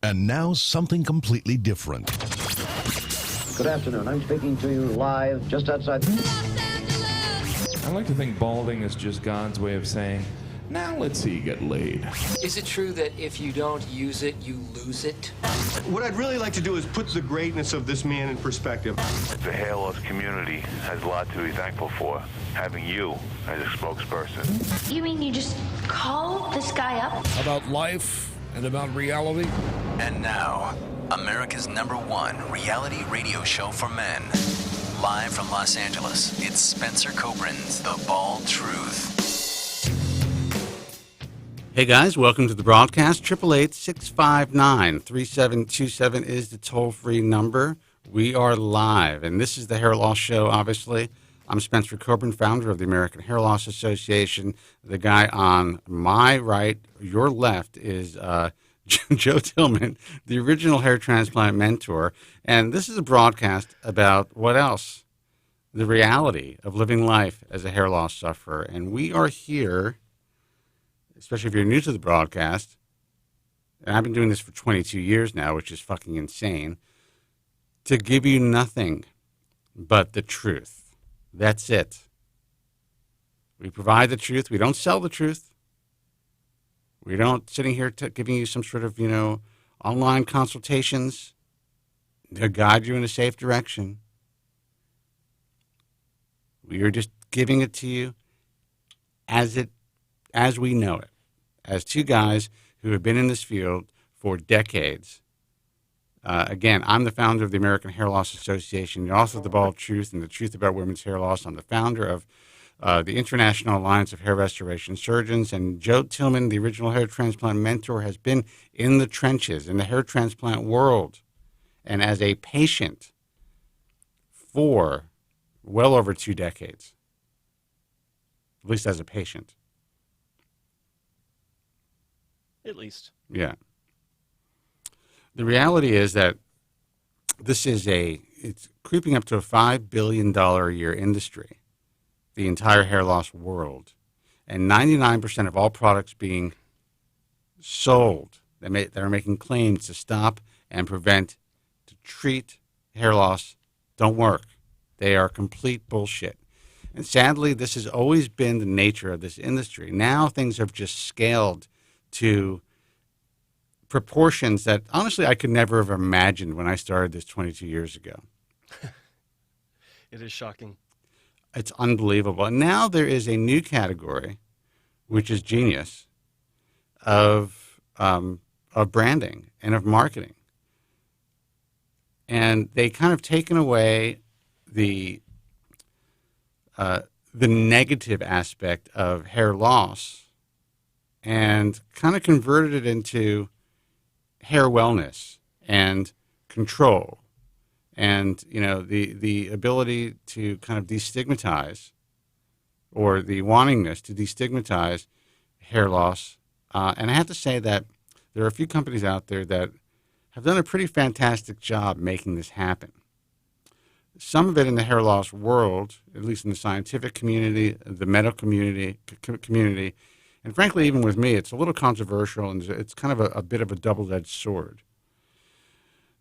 And now something completely different. Good afternoon. I'm speaking to you live just outside. I like to think balding is just God's way of saying, now let's see you get laid. Is it true that if you don't use it, you lose it? What I'd really like to do is put the greatness of this man in perspective. The hair loss community has a lot to be thankful for, having you as a spokesperson. You mean you just call this guy up? About life and about reality. And now, America's #1 reality radio show for men. Live from Los Angeles, it's Spencer Kobren's The Bald Truth. Hey guys, welcome to the broadcast. 888-659-3727 is the toll-free number. We are live, and this is the Hair Loss Show, obviously. I'm Spencer Kobren, founder of the American Hair Loss Association. The guy on my right, your left, is Joe Tillman, the original hair transplant mentor. And this is a broadcast about what else? The reality of living life as a hair loss sufferer. And we are here, especially if you're new to the broadcast, and I've been doing this for 22 years now, which is fucking insane, to give you nothing but the truth. That's it. We provide the truth. We don't sell the truth. We don't sitting here giving you some sort of, online consultations to guide you in a safe direction. We are just giving it to you as we know it, as two guys who have been in this field for decades. Again, I'm the founder of the American Hair Loss Association, the author of The Bald Truth and the Truth About Women's Hair Loss. I'm the founder of the International Alliance of Hair Restoration Surgeons. And Joe Tillman, the original hair transplant mentor, has been in the trenches, in the hair transplant world, and as a patient for well over 2 decades, at least as a patient. At least. Yeah. The reality is that this is it's creeping up to a $5 billion a year industry, the entire hair loss world. And 99% of all products being sold that are making claims to stop and prevent, to treat hair loss, don't work. They are complete bullshit. And sadly, this has always been the nature of this industry. Now things have just scaled to proportions that, honestly, I could never have imagined when I started this 22 years ago. It is shocking. It's unbelievable. And now there is a new category, which is genius, of branding and of marketing. And they kind of taken away the negative aspect of hair loss and kind of converted it into hair wellness and control and, the ability to kind of destigmatize, or the wantingness to destigmatize hair loss. And I have to say that there are a few companies out there that have done a pretty fantastic job making this happen. Some of it in the hair loss world, at least in the scientific community, the medical community, and frankly, even with me, it's a little controversial, and it's kind of a bit of a double-edged sword.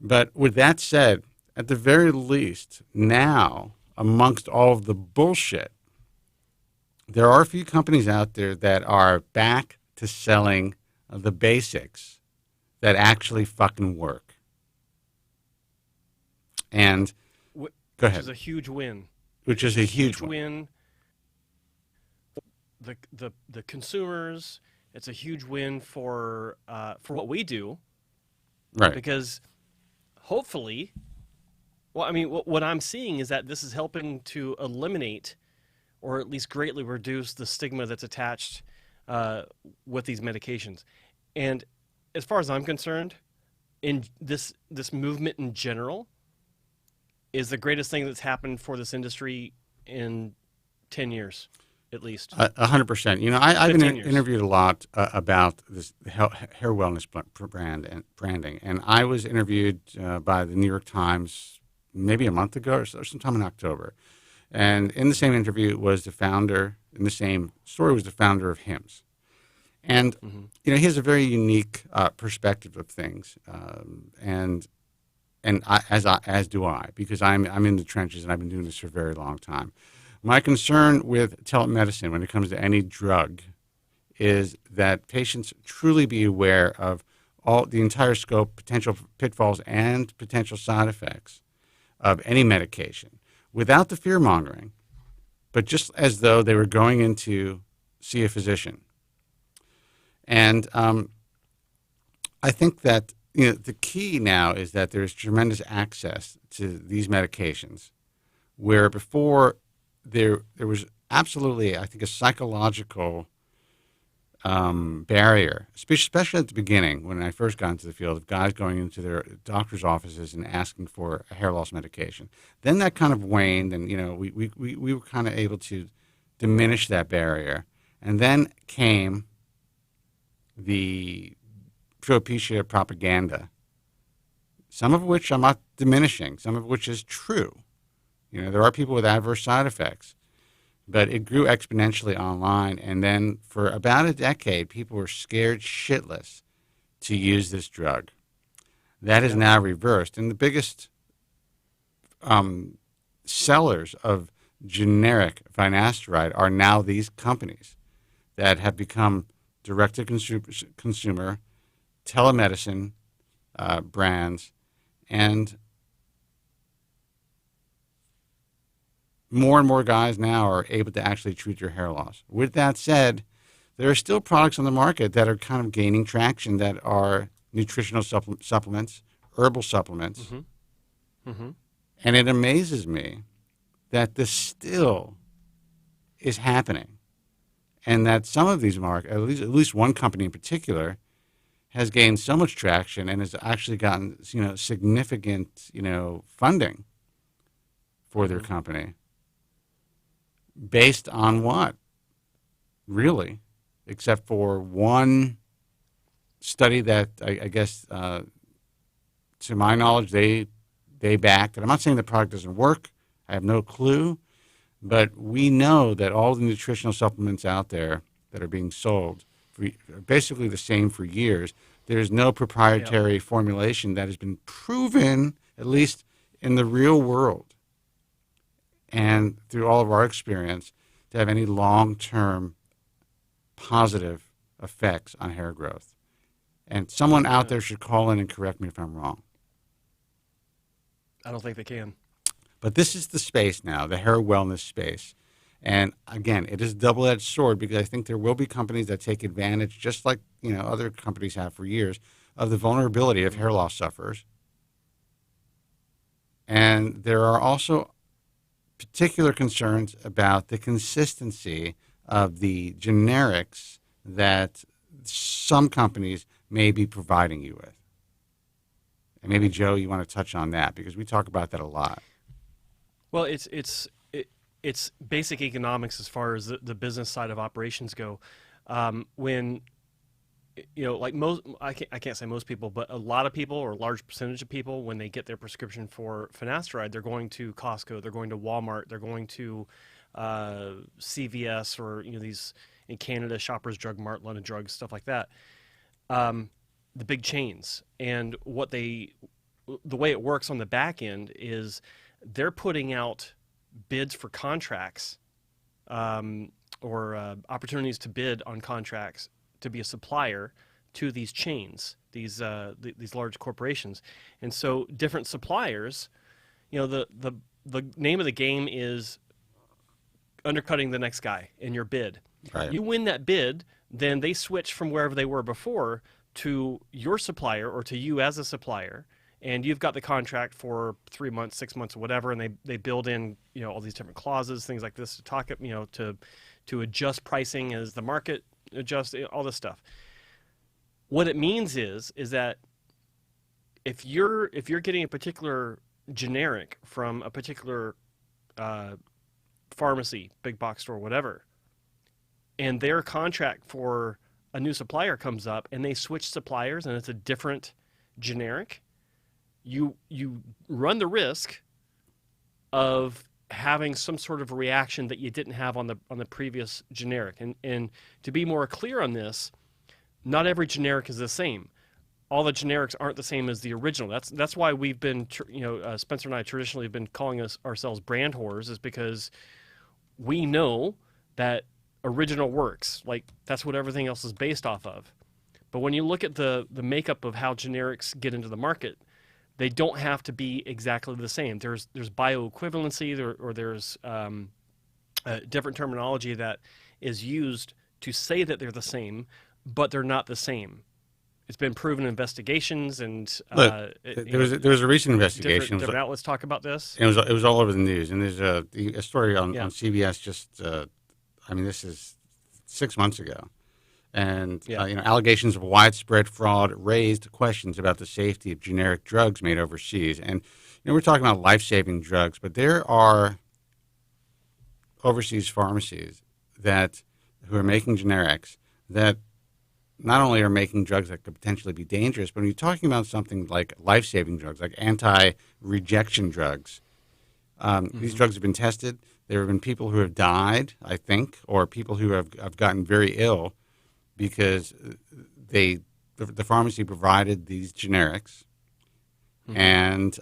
But with that said, at the very least, now, amongst all of the bullshit, there are a few companies out there that are back to selling the basics that actually fucking work. And go ahead. Which is a huge win. Which is a huge win. The consumers. It's a huge win for what we do, right? Because hopefully, what I'm seeing is that this is helping to eliminate, or at least greatly reduce, the stigma that's attached with these medications. And as far as I'm concerned, in this movement in general is the greatest thing that's happened for this industry in 10 years. At least 100%. I've been interviewed a lot about this hair wellness brand and branding, and I was interviewed by the New York Times maybe a month ago or sometime in October. And in the same interview was the founder. In the same story was the founder of Hims, And he has a very unique perspective of things, and as do I, because I'm in the trenches and I've been doing this for a very long time. My concern with telemedicine when it comes to any drug is that patients truly be aware of all the entire scope, potential pitfalls, and potential side effects of any medication without the fear mongering, but just as though they were going in to see a physician. And I think that the key now is that there's tremendous access to these medications, where before there was absolutely, I think, a psychological barrier, especially at the beginning when I first got into the field, of guys going into their doctor's offices and asking for a hair loss medication. Then that kind of waned, and we were kind of able to diminish that barrier. And then came the tropecia propaganda, some of which I'm not diminishing, some of which is true. There are people with adverse side effects, but it grew exponentially online. And then for about a decade, people were scared shitless to use this drug. That is now reversed. And the biggest sellers of generic finasteride are now these companies that have become direct-to-consumer telemedicine brands, and more and more guys now are able to actually treat your hair loss. With that said, there are still products on the market that are kind of gaining traction that are nutritional supplements, herbal supplements. And it amazes me that this still is happening, and that some of these markets, at least one company in particular, has gained so much traction and has actually gotten significant funding for their company. Based on what? Really? Except for one study that I guess, to my knowledge, they backed. And I'm not saying the product doesn't work. I have no clue. But we know that all the nutritional supplements out there that are being sold are basically the same for years. There's no proprietary formulation that has been proven, at least in the real world, and through all of our experience, to have any long-term positive effects on hair growth. And someone out there should call in and correct me if I'm wrong. I don't think they can. But this is the space now, the hair wellness space. And again, it is a double-edged sword, because I think there will be companies that take advantage, just like other companies have for years, of the vulnerability of hair loss sufferers. And there are also particular concerns about the consistency of the generics that some companies may be providing you with. And maybe, Joe, you want to touch on that, because we talk about that a lot. Well, it's basic economics as far as the business side of operations go. When like most, I can't say most people, but a lot of people, or a large percentage of people, when they get their prescription for finasteride, they're going to Costco, they're going to Walmart, they're going to CVS, or these in Canada, Shoppers Drug Mart, London Drugs, stuff like that. The big chains, and the way it works on the back end is they're putting out bids for contracts, or opportunities to bid on contracts to be a supplier to these chains, these large corporations. And so different suppliers, the name of the game is undercutting the next guy in your bid. Right. You win that bid, then they switch from wherever they were before to your supplier, or to you as a supplier, and you've got the contract for 3 months, 6 months, or whatever, and they build in all these different clauses, things like this, to talk to adjust pricing as the market adjusts, all this stuff. What it means is that if you're getting a particular generic from a particular pharmacy, big box store, whatever, and their contract for a new supplier comes up and they switch suppliers and it's a different generic, you run the risk of having some sort of reaction that you didn't have on the previous generic. And to be more clear on this, not every generic is the same. All the generics aren't the same as the original. That's why we've been, Spencer and I traditionally have been calling ourselves brand whores, is because we know that original works. Like, that's what everything else is based off of. But when you look at the makeup of how generics get into the market, they don't have to be exactly the same. There's bioequivalency, or there's different terminology that is used to say that they're the same, but they're not the same. It's been proven in investigations, and there was a recent investigation. Different outlets talk about this. It was all over the news, and there's a story on CBS. This is 6 months ago, and allegations of widespread fraud raised questions about the safety of generic drugs made overseas. And we're talking about life-saving drugs, but there are overseas pharmacies who are making generics that not only are making drugs that could potentially be dangerous, but when you're talking about something like life-saving drugs, like anti-rejection drugs, these drugs have been tested. There have been people who have died, I think, or people who have gotten very ill because the pharmacy provided these generics, and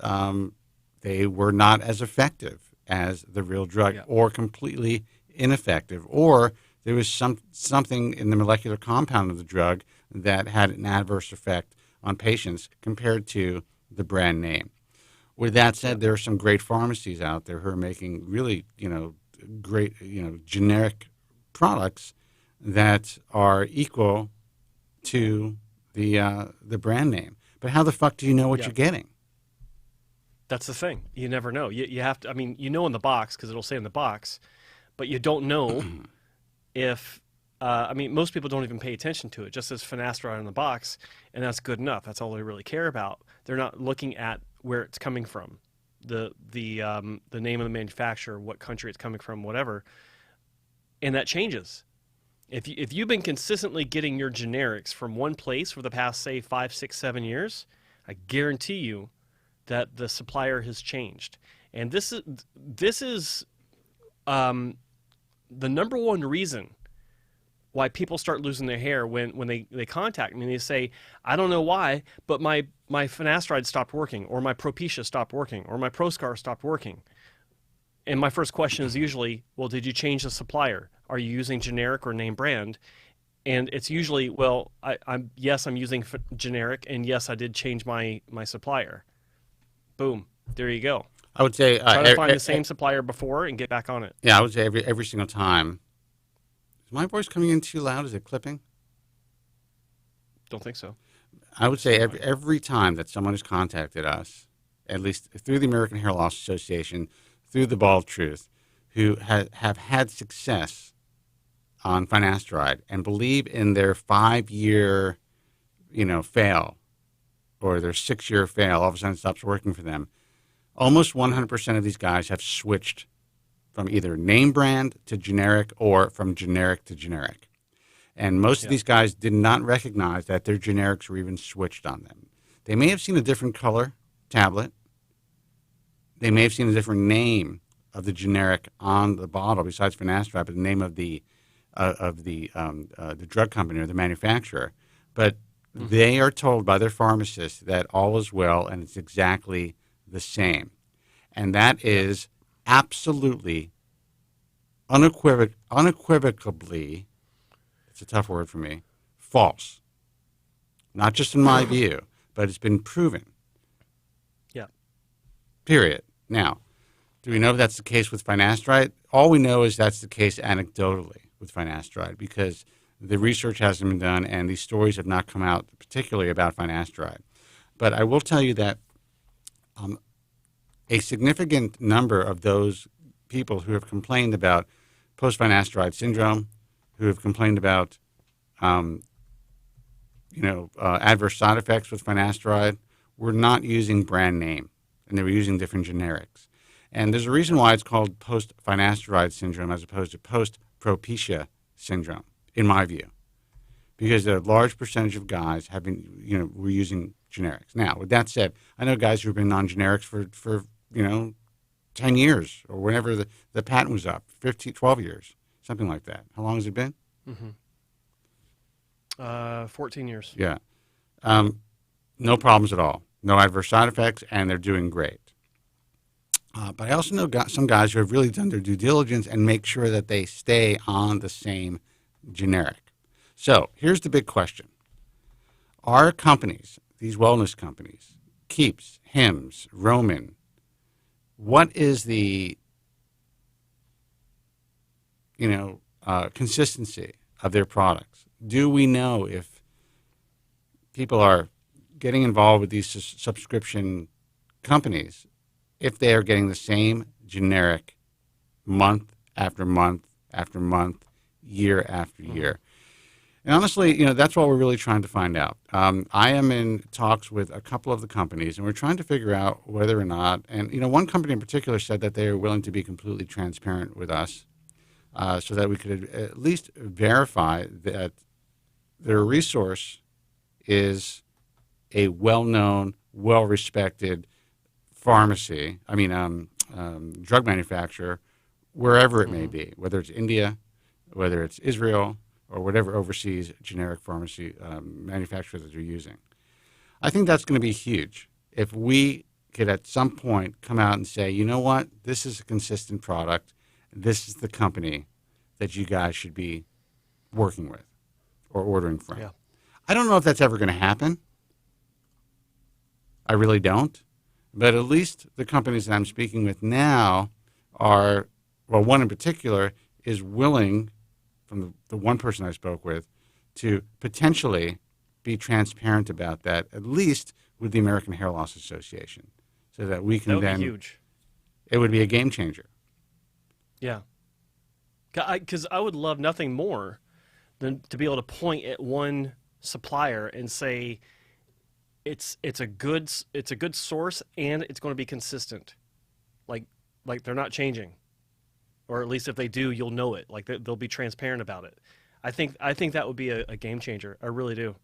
they were not as effective as the real drug, or completely ineffective, or there was something in the molecular compound of the drug that had an adverse effect on patients compared to the brand name. With that said, there are some great pharmacies out there who are making really, great, generic products that are equal to the brand name. But how the fuck do you know what you're getting? That's the thing. You never know. You have to. I mean, in the box because it'll say in the box, but you don't know if. Most people don't even pay attention to it. It just says finasteride on the box, and that's good enough. That's all they really care about. They're not looking at where it's coming from, the name of the manufacturer, what country it's coming from, whatever, and that changes. If you've been consistently getting your generics from one place for the past, say, 5, 6, 7 years, I guarantee you that the supplier has changed. And this is the number one reason why people start losing their hair when they contact me and they say, I don't know why, but my finasteride stopped working, or my Propecia stopped working, or my Proscar stopped working. And my first question is usually, well, did you change the supplier? Are you using generic or name brand? And it's usually, well, I'm using generic, and yes, I did change my supplier. Boom, there you go. I would say try to find the same supplier before and get back on it. Yeah, I would say every single time. Is my voice coming in too loud? Is it clipping? Don't think so. I would say every time that someone has contacted us, at least through the American Hair Loss Association, through the Bald Truth, who have had success on finasteride and believe in their 5-year, fail, or their 6-year fail, all of a sudden it stops working for them. Almost 100% of these guys have switched from either name brand to generic, or from generic to generic. And most of these guys did not recognize that their generics were even switched on them. They may have seen a different color tablet. They may have seen a different name of the generic on the bottle besides finasteride, but the name of the drug company or the manufacturer. But they are told by their pharmacist that all is well and it's exactly the same. And that is absolutely, unequivocally, it's a tough word for me, false. Not just in my view, but it's been proven. Yeah. Period. Now, do we know if that's the case with finasteride? All we know is that's the case anecdotally with finasteride, because the research hasn't been done and these stories have not come out particularly about finasteride. But I will tell you that a significant number of those people who have complained about post-finasteride syndrome, who have complained about adverse side effects with finasteride, were not using brand name, and they were using different generics. And there's a reason why it's called post-finasteride syndrome as opposed to post-Propecia syndrome, in my view, because a large percentage of guys have been, were using generics. Now, with that said, I know guys who have been on generics for 10 years or whenever the patent was up, 12 years, something like that. How long has it been? 14 years. Yeah. No problems at all. No adverse side effects, and they're doing great. But I also know some guys who have really done their due diligence and make sure that they stay on the same generic. So here's the big question. Are companies, these wellness companies, Keeps, Hims, Roman, what is the consistency of their products? Do we know if people are getting involved with these subscription companies, if they are getting the same generic month after month after month, year after year? And honestly, that's what we're really trying to find out. I am in talks with a couple of the companies, and we're trying to figure out whether or not, and one company in particular said that they are willing to be completely transparent with us, so that we could at least verify that their resource is a well-known, well-respected pharmacy, drug manufacturer, wherever it may be, whether it's India, whether it's Israel, or whatever overseas generic pharmacy manufacturer that you're using. I think that's going to be huge. If we could at some point come out and say, you know what, this is a consistent product, this is the company that you guys should be working with or ordering from. Yeah. I don't know if that's ever going to happen. I really don't. But at least the companies that I'm speaking with now are, well, one in particular is willing, from the one person I spoke with, to potentially be transparent about that, at least with the American Hair Loss Association, so that we can That would be huge. It would be a game changer. Yeah. Because I would love nothing more than to be able to point at one supplier and say it's a good source and it's going to be consistent, like they're not changing, or at least if they do, you'll know it. Like they'll be transparent about it. I think that would be a game changer. I really do.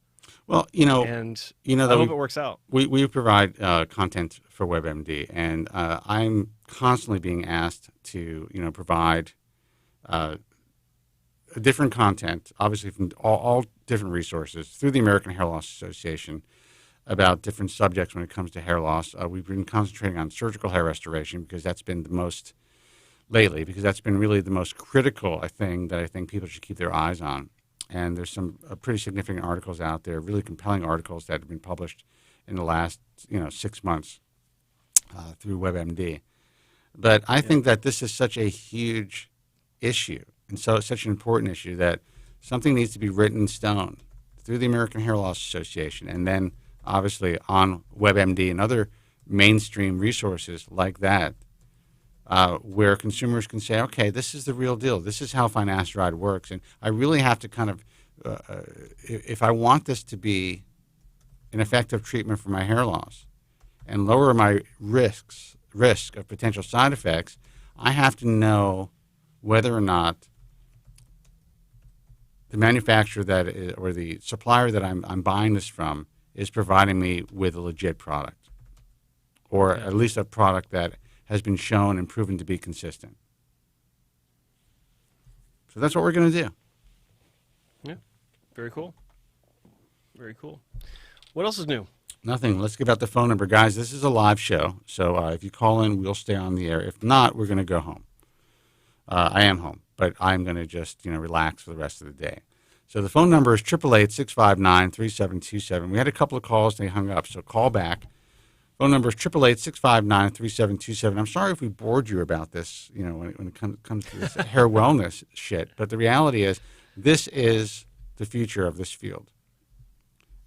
Well, I hope it works out. We provide content for WebMD, and I'm constantly being asked to provide different content, obviously from all different resources through the American Hair Loss Association, about different subjects when it comes to hair loss. We've been concentrating on surgical hair restoration because that's been the most lately, because that's been really the most critical thing that I think people should keep their eyes on. And there's some pretty significant articles out there, really compelling articles that have been published in the last 6 months through WebMD. But I think that this is such a huge issue, and so it's such an important issue that something needs to be written in stone through the American Hair Loss Association, and then obviously on WebMD and other mainstream resources like that, where consumers can say, okay, this is the real deal. This is how finasteride works. And I really have to kind of, if I want this to be an effective treatment for my hair loss and lower my risk of potential side effects, I have to know whether or not the manufacturer or the supplier that I'm buying this from is providing me with a legit product, or at least a product that has been shown and proven to be consistent. So that's what we're going to do. Yeah, very cool. Very cool. What else is new? Nothing. Let's give out the phone number. Guys, this is a live show, so if you call in, we'll stay on the air. If not, we're going to go home. I am home, but I'm going to just relax for the rest of the day. So the phone number is 888-659-3727. We had a couple of calls, they hung up, so call back. Phone number is 888-659-3727. I'm sorry if we bored you about this, when it comes to this hair wellness shit, but the reality is this is the future of this field.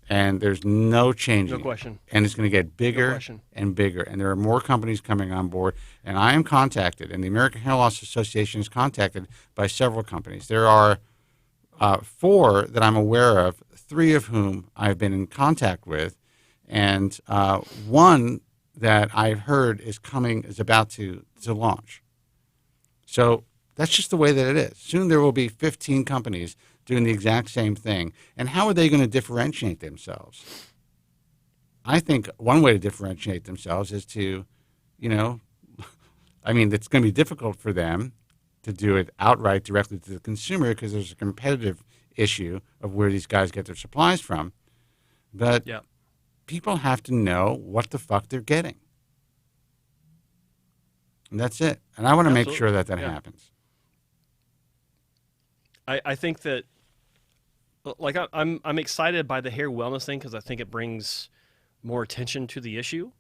And there's no changing. No question. And it's going to get bigger and bigger. And there are more companies coming on board. And I am contacted, and the American Hair Loss Association is contacted by several companies. There are 4 that I'm aware of, 3 of whom I've been in contact with, and one that I've heard is about to launch. So that's just the way that it is. Soon there will be 15 companies doing the exact same thing. And how are they going to differentiate themselves? I think one way to differentiate themselves is to, it's going to be difficult for them to do it outright directly to the consumer because there's a competitive issue of where these guys get their supplies from. But people have to know what the fuck they're getting. And that's it. And I want to make sure that happens. I think that, like, I'm excited by the hair wellness thing because I think it brings more attention to the issue.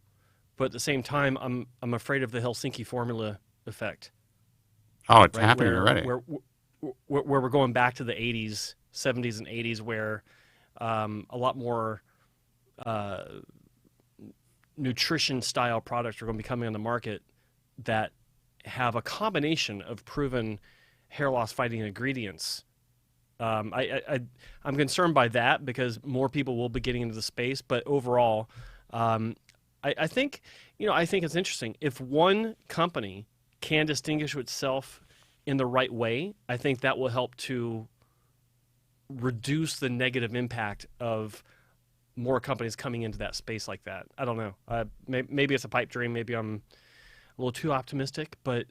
But at the same time, I'm afraid of the Helsinki formula effect. Oh, it's happening already. Where we're going back to the 80s, 70s, and 80s, where a lot more nutrition-style products are going to be coming on the market that have a combination of proven hair loss-fighting ingredients. I'm concerned by that because more people will be getting into the space, but overall, I think it's interesting. If one company can distinguish itself in the right way, I think that will help to reduce the negative impact of more companies coming into that space like that. I don't know. Maybe it's a pipe dream. Maybe I'm a little too optimistic, but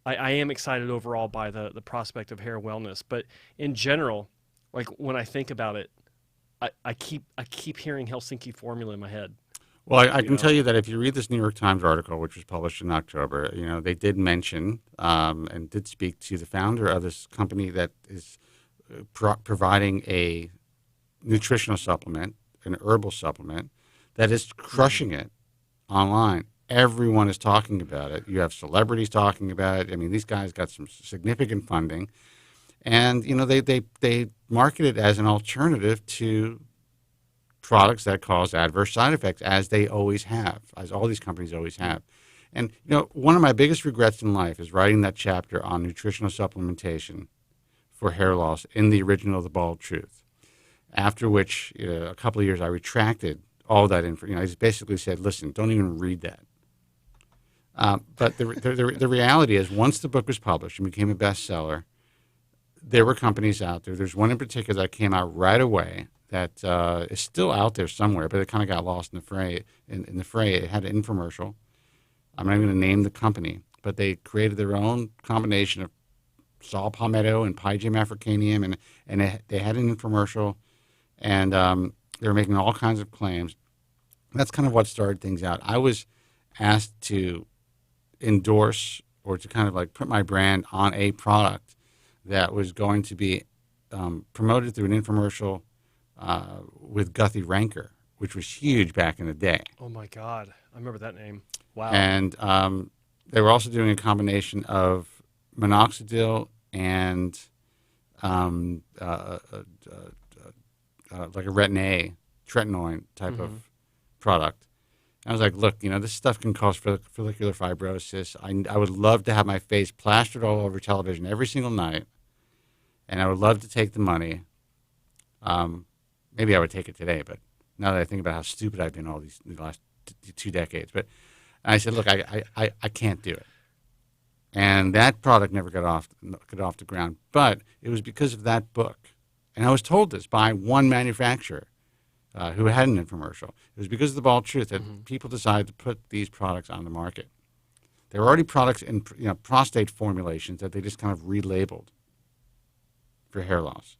I am excited overall by the prospect of hair wellness. But in general, like when I think about it, I keep hearing Helsinki formula in my head. Well, I can tell you that if you read this New York Times article, which was published in October, they did mention and did speak to the founder of this company that is providing a nutritional supplement, an herbal supplement, that is crushing it online. Everyone is talking about it. You have celebrities talking about it. I mean, these guys got some significant funding. And, they market it as an alternative to products that cause adverse side effects, as they always have, as all these companies always have. And, one of my biggest regrets in life is writing that chapter on nutritional supplementation for hair loss in the original The Bald Truth, after which, a couple of years, I retracted all that info. I just basically said, listen, don't even read that. But the reality is, once the book was published and became a bestseller, there were companies out there. There's one in particular that came out right away that is still out there somewhere, but it kind of got lost in the fray. In the fray, it had an infomercial. I'm not even going to name the company, but they created their own combination of saw palmetto and Pygium africanum, and they had an infomercial, and they were making all kinds of claims. That's kind of what started things out. I was asked to endorse or to kind of like put my brand on a product that was going to be promoted through an infomercial with Guthy Ranker, which was huge back in the day. Oh my God, I remember that name. Wow. And they were also doing a combination of Minoxidil and like a retinoid type of product. I was like, look, this stuff can cause follicular fibrosis. I would love to have my face plastered all over television every single night, and I would love to take the money. Maybe I would take it today, but now that I think about how stupid I've been all these last 2 decades. But I said, look, I can't do it. And that product never got off the ground. But it was because of that book. And I was told this by one manufacturer who had an infomercial. It was because of The Bald Truth that people decided to put these products on the market. There were already products in prostate formulations that they just kind of relabeled for hair loss.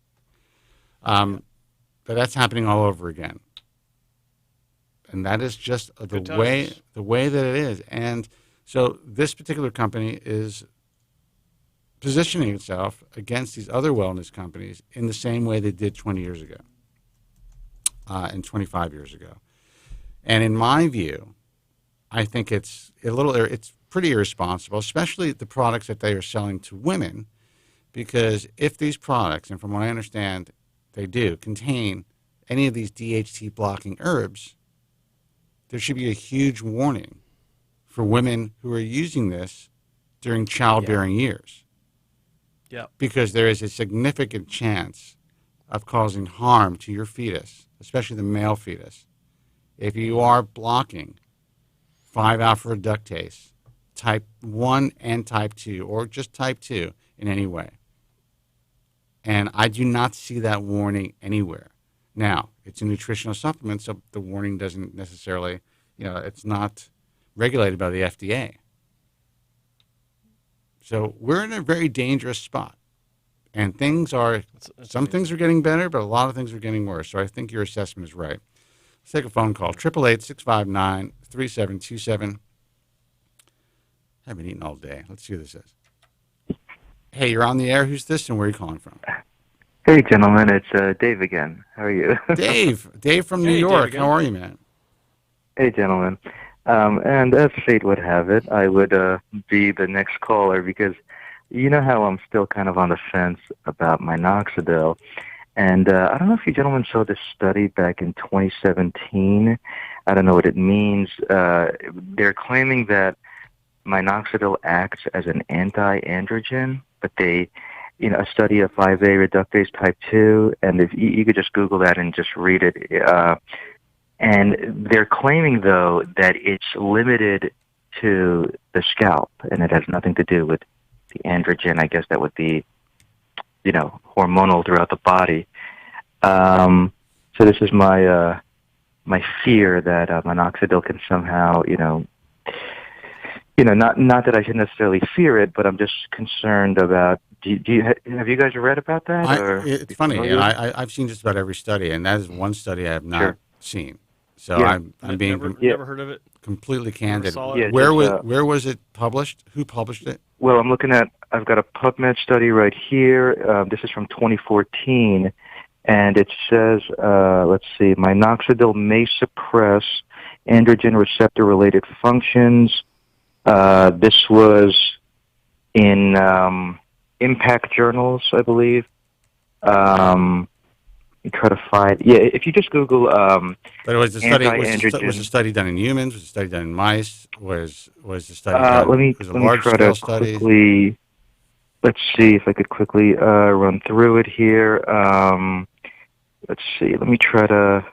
But that's happening all over again. And that is just the way that it is. And so this particular company is positioning itself against these other wellness companies in the same way they did 20 years ago and 25 years ago. And in my view, I think it's pretty irresponsible, especially the products that they are selling to women, because if these products, and from what I understand they do, contain any of these DHT blocking herbs, there should be a huge warning for women who are using this during childbearing years. Yeah. Because there is a significant chance of causing harm to your fetus, especially the male fetus, if you are blocking 5-alpha reductase, type 1 and type 2, or just type 2 in any way. And I do not see that warning anywhere. Now, it's a nutritional supplement, so the warning doesn't necessarily, it's not regulated by the FDA. So we're in a very dangerous spot. And some things are getting better, but a lot of things are getting worse. So I think your assessment is right. Let's take a phone call. 888-659-3727. I haven't eaten all day. Let's see who this is. Hey, you're on the air. Who's this and where are you calling from? Hey, gentlemen. It's Dave again. How are you? Dave from New York. How are you, man? Hey, gentlemen. And as fate would have it, I would be the next caller because you know how I'm still kind of on the fence about Minoxidil. And I don't know if you gentlemen saw this study back in 2017. I don't know what it means. They're claiming that Minoxidil acts as an anti-androgen, but a study of 5A reductase type 2, and if you could just Google that and just read it. And they're claiming, though, that it's limited to the scalp, and it has nothing to do with the androgen. I guess that would be, hormonal throughout the body. So this is my my fear that Minoxidil can somehow, not that I should necessarily fear it, but I'm just concerned about. Have you guys read about that? It's funny. I've seen just about every study, and that is one study I have not seen. So yeah. I'm being never heard of it. Completely candid. Yeah, where was it published? Who published it? Well, I've got a PubMed study right here. This is from 2014, and it says, let's see, Minoxidil may suppress androgen receptor-related functions. This was in Impact Journals, I believe. Try to find. Yeah, if you just Google. But was the study was a study done in humans? Was a study done in mice? Was the study done? Let me try to quickly. Let's see if I could quickly run through it here. Let's see. Let me try to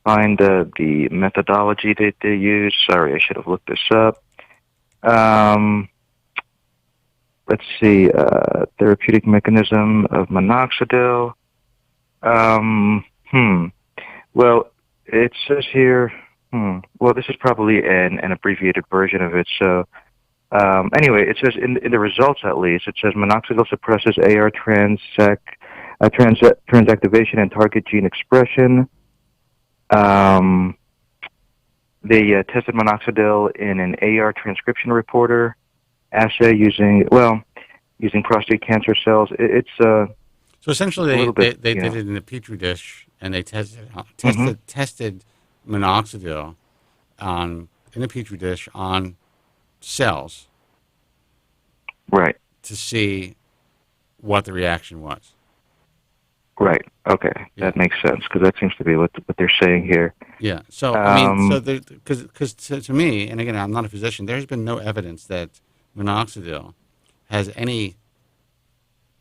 find the methodology that they use. Sorry, I should have looked this up. Let's see. Therapeutic mechanism of Minoxidil. Well, it says here, well, this is probably an abbreviated version of it. So, anyway, it says in the results at least, it says Minoxidil suppresses AR transactivation and target gene expression. They tested Minoxidil in an AR transcription reporter assay using prostate cancer cells. So essentially, they did it in a petri dish, and they tested Minoxidil in a petri dish on cells, right, to see what the reaction was. Right. Okay, that makes sense because that seems to be what they're saying here. Yeah. So I mean, because to me, and again, I'm not a physician. There's been no evidence that Minoxidil has any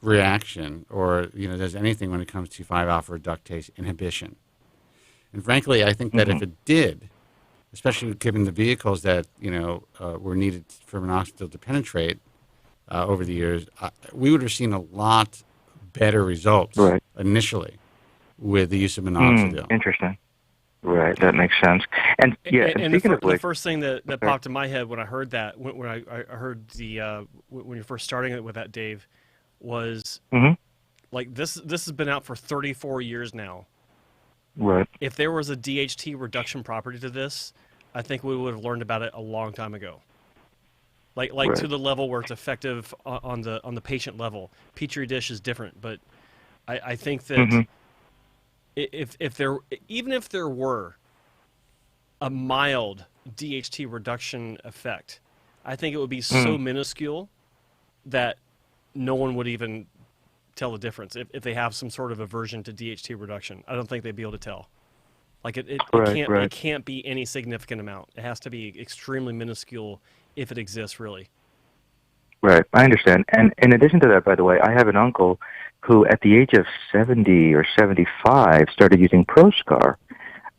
reaction or does anything when it comes to 5-alpha reductase inhibition. And frankly, I think that if it did, especially given the vehicles that were needed for Minoxidil to penetrate over the years, we would have seen a lot better results initially with the use of Minoxidil. Interesting. Right, that makes sense. And speaking of which, the first thing that popped in my head when I heard that, when I heard when you're first starting it with that, Dave, was like this has been out for 34 years now. Right. If there was a DHT reduction property to this, I think we would have learned about it a long time ago. Like to the level where it's effective on the patient level. Petri dish is different, but I think that if there were a mild DHT reduction effect, I think it would be so minuscule that no one would even tell the difference if they have some sort of aversion to DHT reduction. I don't think they'd be able to tell. Like it can't be any significant amount. It has to be extremely minuscule if it exists, really. Right, I understand. And in addition to that, by the way, I have an uncle who, at the age of 70 or 75, started using Proscar,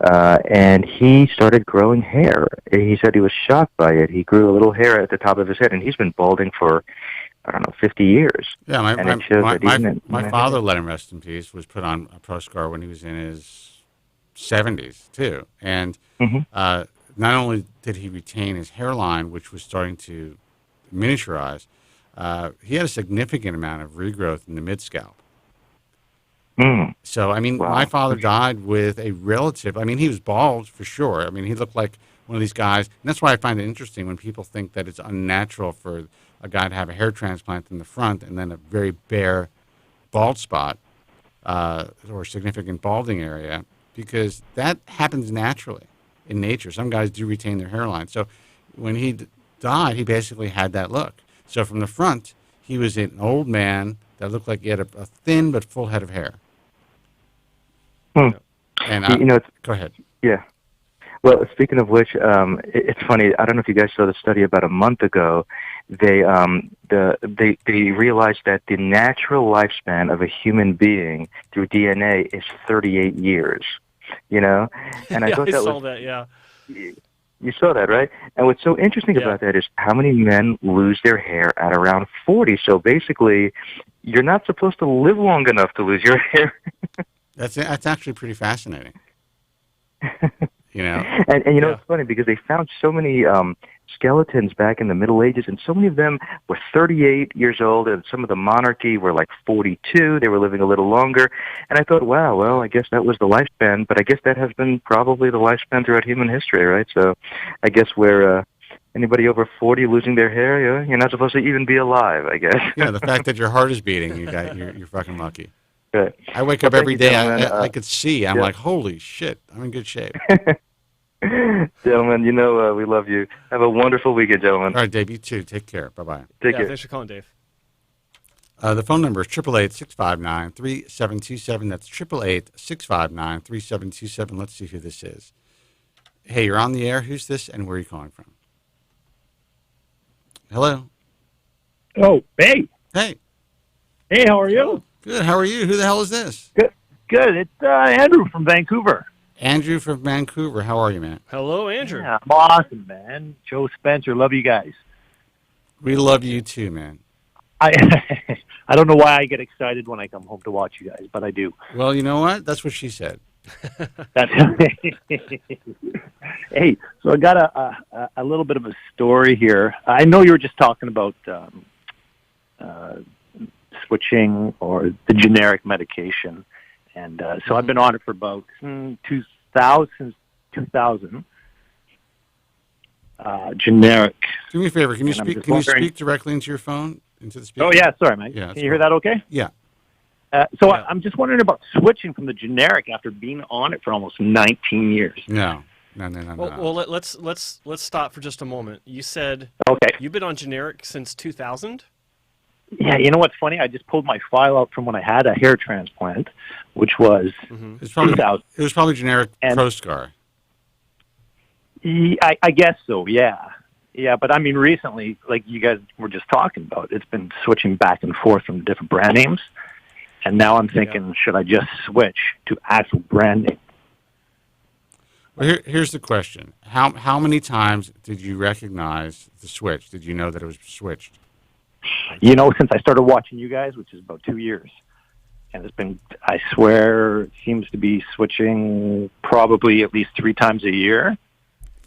and he started growing hair. He said he was shocked by it. He grew a little hair at the top of his head, and he's been balding for 50 years. Yeah, my father, let him rest in peace, was put on a Proscar when he was in his 70s, too. And not only did he retain his hairline, which was starting to miniaturize, he had a significant amount of regrowth in the mid-scalp. Mm. So, I mean, my father died with a relative. I mean, he was bald for sure. I mean, he looked like one of these guys. And that's why I find it interesting when people think that it's unnatural for a guy to have a hair transplant in the front and then a very bare bald spot or significant balding area, because that happens naturally in nature. Some guys do retain their hairline. So when he died, he basically had that look. So from the front, he was an old man that looked like he had a thin but full head of hair. Hmm. And go ahead. Yeah. Well, speaking of which, it's funny. I don't know if you guys saw the study about a month ago. They realized that the natural lifespan of a human being through DNA is 38 years. You know, and I thought I saw that. Yeah. You saw that, right? And what's so interesting about that is how many men lose their hair at around 40. So basically, you're not supposed to live long enough to lose your hair. That's actually pretty fascinating. You know, and you know it's funny because they found so many skeletons back in the Middle Ages, and so many of them were 38 years old, and some of the monarchy were like 42. They were living a little longer, and I thought, wow, well, I guess that was the lifespan, but I guess that has been probably the lifespan throughout human history, right? So, I guess where anybody over 40 losing their hair, you're not supposed to even be alive, I guess. Yeah, the fact that your heart is beating, you're fucking lucky. Right. I wake up every day. I could see. I'm like, holy shit! I'm in good shape. Gentlemen, we love you. Have a wonderful weekend, gentlemen. All right, Dave. You too. Take care. Bye-bye. Take care. Thanks for calling, Dave. The phone number is 888-659-3727. That's 888-659-3727. Let's see who this is. Hey, you're on the air. Who's this, and where are you calling from? Hello. Oh, hey. Hey. Hey, how are you? Good. How are you? Who the hell is this? Good. Good. It's Andrew from Vancouver. Andrew from Vancouver. How are you, man? Hello, Andrew. Yeah, I'm awesome, man. Joe Spencer, love you guys. We love you too, man. I don't know why I get excited when I come home to watch you guys, but I do. Well, you know what? That's what she said. Hey, so I got a little bit of a story here. I know you were just talking about switching or the generic medication. And so I've been on it for about 2000, generic. Do me a favor. Can you speak? Can you speak directly into your phone, into the speaker? Oh yeah, sorry, mate. Yeah, can you hear that? Okay. Yeah. I'm just wondering about switching from the generic after being on it for almost 19 years. No. Well, let's stop for just a moment. You said you've been on generic since 2000. Yeah, you know what's funny? I just pulled my file out from when I had a hair transplant, which was 2000. It was probably generic ProScar. I guess so, yeah. Yeah, but I mean recently, like you guys were just talking about, it's been switching back and forth from different brand names. And now I'm thinking, should I just switch to actual brand name? Well, here's the question. How many times did you recognize the switch? Did you know that it was switched? You know, since I started watching you guys, which is about 2 years, and it's been, I swear, it seems to be switching probably at least 3 times a year.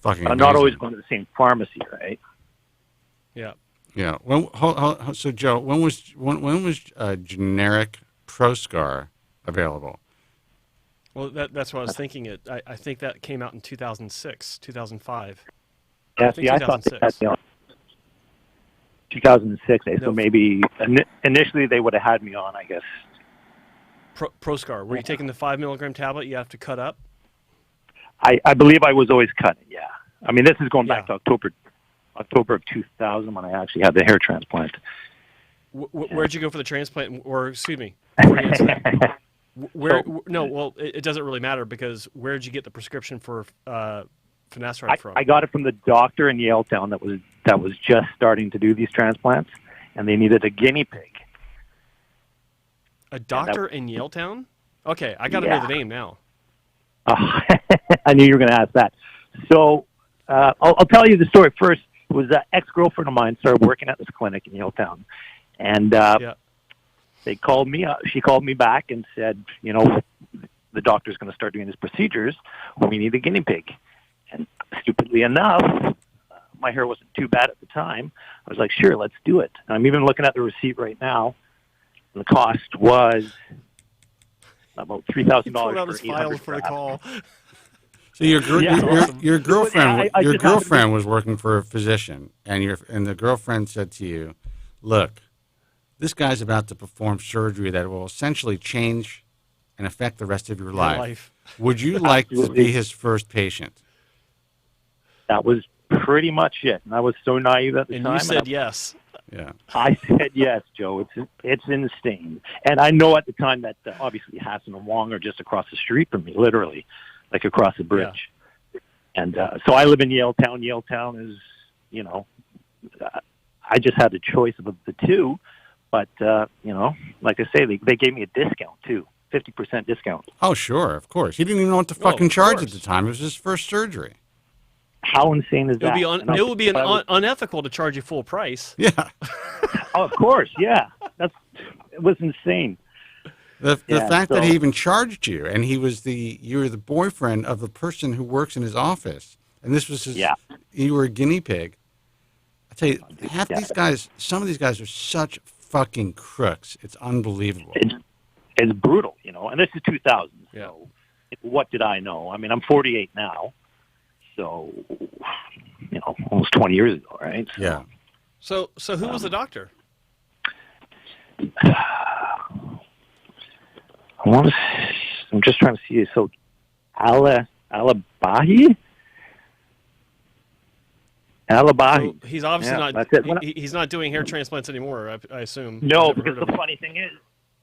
Fucking I'm not always going to the same pharmacy, right? Yeah. Yeah. So, Joe, when was generic ProScar available? Well, that's what I was thinking. I think that came out in 2006, 2005. Yeah, I thought that 2006. So maybe initially they would have had me on, I guess. ProScar. Were you taking the 5 milligram tablet you have to cut up? I believe I was always cutting, yeah. I mean, this is going back to October of 2000 when I actually had the hair transplant. Where'd you go for the transplant? Or, excuse me, before you answer that, it doesn't really matter because where'd you get the prescription for finasteride from? I got it from the doctor in Yaletown that was just starting to do these transplants, and they needed a guinea pig. A doctor in Yaletown? Okay, I got to know the name now. I knew you were going to ask that. So I'll tell you the story first. It was an ex-girlfriend of mine started working at this clinic in Yaletown, and they called me up. She called me back and said, you know, the doctor's going to start doing his procedures. We need a guinea pig. And stupidly enough, my hair wasn't too bad at the time, I was like, sure, let's do it. And I'm even looking at the receipt right now. And the cost was about $3,000 Pulled out his for files for the call. So your girlfriend I your just girlfriend was working for a physician, and the girlfriend said to you, "Look, this guy's about to perform surgery that will essentially change and affect the rest of your life. Would you like to be his first patient?" That was pretty much it. And I was so naive at the time. And you said yes. Yeah. I said yes, Joe. It's insane. And I know at the time that obviously Hassan and Wong are just across the street from me, literally, like across the bridge. Yeah. And so I live in Yaletown. Yaletown is, you know, I just had a choice of the two. But, you know, like I say, they gave me a discount, too, 50% discount. Oh, sure, of course. He didn't even know what to fucking charge at the time. It was his first surgery. How insane is that? It would be unethical to charge you full price. Yeah. Oh, of course, yeah. It was insane. The fact that he even charged you, and you were the boyfriend of the person who works in his office, and this was his. Yeah. You were a guinea pig. I tell you, some of these guys are such fucking crooks. It's unbelievable. It's brutal, you know. And this is 2000. Yeah. So what did I know? I mean, I'm 48 now. So, you know, almost 20 years ago, right? So, yeah. So who was the doctor? I'm just trying to see. So, Alabahi? So he's obviously not. not. He's not doing hair transplants anymore. I assume. No, because the funny thing is,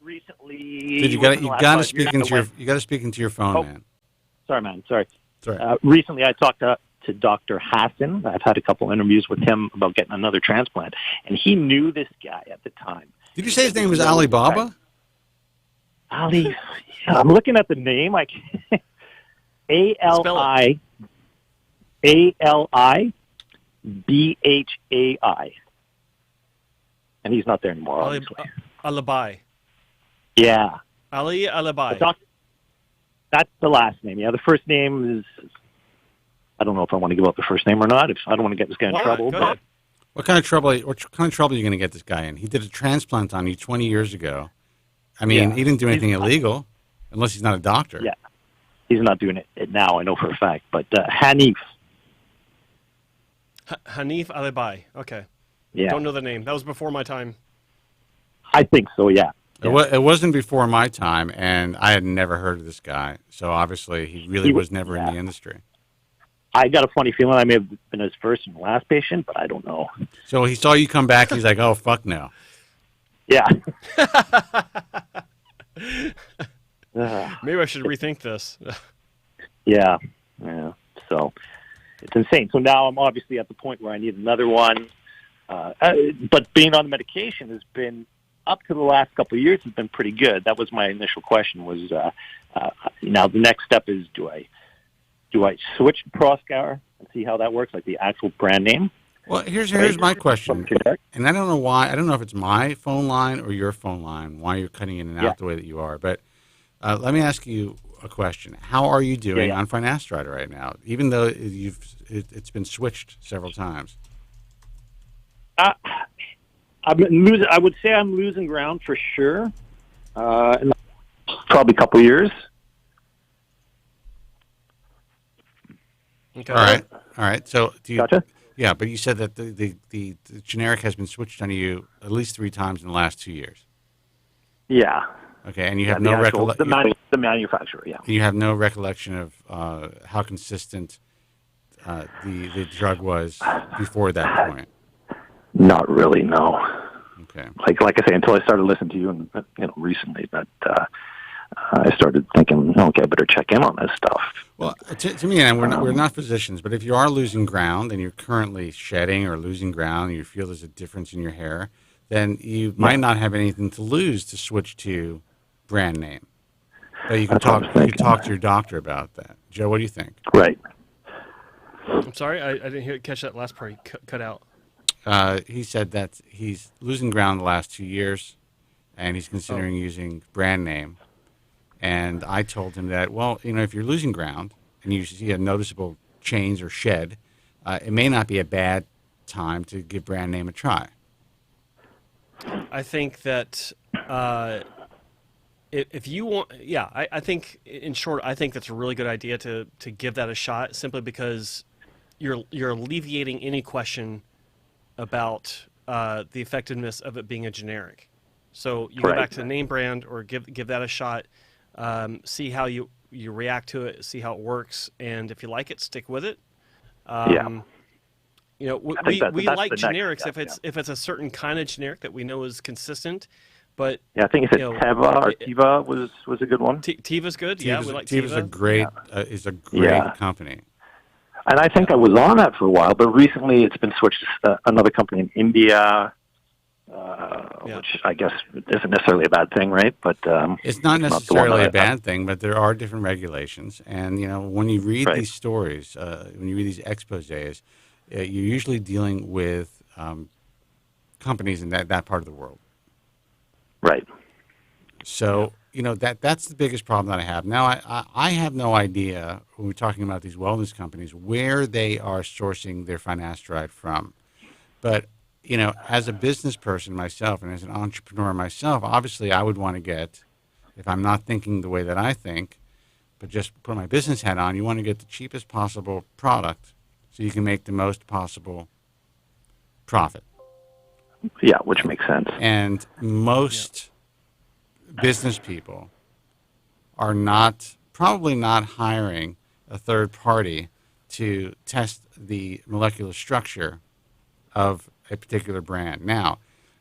recently. Dude, you got to speak into your phone, man. Sorry, man. Sorry. Sorry. Recently, I talked to Dr. Hassan. I've had a couple interviews with him about getting another transplant, and he knew this guy at the time. Did you say his name was Alibaba? Ali. Yeah, I'm looking at the name. Like ALIBHAI. And he's not there anymore, obviously. Alibi. Yeah. Ali Alibi. That's the last name. Yeah, the first name is. I don't know if I want to give up the first name or not. If I don't want to get this guy in trouble. Go ahead. What kind of trouble are you going to get this guy in? He did a transplant on you 20 years ago. I mean, he didn't do anything illegal, unless he's not a doctor. Yeah, he's not doing it now. I know for a fact. But Hanif. Hanif Alibi. Okay. Yeah. Don't know the name. That was before my time. I think so. Yeah. It wasn't before my time, and I had never heard of this guy. So obviously, he really was never in the industry. I got a funny feeling I may have been his first and last patient, but I don't know. So he saw you come back. He's like, "Oh fuck no." Yeah. Maybe I should rethink this. Yeah. So it's insane. So now I'm obviously at the point where I need another one. But being on the medication has been, up to the last couple of years, has been pretty good. That was my initial question. Was now the next step is do I switch to Proscar and see how that works, like the actual brand name? Well, here's my question, and I don't know why. I don't know if it's my phone line or your phone line, why you're cutting in and out the way that you are. But let me ask you a question. How are you doing on finasteride right now, even though it's been switched several times? I've been losing. I would say I'm losing ground for sure. In probably a couple of years. Okay. All right. So do you? Gotcha. Yeah, but you said that the generic has been switched on you at least 3 times in the last 2 years. Yeah. Okay, and you have no recollection. The manufacturer, yeah. You have no recollection of how consistent the drug was before that point. Not really, no. Okay. Like I say, until I started listening to you, and recently, that I started thinking, okay, I better check in on this stuff. Well, to me, and we're not physicians, but if you are losing ground and you're currently shedding or losing ground, and you feel there's a difference in your hair, then you might not have anything to lose to switch to brand name. But you can talk to your doctor about that. Joe, what do you think? Right. I'm sorry, I didn't catch that last part. He cut out. He said that he's losing ground the last 2 years, and he's considering using brand name. And I told him that, well, if you're losing ground and you see a noticeable change or shed, it may not be a bad time to give brand name a try? I think that if you want, I think in short, I think that's a really good idea to give that a shot, simply because you're alleviating any question about the effectiveness of it being a generic. So you go back to the name brand, or give that a shot, see how you react to it, see how it works, and if you like it, stick with it. You know, we like generics if it's a certain kind of generic that we know is consistent. But I think you said Teva or Tiva was a good one. Tiva's good. Tiva's, We like Tiva. Is a great company. And I think I was on that for a while, but recently it's been switched to another company in India, which I guess isn't necessarily a bad thing, right? But it's not necessarily a bad thing, but there are different regulations. And, you know, when you read these stories, when you read these exposés, you're usually dealing with companies in that part of the world. Right. So, you know, that's the biggest problem that I have. Now, I have no idea, when we're talking about these wellness companies, where they are sourcing their finasteride from. But, you know, as a business person myself and as an entrepreneur myself, obviously I would want to get, if I'm not thinking the way that I think, but just put my business hat on, you want to get the cheapest possible product so you can make the most possible profit. Yeah, which makes sense. And most business people are probably not hiring a third party to test the molecular structure of a particular brand. Now,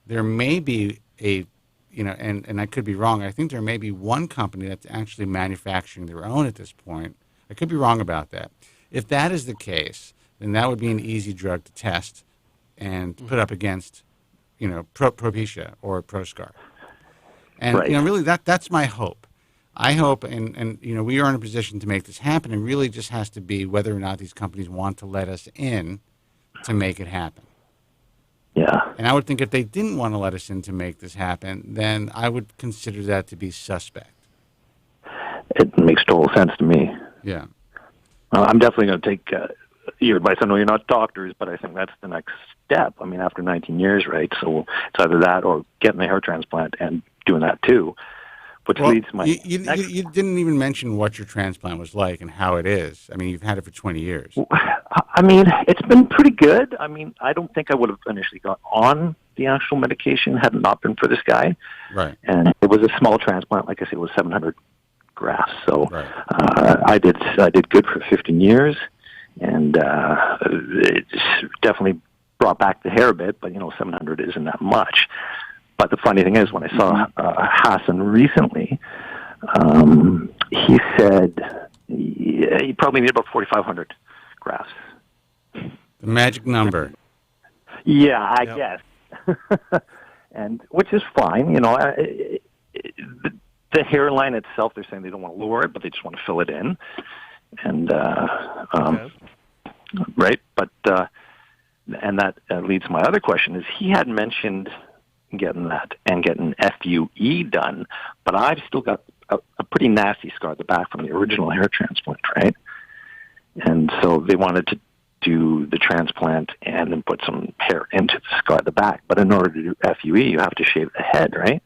there may be and I could be wrong, I think there may be one company that's actually manufacturing their own at this point. I could be wrong about that. If that is the case, then that would be an easy drug to test and put up against, you know, Propecia or Proscar. And, you know, really that's my hope. I hope, and you know, we are in a position to make this happen, and really just has to be whether or not these companies want to let us in to make it happen. Yeah. And I would think if they didn't want to let us in to make this happen, then I would consider that to be suspect. It makes total sense to me. Yeah. Well, I'm definitely going to take your advice. I know you're not doctors, but I think that's the next step. I mean, after 19 years, right? So it's either that or getting the hair transplant and doing that too. Which leads to my you didn't even mention what your transplant was like and how it is. I mean, you've had it for 20 years. I mean, it's been pretty good. I mean, I don't think I would have initially got on the actual medication had it not been for this guy. Right. And it was a small transplant. Like I said, it was 700 grafts. So I did good for 15 years. And it definitely brought back the hair a bit, but, you know, 700 isn't that much. But the funny thing is, when I saw Hassan recently, he said he probably needed about 4,500 grafts. The magic number. Yeah, I guess. And which is fine, you know. The hairline itself, they're saying they don't want to lower it, but they just want to fill it in. And right, but and that leads to my other question: is he had mentioned getting that and getting FUE done, but I've still got a pretty nasty scar at the back from the original hair transplant, right? And so they wanted to do the transplant and then put some hair into the scar at the back. But in order to do FUE, you have to shave the head, right?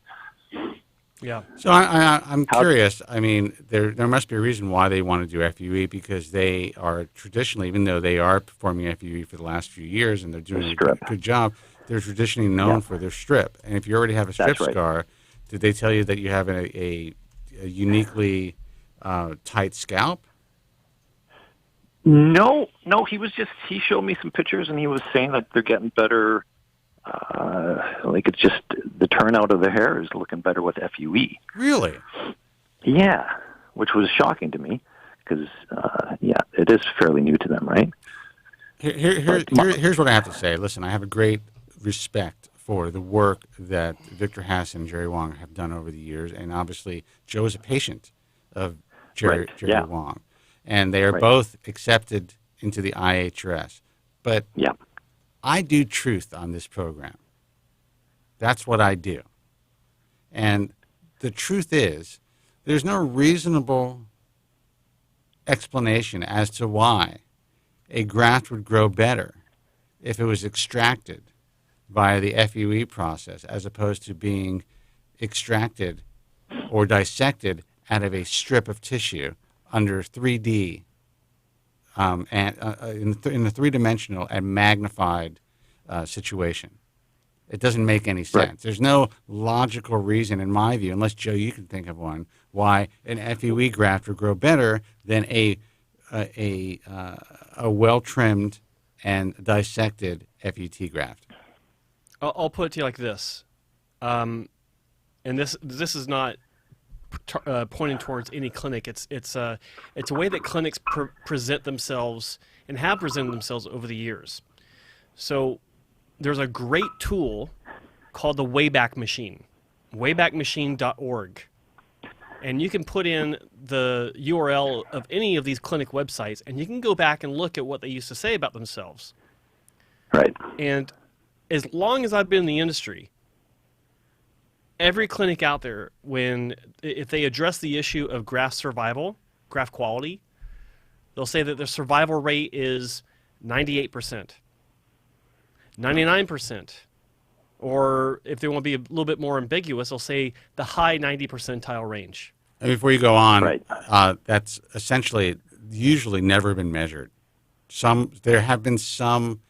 Yeah. So I'm curious. I mean, there must be a reason why they want to do FUE, because they are traditionally, even though they are performing FUE for the last few years and they're doing a good job, they're traditionally known for their strip. And if you already have a strip scar, did they tell you that you have a uniquely tight scalp? No. He showed me some pictures and he was saying that they're getting better. Like it's just the turnout of the hair is looking better with FUE. Really? Yeah, which was shocking to me because, it is fairly new to them, right? Here's what I have to say. Listen, I have a great respect for the work that Victor Hassan and Jerry Wong have done over the years, and obviously Joe is a patient of Jerry Wong, and they are both accepted into the IHRS. But I do truth on this program. That's what I do. And the truth is, there's no reasonable explanation as to why a graft would grow better if it was extracted via the FUE process as opposed to being extracted or dissected out of a strip of tissue under 3D and in the three-dimensional and magnified situation. It doesn't make any sense. Right. There's no logical reason, in my view, unless, Joe, you can think of one, why an FUE graft would grow better than a well-trimmed and dissected FUT graft. I'll put it to you like this, and this is not pointing towards any clinic. It's a way that clinics present themselves and have presented themselves over the years. So there's a great tool called the Wayback Machine, waybackmachine.org. And you can put in the URL of any of these clinic websites, and you can go back and look at what they used to say about themselves. Right. And as long as I've been in the industry, every clinic out there, if they address the issue of graft survival, graft quality, they'll say that their survival rate is 98%, 99%. Or if they want to be a little bit more ambiguous, they'll say the high 90 percentile range. And before you go on, right. That's essentially usually never been measured. There have been some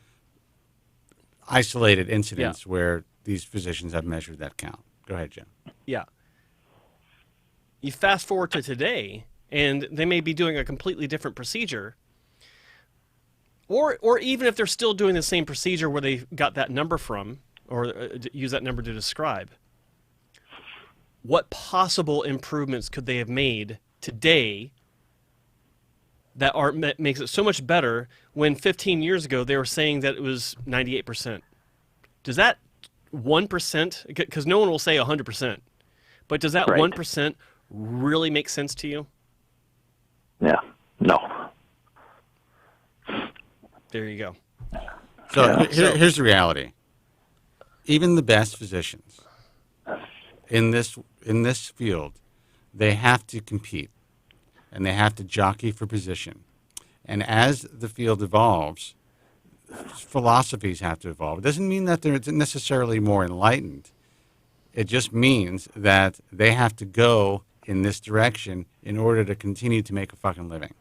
isolated incidents where these physicians have measured that count. Go ahead, Jim. Yeah. You fast forward to today, and they may be doing a completely different procedure, or even if they're still doing the same procedure where they got that number from, or use that number to describe, what possible improvements could they have made today that makes it so much better when 15 years ago they were saying that it was 98%? Does that 1%, because no one will say 100%, but does that 1% really make sense to you? Yeah. No. There you go. So here's the reality. Even the best physicians in this field, they have to compete, and they have to jockey for position. And as the field evolves, philosophies have to evolve. It doesn't mean that they're necessarily more enlightened. It just means that they have to go in this direction in order to continue to make a fucking living.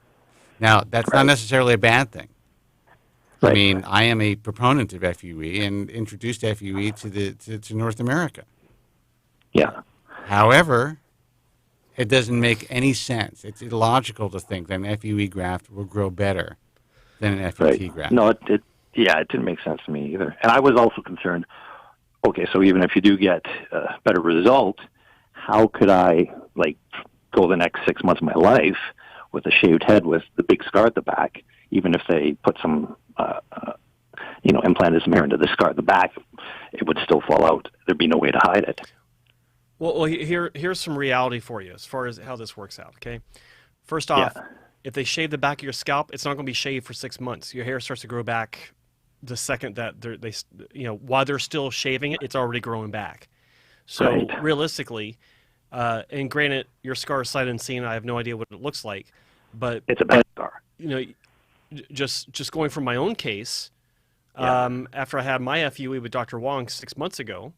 Now, that's not necessarily a bad thing. I mean, I am a proponent of FUE and introduced FUE to North America. Yeah. However, it doesn't make any sense. It's illogical to think that an FUE graft will grow better than an FUT graft. No, it didn't make sense to me either. And I was also concerned, okay, so even if you do get a better result, how could I, go the next 6 months of my life with a shaved head with the big scar at the back, even if they put some implanted some hair into the scar at the back, it would still fall out. There'd be no way to hide it. Well, here's some reality for you as far as how this works out, okay? First off, if they shave the back of your scalp, it's not going to be shaved for 6 months. Your hair starts to grow back the second that while they're still shaving it, it's already growing back. So realistically, and granted, your scar is sight unseen. I have no idea what it looks like, but it's a bad scar. Just going from my own case, after I had my FUE with Dr. Wong 6 months ago,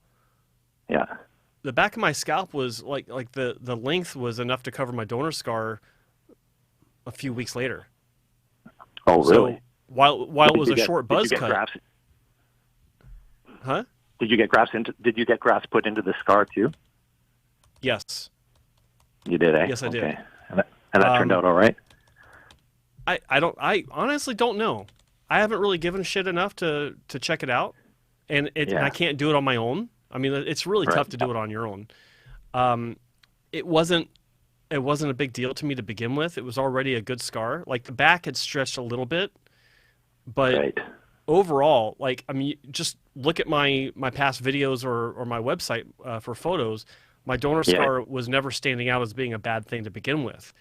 the back of my scalp was like the length was enough to cover my donor scar a few weeks later. Oh, really? So while it was a short buzz cut. Grafts? Huh? Did you get grafts put into the scar too? Yes. You did, eh? Yes, I did. Okay. And that turned out all right? I honestly don't know. I haven't really given a shit enough to check it out, and I can't do it on my own. I mean, it's really tough to do it on your own. It wasn't a big deal to me to begin with. It was already a good scar. Like the back had stretched a little bit, but overall, just look at my past videos or my website for photos. My donor scar was never standing out as being a bad thing to begin with.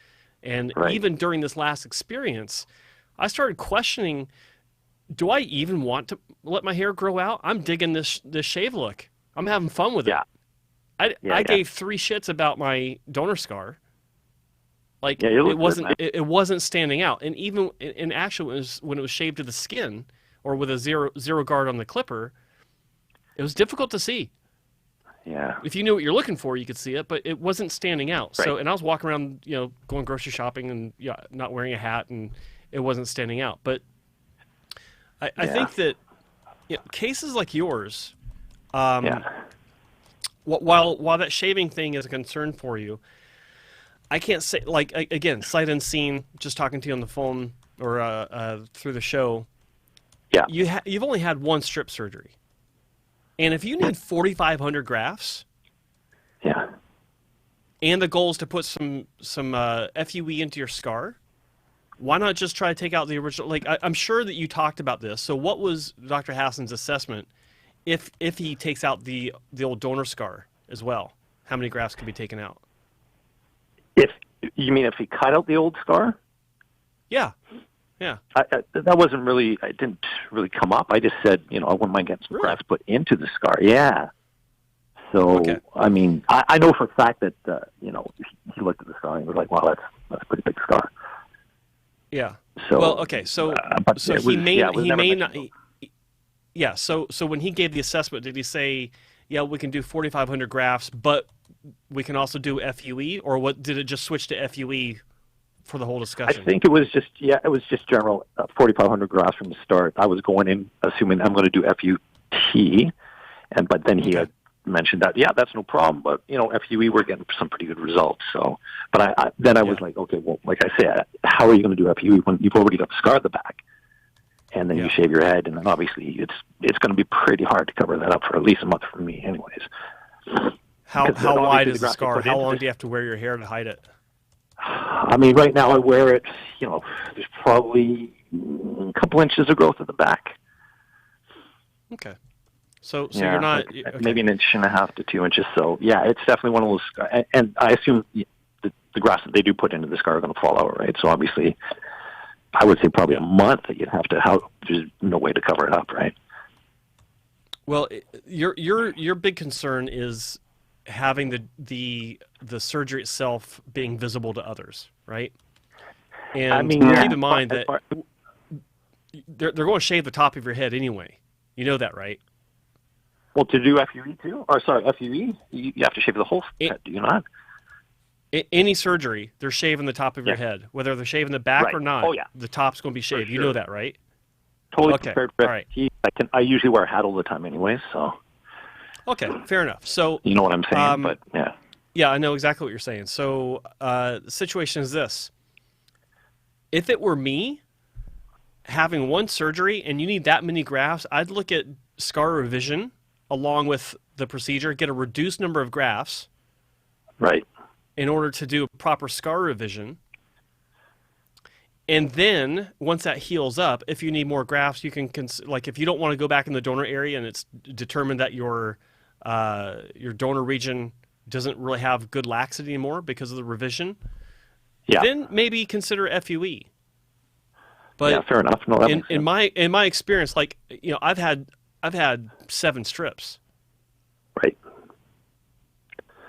And even during this last experience, I started questioning, do I even want to let my hair grow out? I'm digging this shave look. I'm having fun with it. I gave 3 shits about my donor scar. It wasn't standing out. And even in actual, when it was shaved to the skin, or with a zero guard on the clipper, it was difficult to see. Yeah. If you knew what you're looking for, you could see it, but it wasn't standing out. Right. So, and I was walking around, going grocery shopping and not wearing a hat, and it wasn't standing out. But I think that cases like yours, while that shaving thing is a concern for you, I can't say, like, again, sight unseen, just talking to you on the phone or through the show. Yeah. You've only had one strip surgery. And if you need 4,500 grafts, and the goal is to put some FUE into your scar, why not just try to take out the original? Like, I'm sure that you talked about this. So what was Dr. Hassan's assessment if he takes out the old donor scar as well? How many grafts could be taken out? If you mean if he cut out the old scar? Yeah. Yeah. That wasn't really, it didn't really come up. I just said, I wouldn't mind getting some grafts put into the scar. Yeah. So, I mean, I know for a fact that, he looked at the scar and he was like, wow, that's a pretty big scar. Yeah. So, well, okay. So he may not. Yeah. So when he gave the assessment, did he say, yeah, we can do 4,500 grafts, but we can also do FUE, or what? Did it just switch to FUE for the whole discussion? I think it was just general 4,500 grafts from the start. I was going in assuming I'm going to do FUT, but then he had mentioned that that's no problem, but FUE we're getting some pretty good results. So, but I was like, okay, well, like I said, how are you going to do FUE when you've already got the scar at the back, and then you shave your head, and then obviously it's going to be pretty hard to cover that up for at least a month for me, anyways. How wide is the scar? How long do you have to wear your hair to hide it? I mean, right now I wear it, there's probably a couple inches of growth at the back. Okay. So you're not... Maybe an inch and a half to 2 inches. So, yeah, it's definitely one of those... And I assume the grafts that they do put into the scar are going to fall out, right? So, obviously, I would say probably a month that you'd have to... There's no way to cover it up, right? Well, your big concern is having the surgery itself being visible to others, right? And keep in mind that they're going to shave the top of your head anyway. You know that, right? Well, to do FUE too? Or sorry, FUE? You have to shave the whole head, do you not? Any surgery, they're shaving the top of your head. Whether they're shaving the back or not, the top's going to be shaved. You know that, right? Totally prepared for FUE. I usually wear a hat all the time anyway, so... Okay, fair enough. So you know what I'm saying, but yeah. Yeah, I know exactly what you're saying. So the situation is this. If it were me having one surgery and you need that many grafts, I'd look at scar revision along with the procedure, get a reduced number of grafts. Right. In order to do proper scar revision. And then once that heals up, if you need more grafts, you can, like if you don't want to go back in the donor area and it's determined that your donor region doesn't really have good laxity anymore because of the revision, then maybe consider FUE. But fair enough. No, in my experience, like I've had 7 strips. Right.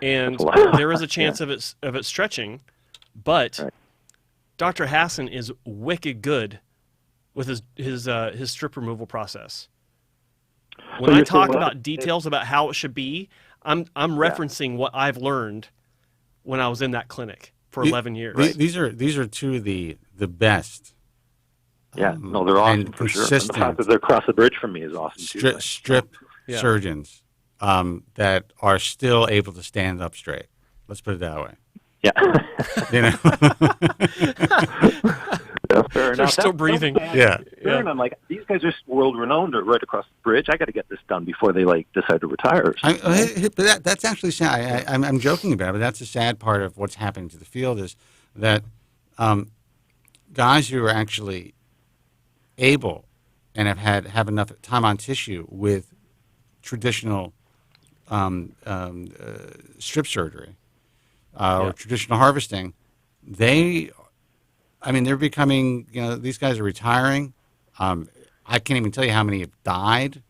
And there is a chance of it stretching, but Dr. Hassan is wicked good with his strip removal process. When I talk about details about how it should be, I'm referencing what I've learned when I was in that clinic for 11 years. Right. These are two of the best. Yeah, no, they're awesome for sure. And the fact that they're across the bridge from me is awesome too. Strip surgeons that are still able to stand up straight. Let's put it that way. Yeah. Fair enough. They're still breathing. And I'm like, these guys are world renowned right across the bridge. I got to get this done before they decide to retire. But that's actually sad. I'm joking about it, but that's a sad part of what's happening to the field is that guys who are actually able and have enough time on tissue with traditional strip surgery or traditional harvesting, they're becoming, these guys are retiring. I can't even tell you how many have died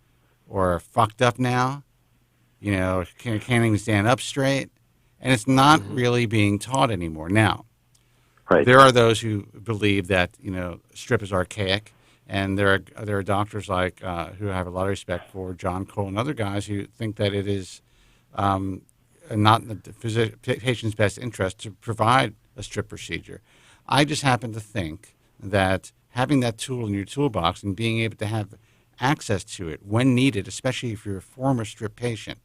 or are fucked up now, can't even stand up straight. And it's not really being taught anymore. Now, there are those who believe that, strip is archaic And there are doctors like who I have a lot of respect for, John Cole and other guys who think that it is not in the patient's best interest to provide a strip procedure. I just happen to think that having that tool in your toolbox and being able to have access to it when needed, especially if you're a former strip patient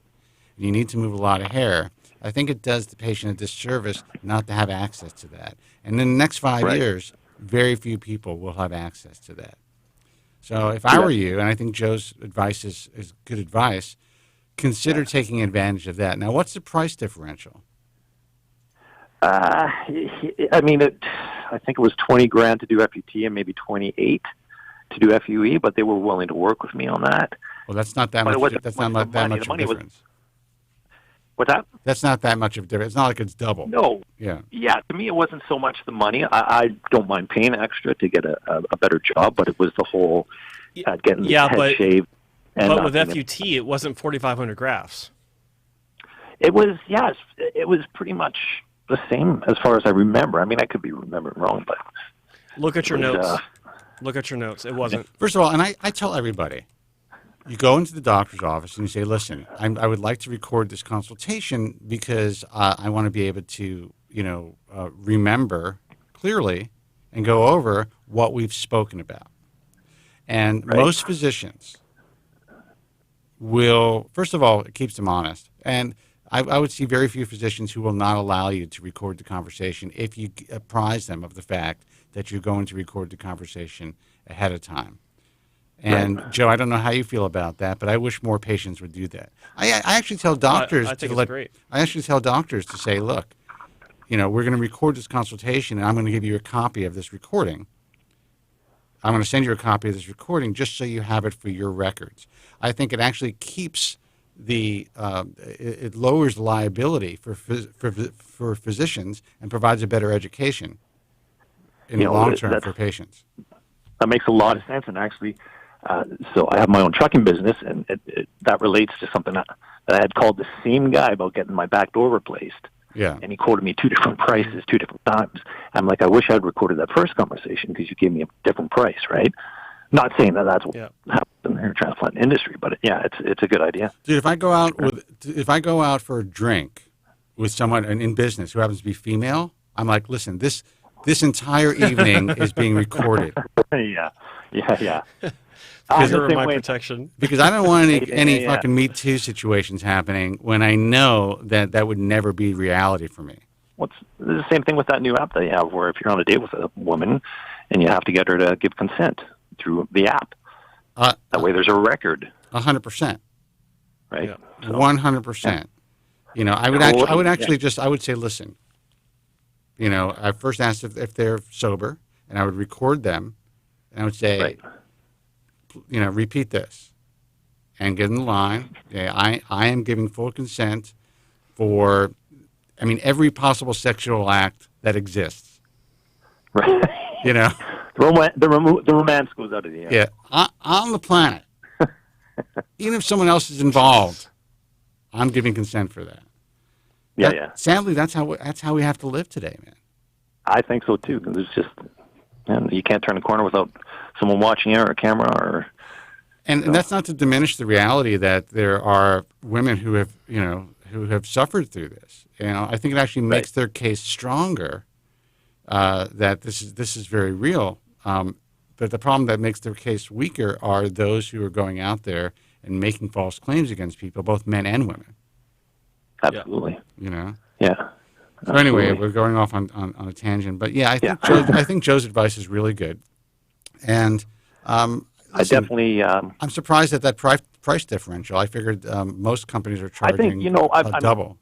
and you need to move a lot of hair, I think it does the patient a disservice not to have access to that. And in the next 5 years, very few people will have access to that. So if I were you, and I think Joe's advice is good advice, consider taking advantage of that. Now, what's the price differential? I mean, I think it was $20,000 to do FUT and maybe $28,000 to do FUE, but they were willing to work with me on that. Well, that's not that much. That's not that much of a difference. What's that? That's not that much of a difference. It's not like it's double. No. Yeah. Yeah, to me, it wasn't so much the money. I don't mind paying extra to get a better job, but it was the whole getting the head shaved. But with FUT, it wasn't 4,500 grafts. It was, yes. It was pretty much the same as far as I remember. I mean, I could be remembering wrong, but... Look at your notes. Look at your notes. It wasn't. First of all, and I tell everybody, you go into the doctor's office and you say, listen, I would like to record this consultation because I want to be able to, remember clearly and go over what we've spoken about. And most physicians will, first of all, it keeps them honest. And I would see very few physicians who will not allow you to record the conversation if you apprise them of the fact that you're going to record the conversation ahead of time. And Joe, I don't know how you feel about that, but I wish more patients would do that. I actually tell doctors I think it's great. I actually tell doctors to say, look, we're going to record this consultation, and I'm going to give you a copy of this recording. I'm going to send you a copy of this recording just so you have it for your records. I think it actually keeps it lowers the liability for physicians and provides a better education in the long term for patients. That makes a lot of sense, and actually, so I have my own trucking business, and that relates to something that I had called the same guy about getting my back door replaced. Yeah. And he quoted me 2 different prices, 2 different times. I'm like, I wish I had recorded that first conversation because you gave me a different price, right? Not saying that that's what happens in the hair transplant industry, but it's a good idea. Dude, if I go out for a drink with someone in business who happens to be female, I'm like, listen, this entire evening is being recorded. Yeah. Because of my protection. Because I don't want any fucking Me Too situations happening when I know that would never be reality for me. It's the same thing with that new app that you have, where if you're on a date with a woman and you have to get her to give consent through the app, that way there's a record. 100%. Right. Yeah. 100%. I would actually I would say, listen. I first asked if they're sober, and I would record them, and I would say, repeat this, and get in the line. I am giving full consent for, every possible sexual act that exists. Right. The romance goes out of the air. Yeah, on the planet. Even if someone else is involved, I'm giving consent for that. Yeah. Sadly, that's how we have to live today, man. I think so too, because it's just you can't turn a corner without someone watching you or a camera And that's not to diminish the reality that there are women who have suffered through this. I think it actually makes their case stronger that this is very real. But the problem that makes their case weaker are those who are going out there and making false claims against people, both men and women. Absolutely. Yeah. So anyway, we're going off on a tangent, but I think Joe's advice is really good, and listen, I definitely. I'm surprised at that price differential. I figured most companies are charging double.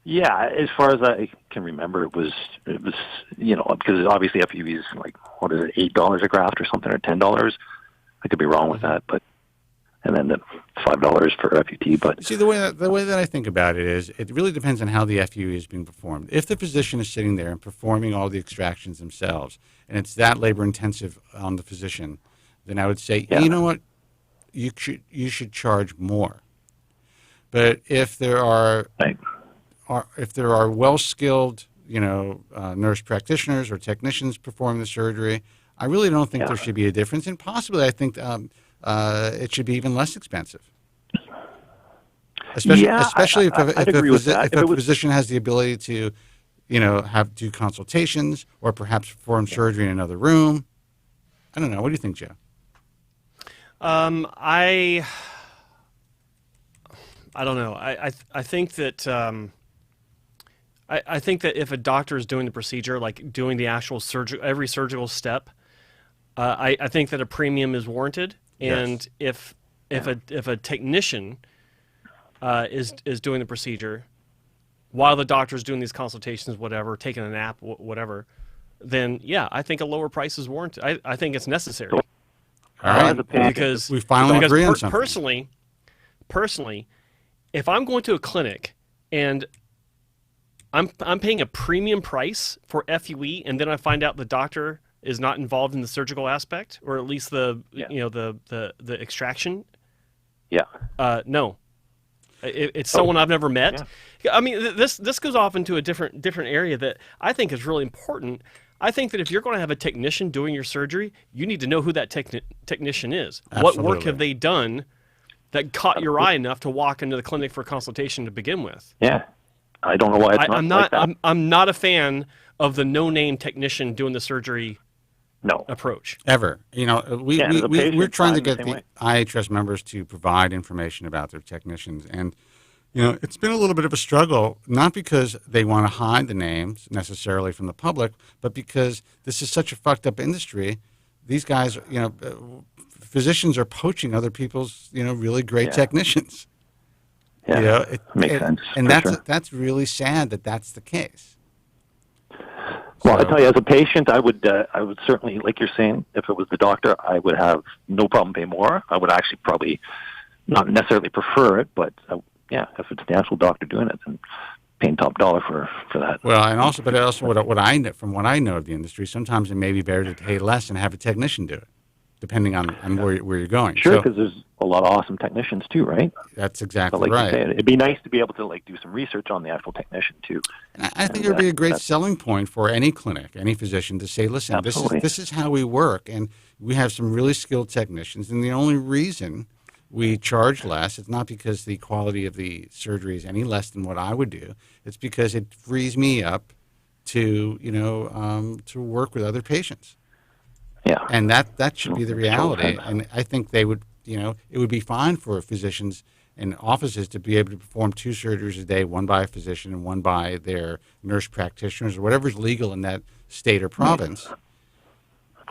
Yeah, as far as I can remember, it was because obviously FUV is like what is it, $8 a graft or something, or $10. I could be wrong with that, but. And then the $5 for FUT. But see, the way that I think about it is, it really depends on how the FUE is being performed. If the physician is sitting there and performing all the extractions themselves, and it's that labor intensive on the physician, then I would say, you know what, you should charge more. But if there are well skilled, nurse practitioners or technicians performing the surgery, I really don't think there should be a difference, and possibly I think it should be even less expensive. Especially if a physician has the ability to, do consultations or perhaps perform surgery in another room. I don't know. What do you think, Joe? I don't know. I think that I think that if a doctor is doing the procedure, like doing the actual every surgical step, I think that a premium is warranted. And if a technician is doing the procedure while the doctor is doing these consultations, whatever, taking a nap, whatever, then I think a lower price is warranted. I think it's necessary. All right. Because we finally agree on something. Personally, if I'm going to a clinic and I'm paying a premium price for FUE, and then I find out the doctor is not involved in the surgical aspect, or at least the extraction. No, it's someone I've never met. Yeah. I mean, this goes off into a different area that I think is really important. I think that if you're going to have a technician doing your surgery, you need to know who that technician is. Absolutely. What work have they done that caught your eye enough to walk into the clinic for a consultation to begin with? Yeah. I don't know why it's I'm not like that. I'm not a fan of the no-name technician doing the surgery approach. Ever. We're trying to get the IHS members to provide information about their technicians. And, it's been a little bit of a struggle, not because they want to hide the names necessarily from the public, but because this is such a fucked up industry. These guys, physicians are poaching other people's, really great technicians. Yeah, makes sense. And that's really sad that that's the case. Well, I tell you, as a patient, I would certainly, like you're saying, if it was the doctor, I would have no problem paying more. I would actually probably not necessarily prefer it, but if it's the actual doctor doing it, then paying top dollar for that. Well, but also what I know from what I know of the industry, sometimes it may be better to pay less and have a technician do it, depending on where you're going. Sure, because there's a lot of awesome technicians too, right? That's exactly but like right. You say, it'd be nice to be able to do some research on the actual technician too. And I think it would be a great selling point for any clinic, any physician to say, listen, this is how we work, and we have some really skilled technicians, and the only reason we charge less, it's not because the quality of the surgery is any less than what I would do. It's because it frees me up to to work with other patients. Yeah, and that should be the reality. And I think they would, it would be fine for physicians and offices to be able to perform 2 surgeries a day, one by a physician and one by their nurse practitioners or whatever's legal in that state or province.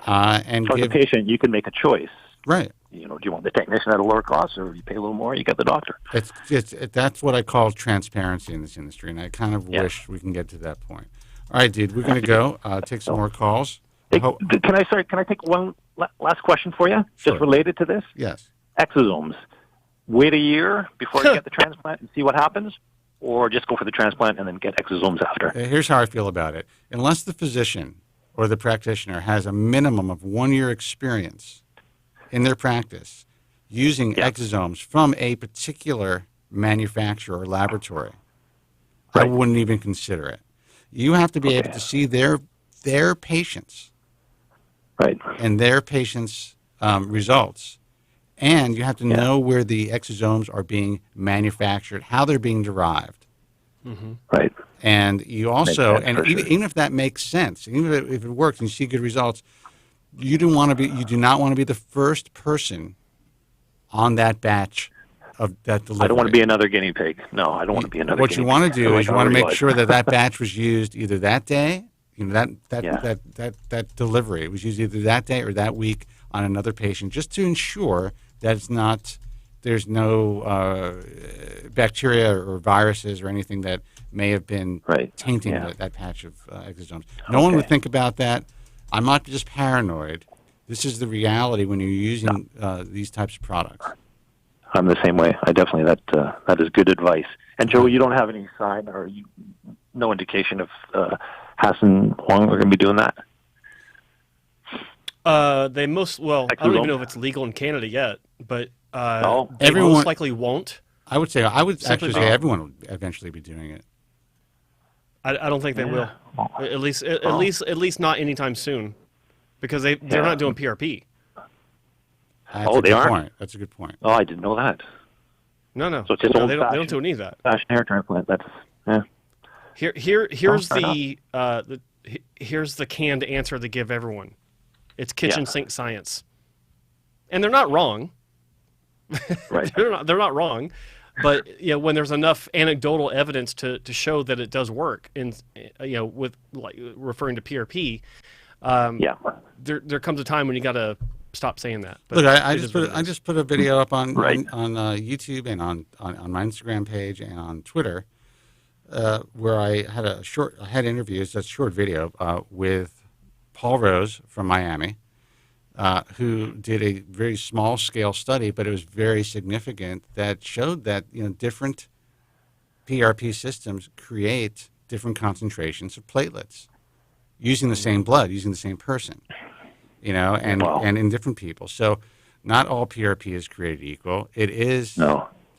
And for the patient, you can make a choice. Right. Do you want the technician at a lower cost, or you pay a little more, you get the doctor? That's what I call transparency in this industry, and I kind of wish we can get to that point. All right, dude, we're going to go take some more calls. Hey, can I take one last question for you, just related to this? Yes. Exosomes. Wait a year before you get the transplant and see what happens, or just go for the transplant and then get exosomes after? Here's how I feel about it. Unless the physician or the practitioner has a minimum of 1 year experience in their practice using exosomes from a particular manufacturer or laboratory, I wouldn't even consider it. You have to be able to see their patients, and their patients' results, and you have to know where the exosomes are being manufactured, how they're being derived. Mm-hmm. Right. And you also, even if that makes sense, even if it works and you see good results, you do not want to be the first person on that batch of that delivery. I don't want to be another guinea pig. No, I don't want to be another. What you want to do is you want to make sure that batch was used either that day, that delivery was used either that day or that week on another patient, just to ensure that there's no bacteria or viruses or anything that may have been tainting that patch of exosomes. No one would think about that. I'm not just paranoid. This is the reality when you're using these types of products. I'm the same way. I definitely, that is good advice. And Joe, you don't have any sign or no indication of how long we're going to be doing that? I don't even know if it's legal in Canada yet, but they most likely won't. I would say everyone will eventually be doing it. I don't think they will. At least not anytime soon. because they're not doing PRP. They aren't? Point. That's a good point. Oh, I didn't know that. No. So it's just they don't do any of that. Fashion hair transplant. That's Here's the canned answer they give everyone. It's kitchen sink science, and they're not wrong. Right. they're not wrong, but when there's enough anecdotal evidence to show that it does work, and with like referring to PRP, there comes a time when you got to stop saying that. But look, I just put a video up on YouTube and on my Instagram page and on Twitter, where I had interviews. That's a short video with Paul Rose from Miami, who did a very small scale study, but it was very significant, that showed that different PRP systems create different concentrations of platelets using the same blood, using the same person. And in different people. So not all PRP is created equal. It is,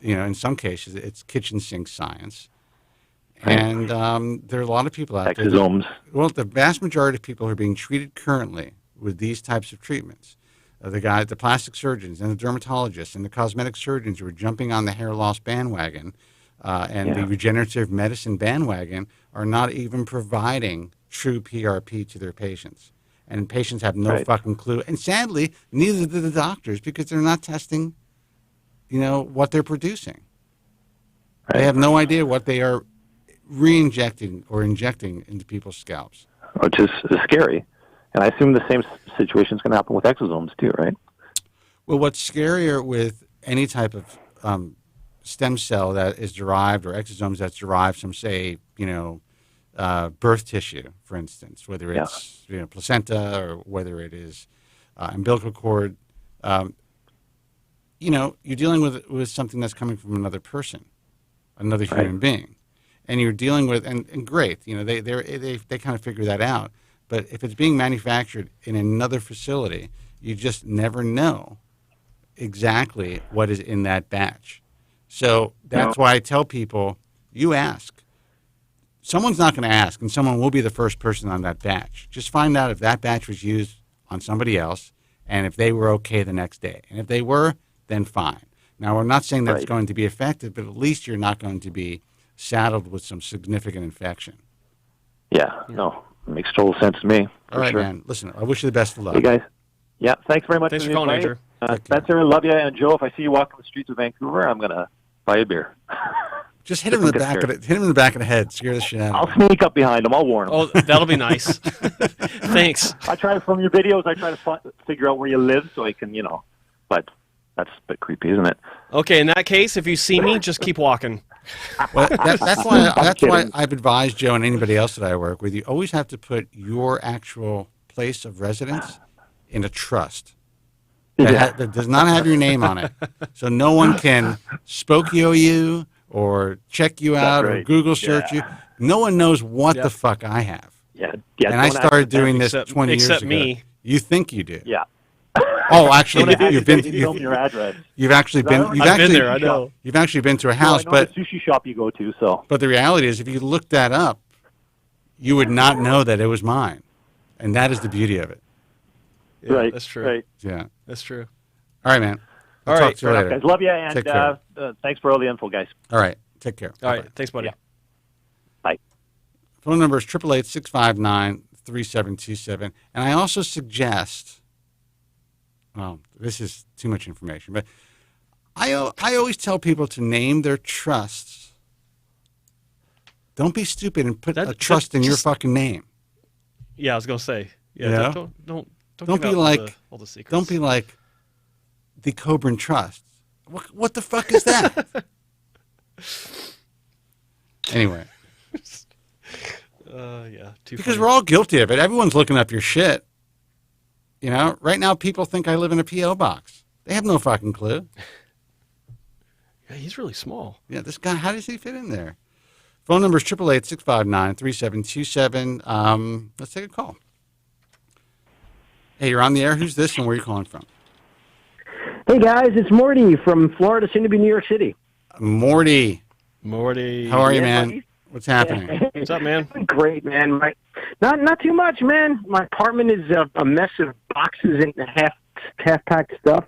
in some cases, it's kitchen sink science. And there are a lot of people out there. Exosomes. Well, the vast majority of people who are being treated currently with these types of treatments, the plastic surgeons and the dermatologists and the cosmetic surgeons who are jumping on the hair loss bandwagon and the regenerative medicine bandwagon, are not even providing true PRP to their patients. And patients have no fucking clue. And sadly, neither do the doctors, because they're not testing, what they're producing. Right. They have no idea what they are re-injecting or injecting into people's scalps. Which is scary. And I assume the same situation is going to happen with exosomes too, right? Well, what's scarier with any type of stem cell that is derived, or exosomes that's derived from, say, birth tissue, for instance, whether it's placenta or whether it is umbilical cord, you're dealing with something that's coming from another person, another human being, and you're dealing with and great, they kind of figure that out. But if it's being manufactured in another facility, you just never know exactly what is in that batch. So that's why I tell people, you ask. Someone's not going to ask, and someone will be the first person on that batch. Just find out if that batch was used on somebody else, and if they were okay the next day. And if they were, then fine. Now, we're not saying that's going to be effective, but at least you're not going to be saddled with some significant infection. Yeah, no, it makes total sense to me. All right, man. Listen, I wish you the best of luck. Hey, guys. Yeah, thanks very much. Thanks for calling, Andrew. Spencer, love you. And Joe, if I see you walking the streets of Vancouver, I'm going to buy a beer. Just hit him in the back of the head. Scare the shit out of him. I'll sneak up behind him. I'll warn him. Oh, that'll be nice. Thanks. I try from your videos. I try to figure out where you live so I can, but that's a bit creepy, isn't it? Okay, in that case, if you see me, just keep walking. Well, that's why I've advised Joe and anybody else that I work with. You always have to put your actual place of residence in a trust that does not have your name on it, so no one can Spokio you or check you out or Google search you. No one knows what the fuck I have. Yeah. And I started doing this 20 years ago. Except me. You think you do? Yeah. Oh, actually, you've been. Your address. You've actually been. I've been there. I know. You've actually been to a house, I know the sushi shop you go to. So. But the reality is, if you looked that up, you would not know that it was mine, and that is the beauty of it. Yeah, right. That's true. Right. Yeah. That's true. All right, man. I'll talk to you later. Guys, love you, and Take care. Thanks for all the info, guys. All right. Take care. All right. Thanks, buddy. Yeah. Bye. Phone number is 888-659-3727. And I also suggest, well, this is too much information, but I always tell people to name their trusts. Don't be stupid and put a trust in your fucking name. Yeah, I was gonna say. Yeah, don't be like all the secrets. Don't be like the Kobren Trust. What the fuck is that? Anyway. Yeah. Because we're all guilty of it. Everyone's looking up your shit. Right now people think I live in a P.O. box. They have no fucking clue. Yeah, he's really small. Yeah, this guy, how does he fit in there? Phone number is 888-659-3727. Let's take a call. Hey, you're on the air. Who's this and where are you calling from? Hey, guys, it's Morty from Florida, soon to be New York City. Morty. Morty. How are you, man? What's happening? What's up, man? Great, man. Not too much, man. My apartment is a mess of boxes and half-packed stuff.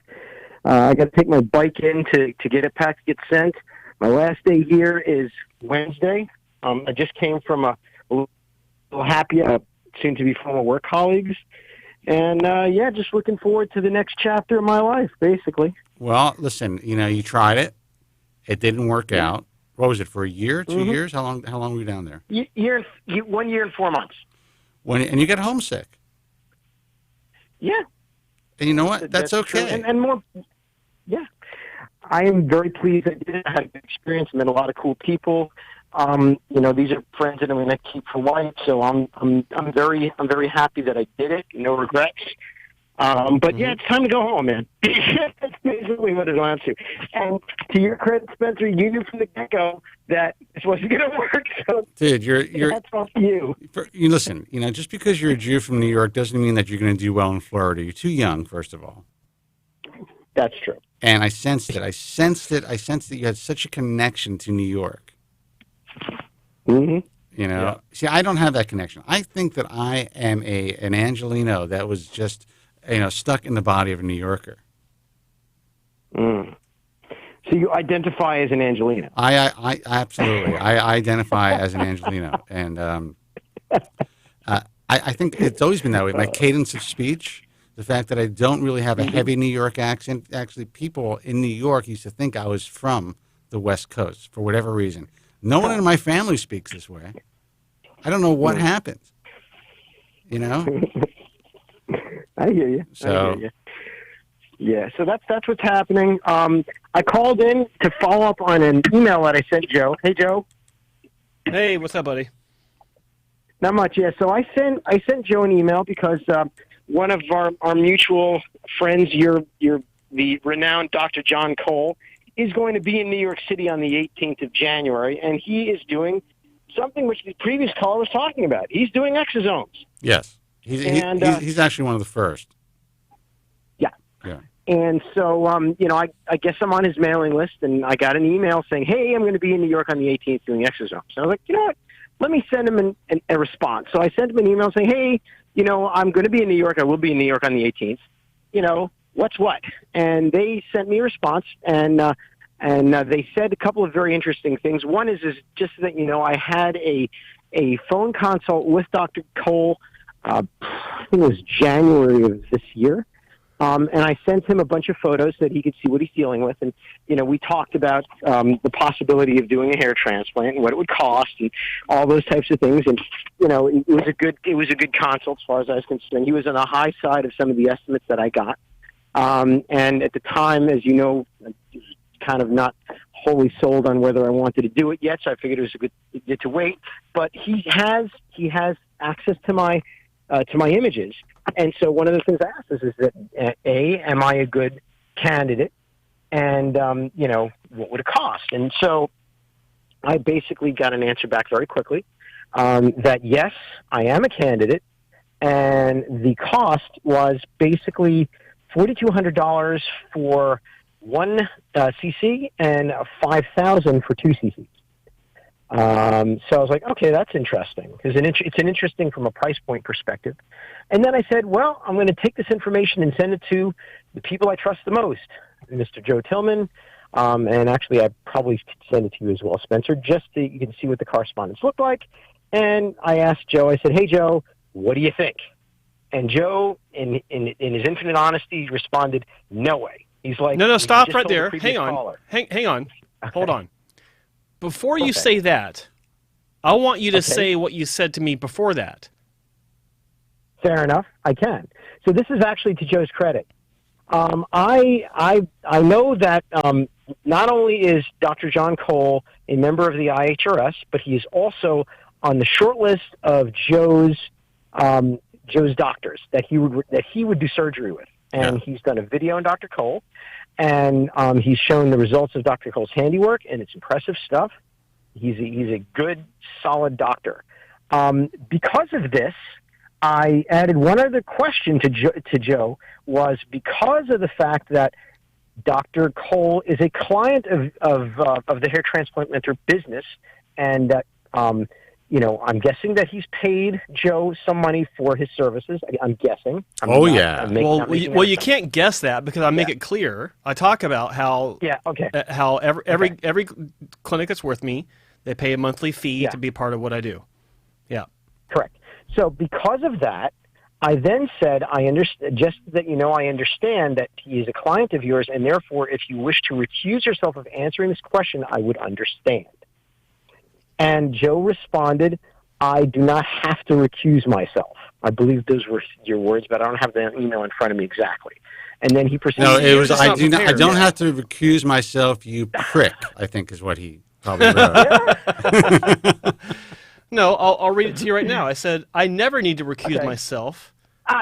I got to take my bike in to get it packed, get sent. My last day here is Wednesday. I just came from a little happy, soon to be former work colleagues. And, just looking forward to the next chapter of my life, basically. Well, listen, you tried it. It didn't work out. What was it, for a year, 2 years? How long were you down there? 1 year and 4 months. And you get homesick. Yeah. And you know what? That's okay. And more, yeah. I am very pleased I did it. I had a good experience, met a lot of cool people. These are friends that I'm going to keep for life. So I'm very happy that I did it. No regrets. But yeah, it's time to go home, man. That's basically what it amounts to. And to your credit, Spencer, you knew from the get-go that this wasn't going to work. So dude, you're that's off you. Listen, just because you're a Jew from New York doesn't mean that you're going to do well in Florida. You're too young, first of all. That's true. And I sensed it. I sensed that you had such a connection to New York. Mm-hmm. See, I don't have that connection. I think that I am an Angelino that was just, stuck in the body of a New Yorker. Mm. So you identify as an Angelino? I absolutely. I identify as an Angelino, and I think it's always been that way. My cadence of speech, the fact that I don't really have a heavy New York accent. Actually, people in New York used to think I was from the West Coast for whatever reason. No one in my family speaks this way. I don't know what happened. I hear you. Yeah, so that's what's happening. I called in to follow up on an email that I sent Joe. Hey, Joe. Hey, what's up, buddy? Not much, yeah. So I sent Joe an email because one of our mutual friends, the renowned Dr. John Cole, is going to be in New York City on the 18th of January, and he is doing something which the previous caller was talking about. He's doing exosomes. Yes. He's actually one of the first. Yeah. Yeah. And so, I guess I'm on his mailing list, and I got an email saying, hey, I'm going to be in New York on the 18th doing exosomes. So I was like, you know what? Let me send him a response. So I sent him an email saying, hey, I'm going to be in New York. I will be in New York on the 18th. What's what? And they sent me a response, and they said a couple of very interesting things. One is just that, I had a phone consult with Dr. Cole, I think it was January of this year. And I sent him a bunch of photos so that he could see what he's dealing with. And, we talked about the possibility of doing a hair transplant and what it would cost and all those types of things. And, it was a good consult as far as I was concerned. He was on the high side of some of the estimates that I got. And at the time, as you know, I was kind of not wholly sold on whether I wanted to do it yet, so I figured it was a good idea to wait. But he has access to my images, and so one of the things I asked is that am I a good candidate, and what would it cost? And so I basically got an answer back very quickly that yes, I am a candidate, and the cost was basically $4,200 for 1 cc and $5,000 for 2 cc's. So I was like, okay, that's interesting because it's an interesting from a price point perspective. And then I said, well, I'm going to take this information and send it to the people I trust the most, Mr. Joe Tillman, and actually I probably could send it to you as well, Spencer, just so you can see what the correspondence looked like. And I asked Joe, I said, hey, Joe, what do you think? And Joe, in his infinite honesty, responded, "No way." He's like, "No, stop right there. Hang on, hang on, hold on. Before you Okay. say that, I want you to Okay. say what you said to me before that." Fair enough. I can. So this is actually to Joe's credit. I know that not only is Dr. John Cole a member of the IHRS, but he is also on the short list of Joe's doctors that he would do surgery with. And he's done a video on Dr. Cole, and he's shown the results of Dr. Cole's handiwork, and it's impressive stuff. He's a good, solid doctor. Because of this, I added one other question to Joe, was because of the fact that Dr. Cole is a client of the hair transplant mentor business, and that I'm guessing that he's paid Joe some money for his services. I'm guessing. Well, you can't guess that because I make it clear. I talk about how how every clinic that's with me, they pay a monthly fee to be part of what I do. Yeah. Correct. So because of that, I then said, I understand, just that I understand that he is a client of yours, and therefore, if you wish to recuse yourself of answering this question, I would understand. And Joe responded, I do not have to recuse myself. I believe those were your words, but I don't have the email in front of me exactly. And then he proceeded. No, it was, I don't have to recuse myself, you prick, I think is what he probably wrote. No, I'll read it to you right now. I said, I never need to recuse myself.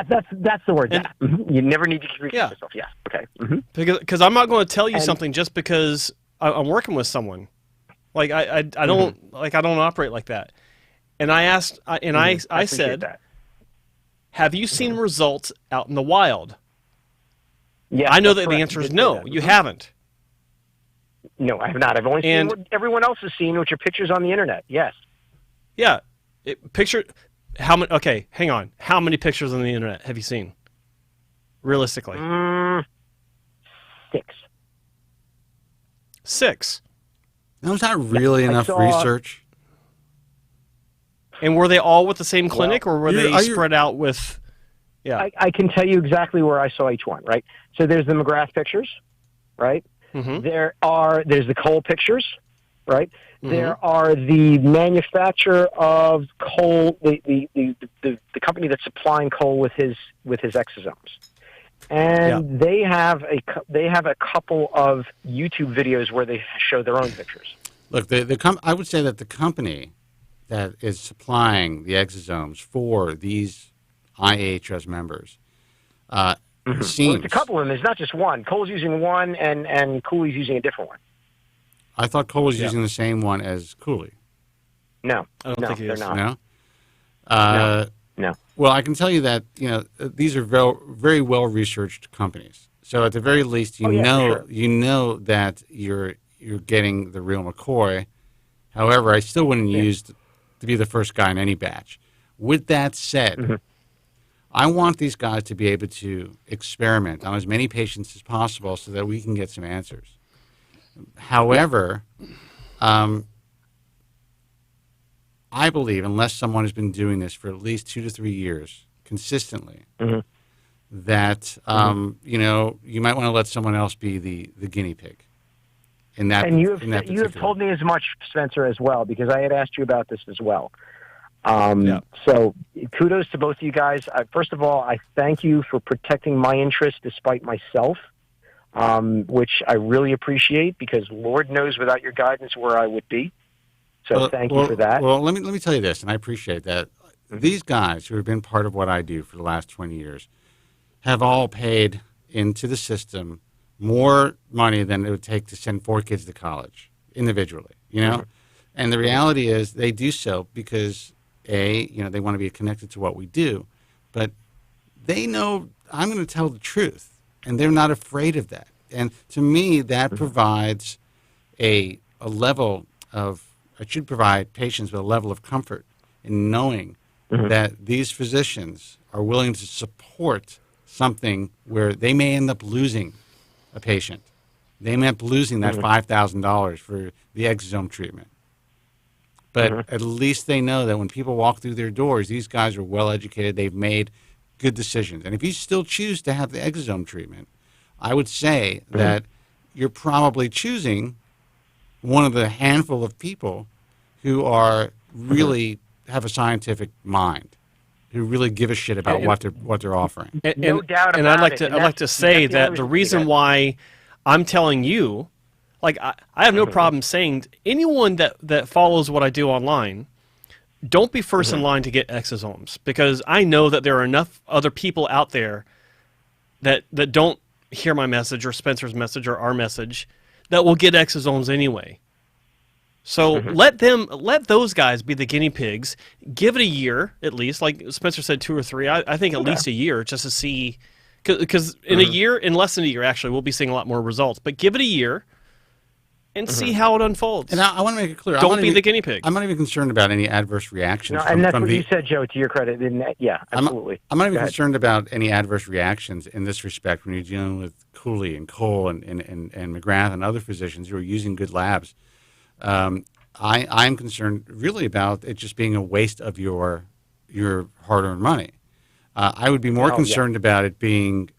That's the word. You never need to recuse yourself. Yeah. Okay. Because I'm not going to tell you something just because I'm working with someone. Like I don't operate like that. And I asked, I said, have you seen results out in the wild? Yeah. I know that the answer is no. You haven't. No, I have not. I've only seen what everyone else has seen, which are pictures on the internet. Yes. Yeah. How many? Okay, hang on. How many pictures on the internet have you seen? Realistically. 6. 6. No, it's not really enough research. And were they all with the same clinic, or were they spread out with? Yeah, I can tell you exactly where I saw each one. Right. So there's the McGrath pictures, right? Mm-hmm. There's the Cole pictures, right? Mm-hmm. There are the manufacturer of Cole, the company that's supplying Cole with his exosomes. And they have a couple of YouTube videos where they show their own pictures. Look, I would say that the company that is supplying the exosomes for these IAHS members seems... Well, it's a couple of them. There's not just one. Cole's using one, and Cooley's using a different one. I thought Cole was using the same one as Cooley. No, I don't think he is. They're not. No? No. Well, I can tell you that these are very well researched companies. So at the very least, you know that you're getting the real McCoy. However, I still wouldn't use to be the first guy in any batch. With that said, I want these guys to be able to experiment on as many patients as possible so that we can get some answers. However, I believe, unless someone has been doing this for at least 2 to 3 years consistently, that you might want to let someone else be the guinea pig. And you have told me as much, Spencer, as well, because I had asked you about this as well. So kudos to both of you guys. First of all, I thank you for protecting my interest despite myself, which I really appreciate, because Lord knows without your guidance where I would be. So thank you for that. Well, let me tell you this, and I appreciate that. These guys who have been part of what I do for the last 20 years have all paid into the system more money than it would take to send 4 kids to college individually, And the reality is they do so because, they want to be connected to what we do, but they know I'm going to tell the truth, and they're not afraid of that. And to me, that provides a level of, it should provide patients with a level of comfort in knowing that these physicians are willing to support something where they may end up losing a patient. They may end up losing that $5,000 for the exosome treatment. But at least they know that when people walk through their doors, these guys are well educated, they've made good decisions. And if you still choose to have the exosome treatment, I would say that you're probably choosing one of the handful of people who are really have a scientific mind, who really give a shit about what they're offering. No doubt about it. And I'd like to say that the reason why I'm telling you, like I have no problem saying anyone that follows what I do online, don't be first in line to get exosomes, because I know that there are enough other people out there that don't hear my message or Spencer's message or our message that will get exosomes anyway. So let those guys be the guinea pigs. Give it a year at least, like Spencer said, 2 or 3. I think at least a year, just to see, because in less than a year, actually, we'll be seeing a lot more results. But give it a year, and see how it unfolds. And I want to make it clear. Don't be the guinea pig. I'm not even concerned about any adverse reactions. No, and that's what you said, Joe, to your credit. And yeah, absolutely. I'm not even concerned about any adverse reactions in this respect when you're dealing with Cooley and Cole and McGrath and other physicians who are using good labs. I'm concerned really about it just being a waste of your hard-earned money. I would be more concerned about it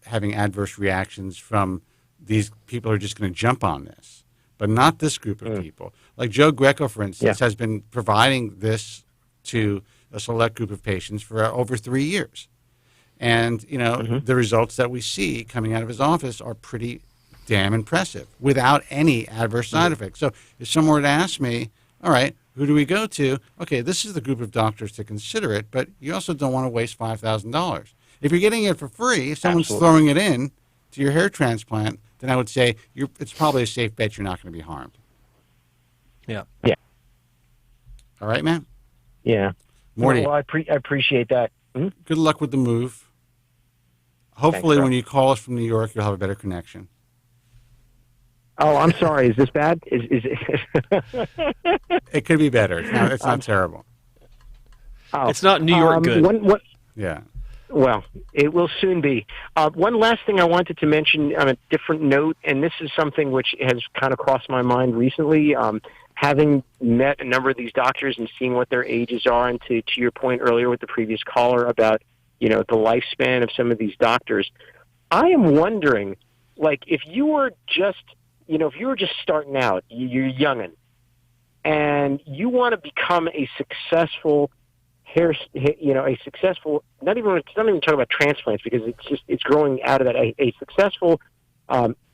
having adverse reactions from these people who are just going to jump on this, but not this group of people. Like Joe Greco, for instance, has been providing this to a select group of patients for over 3 years. And, the results that we see coming out of his office are pretty damn impressive without any adverse side effects. So if someone were to ask me, all right, who do we go to? Okay, this is the group of doctors to consider it, but you also don't want to waste $5,000. If you're getting it for free, if someone's throwing it in to your hair transplant, then I would say it's probably a safe bet you're not going to be harmed. Yeah. Yeah. All right, man? Yeah. Morty. Well, I appreciate that. Good luck with the move. Hopefully when you call us from New York, you'll have a better connection. Oh, I'm sorry. Is this bad? Is it? It could be better. It's not terrible. Oh, it's not New York good. Yeah. Well, it will soon be. One last thing I wanted to mention on a different note, and this is something which has kind of crossed my mind recently, having met a number of these doctors and seeing what their ages are, and to your point earlier with the previous caller about, the lifespan of some of these doctors, I am wondering, like, if you were just starting out, you're youngin', and you want to become a successful not even talking about transplants, because it's growing out of that, a successful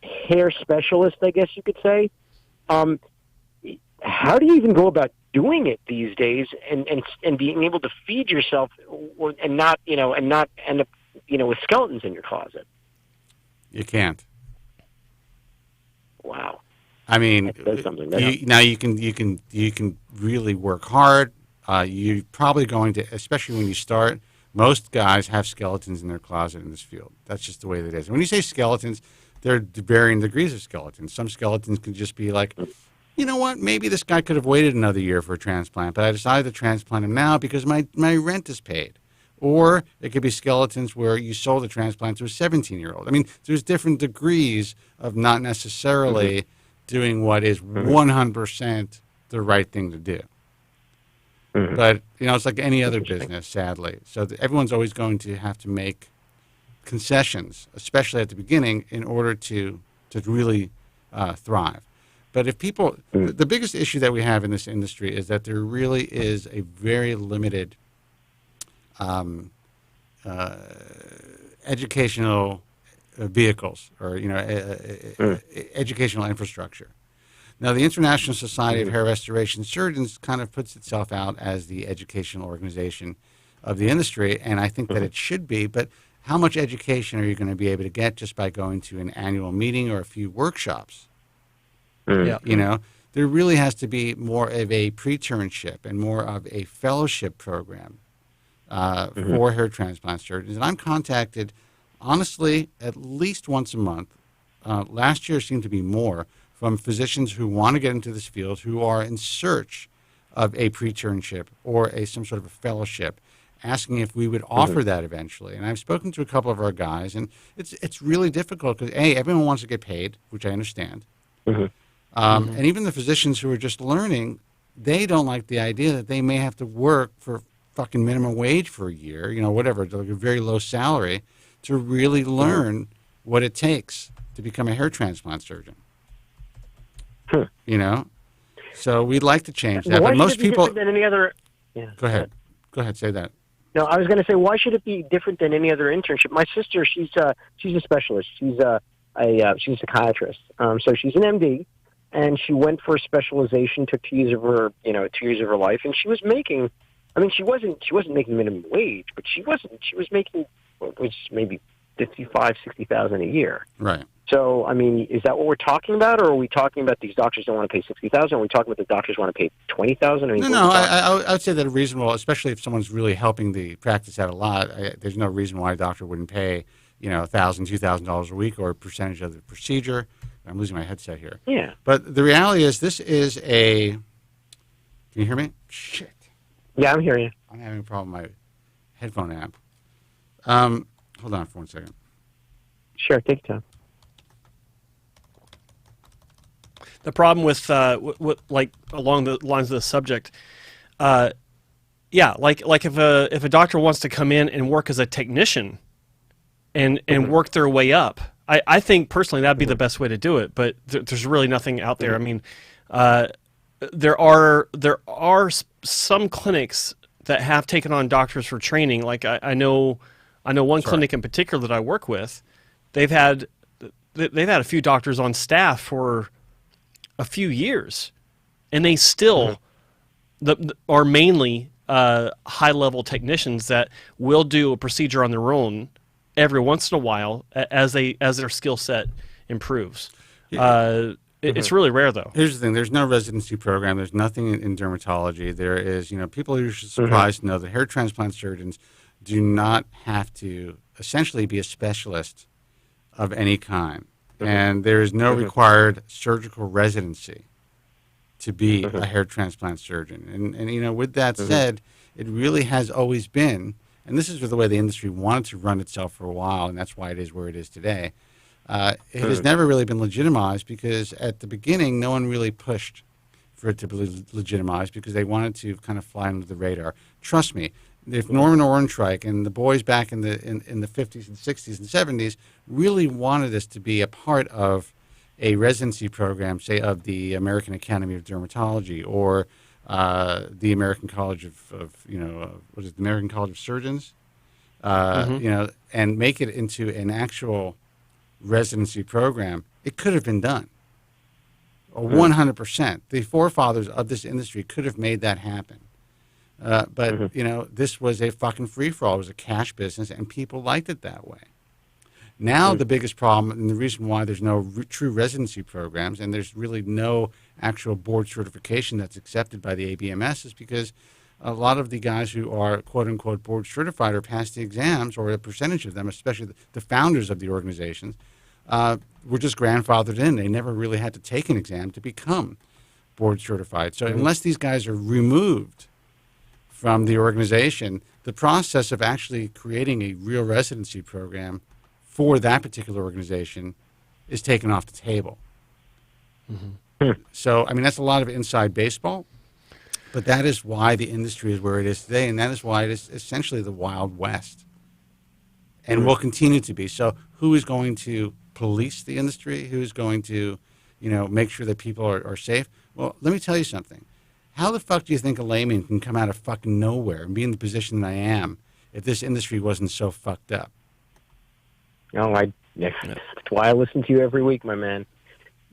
hair specialist, I guess you could say. How do you even go about doing it these days, and being able to feed yourself, and not end up with skeletons in your closet? You can't. Wow. I mean, you can really work hard. You're probably going to, especially when you start, most guys have skeletons in their closet in this field. That's just the way that it is. When you say skeletons, there are varying degrees of skeletons. Some skeletons can just be like, you know what, maybe this guy could have waited another year for a transplant, but I decided to transplant him now because my rent is paid. Or it could be skeletons where you sold a transplant to a 17-year-old. I mean, there's different degrees of not necessarily doing what is 100% the right thing to do. But, it's like any other business, sadly. So everyone's always going to have to make concessions, especially at the beginning, in order to really thrive. But if people, the biggest issue that we have in this industry is that there really is a very limited educational vehicles or, educational infrastructure. Now, the International Society of Hair Restoration Surgeons kind of puts itself out as the educational organization of the industry, and I think that it should be, but how much education are you going to be able to get just by going to an annual meeting or a few workshops? There really has to be more of a pre-turnship and more of a fellowship program for hair transplant surgeons. And I'm contacted, honestly, at least once a month. Last year seemed to be more, from physicians who want to get into this field, who are in search of a pre-turnship or some sort of a fellowship, asking if we would offer that eventually. And I've spoken to a couple of our guys, and it's really difficult because, everyone wants to get paid, which I understand. And even the physicians who are just learning, they don't like the idea that they may have to work for fucking minimum wage for a year, whatever, like a very low salary, to really learn what it takes to become a hair transplant surgeon. So we'd like to change that, but most people. Than any other. Yeah. Go ahead. Say that. No, I was going to say, why should it be different than any other internship? My sister, she's a specialist. She's a psychiatrist. So she's an MD, and she went for a specialization. Took 2 years of her, 2 years of her life, and she was making. I mean, she wasn't making minimum wage, but she was making, maybe $55,000-$60,000 a year. Right. So, I mean, is that what we're talking about, or are we talking about these doctors don't want to pay $60,000? Are we talking about the doctors want to pay $20,000? I mean, I would say that a reasonable, especially if someone's really helping the practice out a lot, there's no reason why a doctor wouldn't pay, $1,000, $2,000 a week or a percentage of the procedure. I'm losing my headset here. Yeah. But the reality is, this is a. Can you hear me? Shit. Yeah, I'm hearing you. I'm having a problem with my headphone amp. Hold on for 1 second. Sure, take your time. The problem with like along the lines of the subject, yeah, like if a doctor wants to come in and work as a technician, and work their way up, I think personally that'd be the best way to do it. But there's really nothing out there. I mean, there are some clinics that have taken on doctors for training. Like I know one clinic in particular that I work with. They've had a few doctors on staff for a few years, and they still are mainly high-level technicians that will do a procedure on their own every once in a while as their skill set improves. It's really rare, though. Here's the thing: there's no residency program. There's nothing in dermatology. There is, people are usually surprised to know that hair transplant surgeons do not have to essentially be a specialist of any kind. And there is no required surgical residency to be a hair transplant surgeon. And with that said, it really has always been, and this is the way the industry wanted to run itself for a while, and that's why it is where it is today. It has never really been legitimized because at the beginning, no one really pushed for it to be legitimized because they wanted to kind of fly under the radar. Trust me, if Norman Orenreich and the boys back in the 50s and 60s and 70s really wanted us to be a part of a residency program, say of the American Academy of Dermatology or the American College of what is it, the American College of Surgeons, and make it into an actual residency program, it could have been done. 100%. The forefathers of this industry could have made that happen. But this was a fucking free-for-all. It was a cash business, and people liked it that way. Now the biggest problem, and the reason why there's no true residency programs, and there's really no actual board certification that's accepted by the ABMS, is because a lot of the guys who are quote-unquote board certified or passed the exams, or a percentage of them, especially the founders of the organizations, were just grandfathered in. They never really had to take an exam to become board certified. So unless these guys are removed from the organization, the process of actually creating a real residency program for that particular organization is taken off the table. So, I mean, that's a lot of inside baseball, but that is why the industry is where it is today, and that is why it is essentially the Wild West, and will continue to be. So who is going to police the industry? Who is going to, make sure that people are safe? Well, let me tell you something. How the fuck do you think a layman can come out of fucking nowhere and be in the position that I am if this industry wasn't so fucked up? That's why I listen to you every week, my man.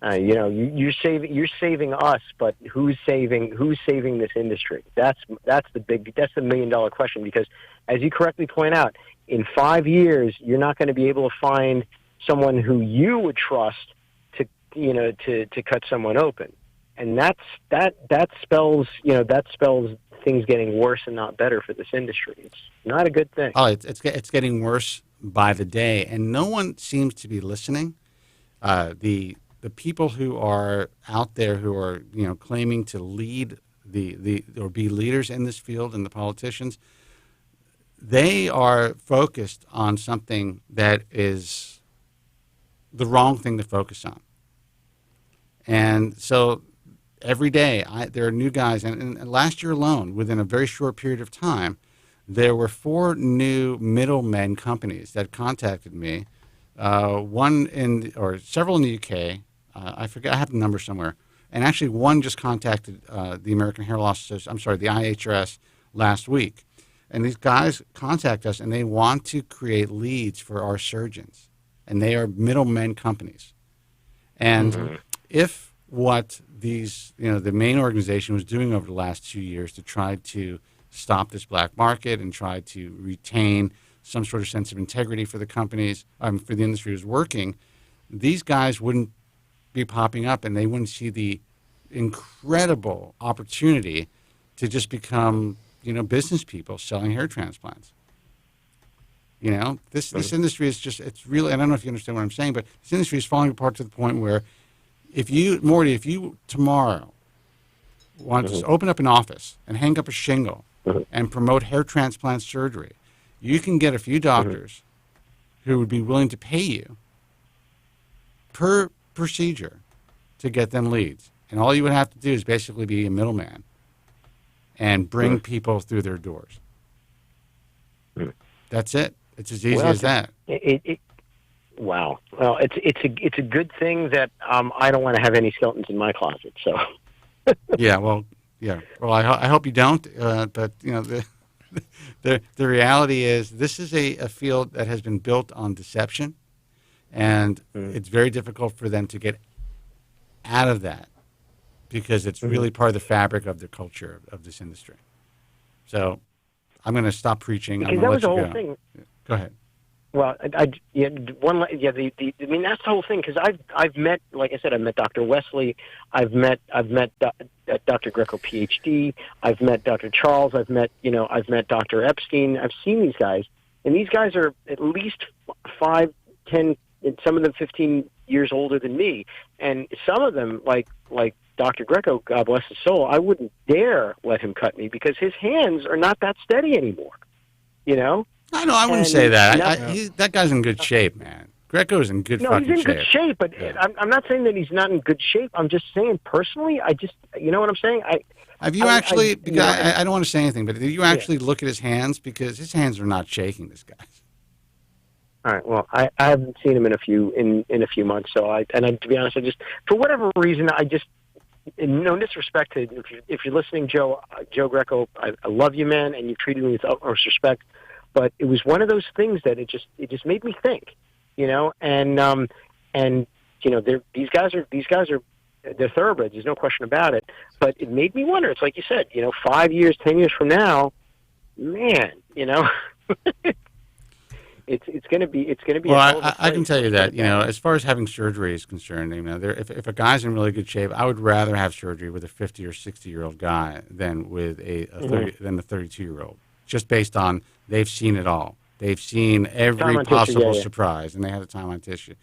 You're saving us, but who's saving this industry? That's the $1 million question, because as you correctly point out, in 5 years you're not going to be able to find someone who you would trust to cut someone open. And that spells things getting worse and not better for this industry. It's not a good thing. Oh, it's getting worse by the day, and no one seems to be listening. The people who are out there who are claiming to lead or be leaders in this field, and the politicians, they are focused on something that is the wrong thing to focus on. And so every day there are new guys, and last year alone, within a very short period of time, there were 4 new middlemen companies that contacted me, several in the UK. I forget, I have the number somewhere. And actually one just contacted the American Hair Loss Association, the IHRS last week. And these guys contact us, and they want to create leads for our surgeons. And they are middlemen companies. And if what these, the main organization was doing over the last 2 years to try to stop this black market and try to retain some sort of sense of integrity for the companies, for the industry was working, these guys wouldn't be popping up, and they wouldn't see the incredible opportunity to just become, business people selling hair transplants. This industry is just, it's really, I don't know if you understand what I'm saying, but this industry is falling apart to the point where If you tomorrow want to open up an office and hang up a shingle and promote hair transplant surgery, you can get a few doctors who would be willing to pay you per procedure to get them leads. And all you would have to do is basically be a middleman and bring people through their doors. That's it. It's as easy as that. Wow. Well, it's a good thing that I don't want to have any skeletons in my closet. So. Yeah. Well. I hope you don't. But the reality is this is a field that has been built on deception, and it's very difficult for them to get out of that because it's really part of the fabric of the culture of this industry. So I'm going to stop preaching. Because I'm that going was to the let you whole go. thing. Go ahead. Well, I mean, that's the whole thing. Because I've met, like I said, I've met Dr. Wesley, I've met Dr. Greco, PhD, I've met Dr. Charles, I've met Dr. Epstein. I've seen these guys, and these guys are at least 5, 10, and some of them 15 years older than me, and some of them, like Dr. Greco, God bless his soul, I wouldn't dare let him cut me because his hands are not that steady anymore. I wouldn't say that. That guy's in good shape, man. Greco's in good fucking shape. No, he's in good shape, but I'm not saying that he's not in good shape. I'm just saying personally, you know what I'm saying? Have you actually, I don't want to say anything, but did you actually look at his hands? Because his hands are not shaking, this guy's. All right. Well, I haven't seen him in a few months. So to be honest, for whatever reason, no disrespect to if you're listening, Joe Greco, I love you, man, and you treated me with utmost respect. But it was one of those things that it just made me think, and these guys are they're thoroughbreds. There's no question about it. But it made me wonder. It's like you said, 5 years, 10 years from now, man, it's going to be. Well, I can tell you that as far as having surgery is concerned, if a guy's in really good shape, I would rather have surgery with a 50 or 60-year-old guy than with a 32-year-old. Just based on they've seen it all. They've seen every possible surprise, and they have the time on tissue.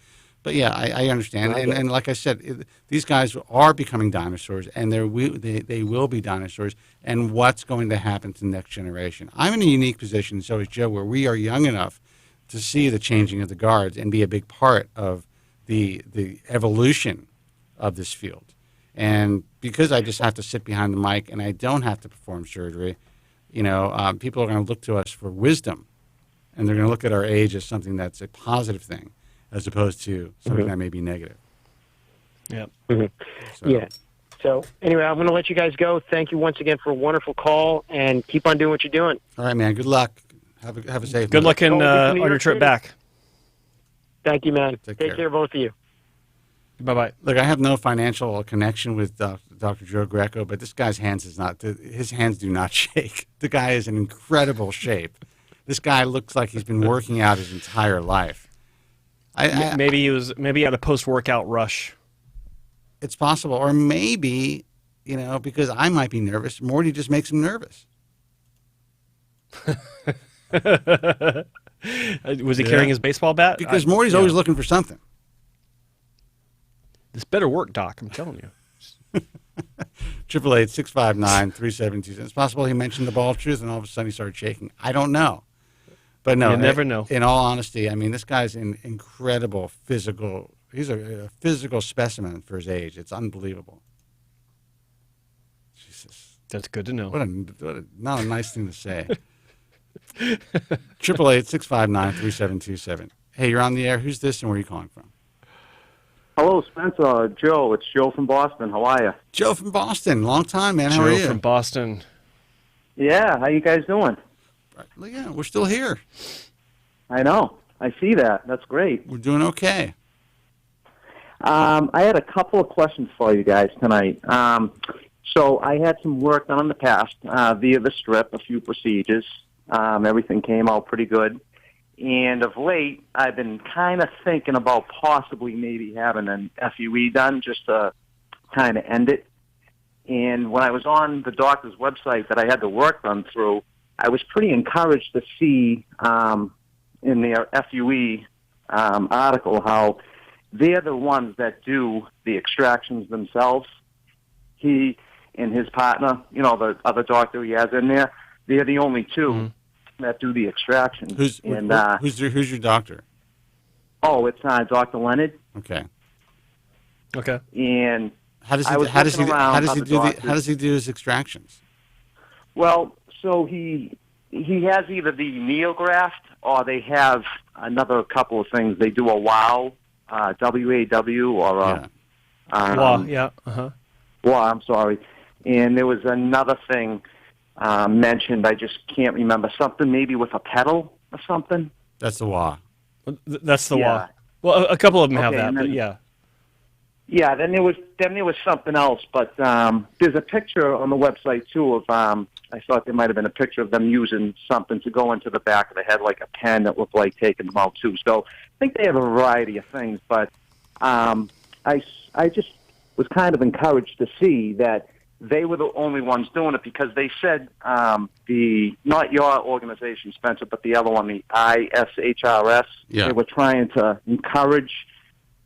But yeah, I understand. And like I said, these guys are becoming dinosaurs, and they will be dinosaurs. And what's going to happen to the next generation? I'm in a unique position, so is Joe, where we are young enough to see the changing of the guards and be a big part of the evolution of this field. And because I just have to sit behind the mic and I don't have to perform surgery, people are going to look to us for wisdom, and they're going to look at our age as something that's a positive thing, as opposed to something that may be negative. Yeah. So anyway, I'm going to let you guys go. Thank you once again for a wonderful call, and keep on doing what you're doing. All right, man. Good luck. Have a safe. Good luck on your trip back. Thank you, man. Take care, both of you. Bye-bye. Look, I have no financial connection with Dr. Joe Greco, but this guy's hands his hands do not shake. The guy is in incredible shape. This guy looks like he's been working out his entire life. Maybe he had a post-workout rush. It's possible. Or maybe, because I might be nervous, Morty just makes him nervous. Was he carrying his baseball bat? Because Morty's always looking for something. This better work, Doc, I'm telling you. 888-659-3727. It's possible he mentioned the ball of truth and all of a sudden he started shaking. I don't know. But no, you never know. In all honesty, I mean, this guy's an incredible physical. He's a physical specimen for his age. It's unbelievable. Jesus. That's good to know. What a not a nice thing to say. 888-659-3727. Hey, you're on the air. Who's this and where are you calling from? Hello, Spencer. Joe. It's Joe from Boston. How are you? Joe from Boston. Long time, man. How are you? Joe from Boston. Yeah. How you guys doing? Yeah, we're still here. I know. I see that. That's great. We're doing okay. I had a couple of questions for you guys tonight. So I had some work done in the past via the strip, a few procedures. Everything came out pretty good. And of late, I've been kind of thinking about possibly maybe having an FUE done just to kind of end it. And when I was on the doctor's website that I had the work done through, I was pretty encouraged to see in their FUE article how they're the ones that do the extractions themselves. He and his partner, the other doctor he has in there, they're the only two that do the extractions. Who's your doctor? Oh, it's Dr. Leonard. Okay. Okay. And how does he do his extractions? Well, so he has either the NeoGraft or they have another couple of things. They do a WOW, WAW, or a WOW. Yeah. WOW. I'm sorry. And there was another thing mentioned. I just can't remember, something maybe with a pedal or something. That's the WOW. That's the WOW. Well, a couple of them have that, but yeah. Yeah, then there was something else, but there's a picture on the website too of I thought there might have been a picture of them using something to go into the back of the head, like a pen that looked like taking them out too. So I think they have a variety of things, but I just was kind of encouraged to see that they were the only ones doing it, because they said not your organization, Spencer, but the other one, the ISHRS, they were trying to encourage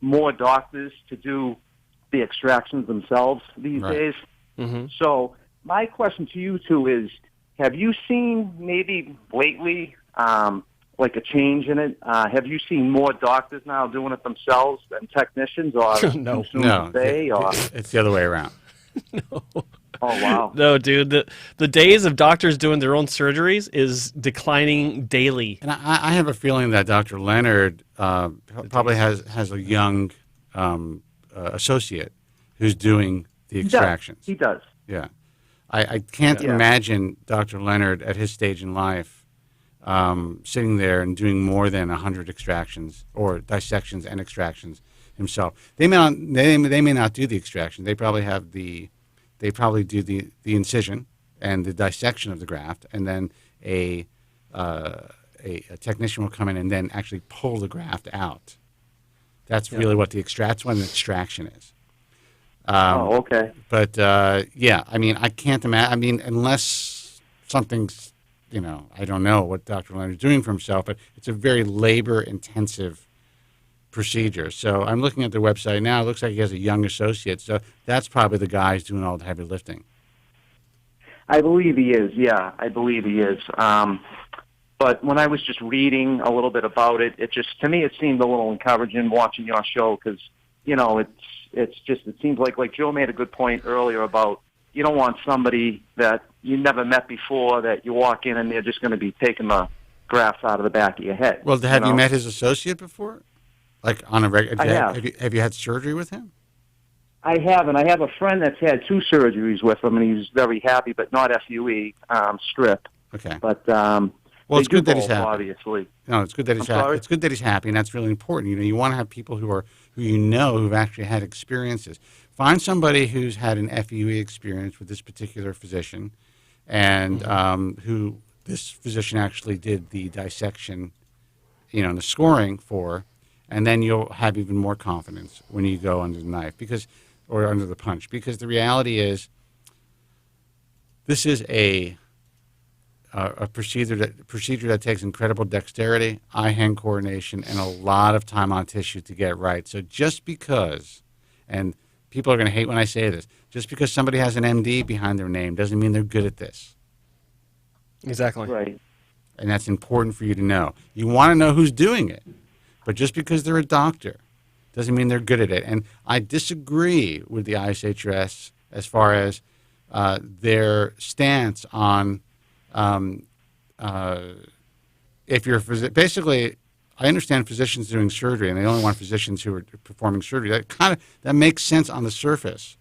more doctors to do the extractions themselves these days. So my question to you two is, have you seen maybe lately like a change in it? Have you seen more doctors now doing it themselves than technicians, or No, it's the other way around. No. Oh, wow. No, dude. The days of doctors doing their own surgeries is declining daily. And I have a feeling that Dr. Leonard probably has a young associate who's doing the extractions. He does. Yeah. I can't imagine Dr. Leonard at his stage in life sitting there and doing more than 100 extractions or dissections and extractions himself. They may not do the extraction. They probably do the incision and the dissection of the graft, and then a technician will come in and then actually pull the graft out. That's really what an extraction is. Okay. But I mean, I can't imagine. I mean, unless something's, I don't know what Dr. Leonard's doing for himself, but it's a very labor-intensive procedure. So I'm looking at their website now. It looks like he has a young associate. So that's probably the guy who's doing all the heavy lifting. I believe he is. Yeah, I believe he is. But when I was just reading a little bit about it, to me it seemed a little encouraging watching your show, because it seems like Joe made a good point earlier about, you don't want somebody that you never met before that you walk in and they're just going to be taking the grafts out of the back of your head. Well, have you met his associate before? Like on a regular? I have. Have you had surgery with him? I haven't. I have a friend that's had 2 surgeries with him, and he's very happy, but not FUE, strip. Okay. But well, it's good that he's happy. Obviously. No, it's good that he's happy. It's good that he's happy, and that's really important. You want to have people who've actually had experiences. Find somebody who's had an FUE experience with this particular physician, and who this physician actually did the dissection, and the scoring for. And then you'll have even more confidence when you go under the knife, or under the punch, because the reality is, this is a procedure that takes incredible dexterity, eye-hand coordination, and a lot of time on tissue to get right. So just because, and people are going to hate when I say this, just because somebody has an MD behind their name doesn't mean they're good at this. Exactly. Right. And that's important for you to know. You want to know who's doing it. But just because they're a doctor doesn't mean they're good at it. And I disagree with the ISHRS as far as their stance on if you're basically, I understand physicians doing surgery, and they only want physicians who are performing surgery. That makes sense on the surface.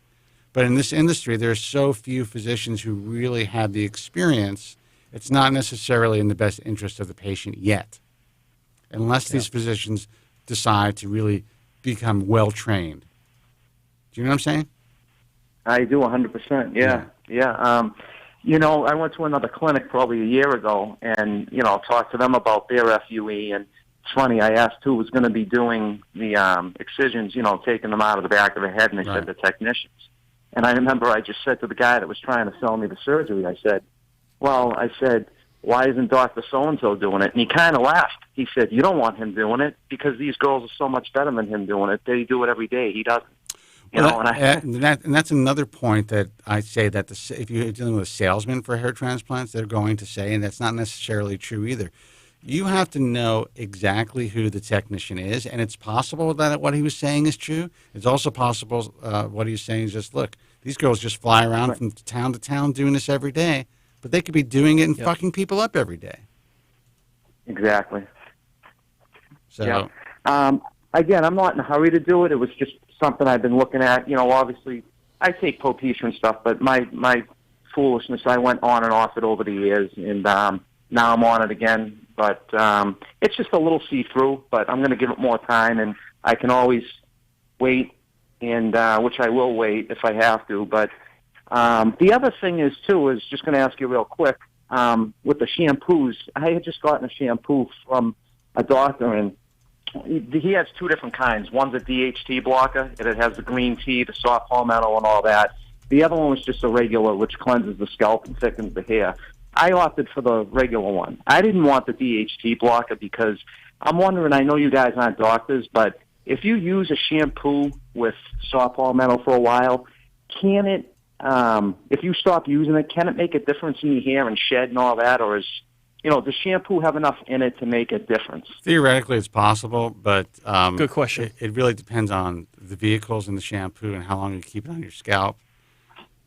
But in this industry, there are so few physicians who really have the experience. It's not necessarily in the best interest of the patient yet, unless these physicians decide to really become well-trained. Do you know what I'm saying? I do 100%, yeah. I went to another clinic probably a year ago and, talked to them about their FUE, and it's funny, I asked who was going to be doing the excisions, taking them out of the back of the head, and they said the technicians. And I remember I just said to the guy that was trying to sell me the surgery, I said, why isn't Dr. So-and-so doing it? And he kind of laughed. He said, you don't want him doing it because these girls are so much better than him doing it. They do it every day. He doesn't. And that's another point that I say that if you're dealing with a salesman for hair transplants, they're going to say, and that's not necessarily true either. You have to know exactly who the technician is, and it's possible that what he was saying is true. It's also possible what he's saying is just, look, these girls just fly around from town to town doing this every day, but they could be doing it and fucking people up every day. Exactly. So, again, I'm not in a hurry to do it. It was just something I've been looking at. Obviously, I take Propecia and stuff, but my foolishness, I went on and off it over the years, and now I'm on it again. But it's just a little see-through, but I'm going to give it more time, and I can always wait, and which I will wait if I have to. But the other thing is, too, is just going to ask you real quick, with the shampoos, I had just gotten a shampoo from a doctor, and he has two different kinds. One's a DHT blocker, and it has the green tea, the soft palmetto, and all that. The other one was just a regular, which cleanses the scalp and thickens the hair. I opted for the regular one. I didn't want the DHT blocker because I'm wondering, I know you guys aren't doctors, but if you use a shampoo with saw palmetto for a while, can it, if you stop using it, can it make a difference in your hair and shed and all that? Or does shampoo have enough in it to make a difference? theoretically, it's possible, but good question. It really depends on the vehicles and the shampoo and how long you keep it on your scalp.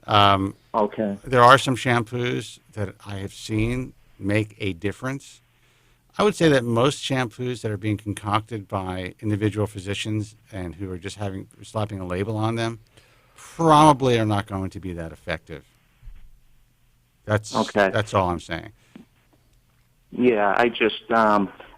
Okay. There are some shampoos that I have seen make a difference. I would say that most shampoos that are being concocted by individual physicians and who are just slapping a label on them probably are not going to be that effective. That's all I'm saying. Yeah, I just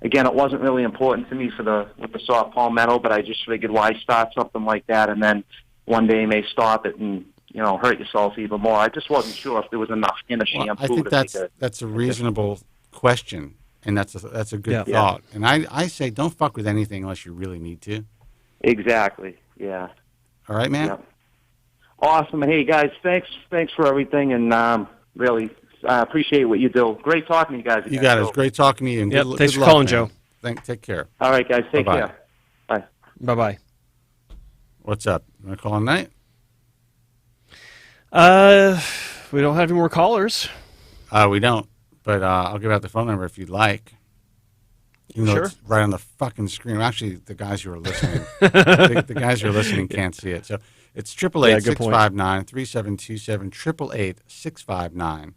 again, it wasn't really important to me with the soft palmetto, but I just figured why start something like that and then one day you may stop it and hurt yourself even more. I just wasn't sure if there was enough in a shampoo. I think that's a reasonable question, and that's a good thought. And I say don't fuck with anything unless you really need to. Exactly. Yeah. All right, man. Yep. Awesome. Hey guys, thanks for everything, and really appreciate what you do. Great talking to you guys. You got it. It's great talking to you. And thanks good for luck, calling, man. Joe. Take care. All right, guys. Take Bye-bye. care. Bye. Bye-bye. What's up? You want to call tonight? We don't have any more callers. We don't, but I'll give out the phone number if you'd like. Even though it's right on the fucking screen. Actually, the guys who are listening, the guys who are listening can't see it. So it's 888-659-3727,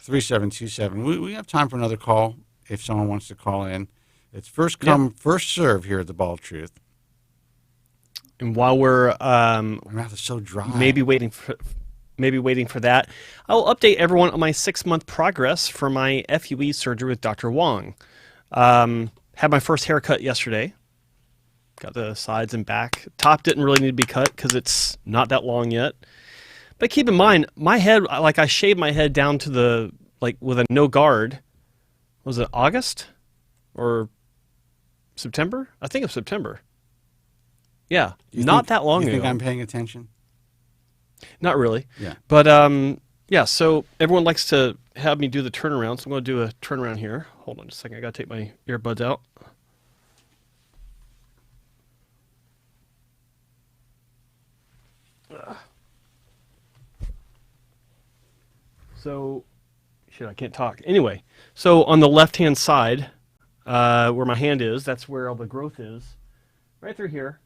888-659-3727. We have time for another call if someone wants to call in. It's first come, first serve here at the Bald Truth. And while we're my mouth is so dry. maybe waiting for that, I'll update everyone on my 6-month progress for my FUE surgery with Dr. Wong. Had my first haircut yesterday. Got the sides and back. Top didn't really need to be cut because it's not that long yet. But keep in mind, my head, I shaved my head down to with a no guard. Was it August or September? I think it was September. Yeah, not that long ago. You think I'm paying attention? Not really. Yeah. But, so everyone likes to have me do the turnaround, so I'm going to do a turnaround here. Hold on just a second. I got to take my earbuds out. So, shit, I can't talk. Anyway, so on the left-hand side, where my hand is, that's where all the growth is. Right through here.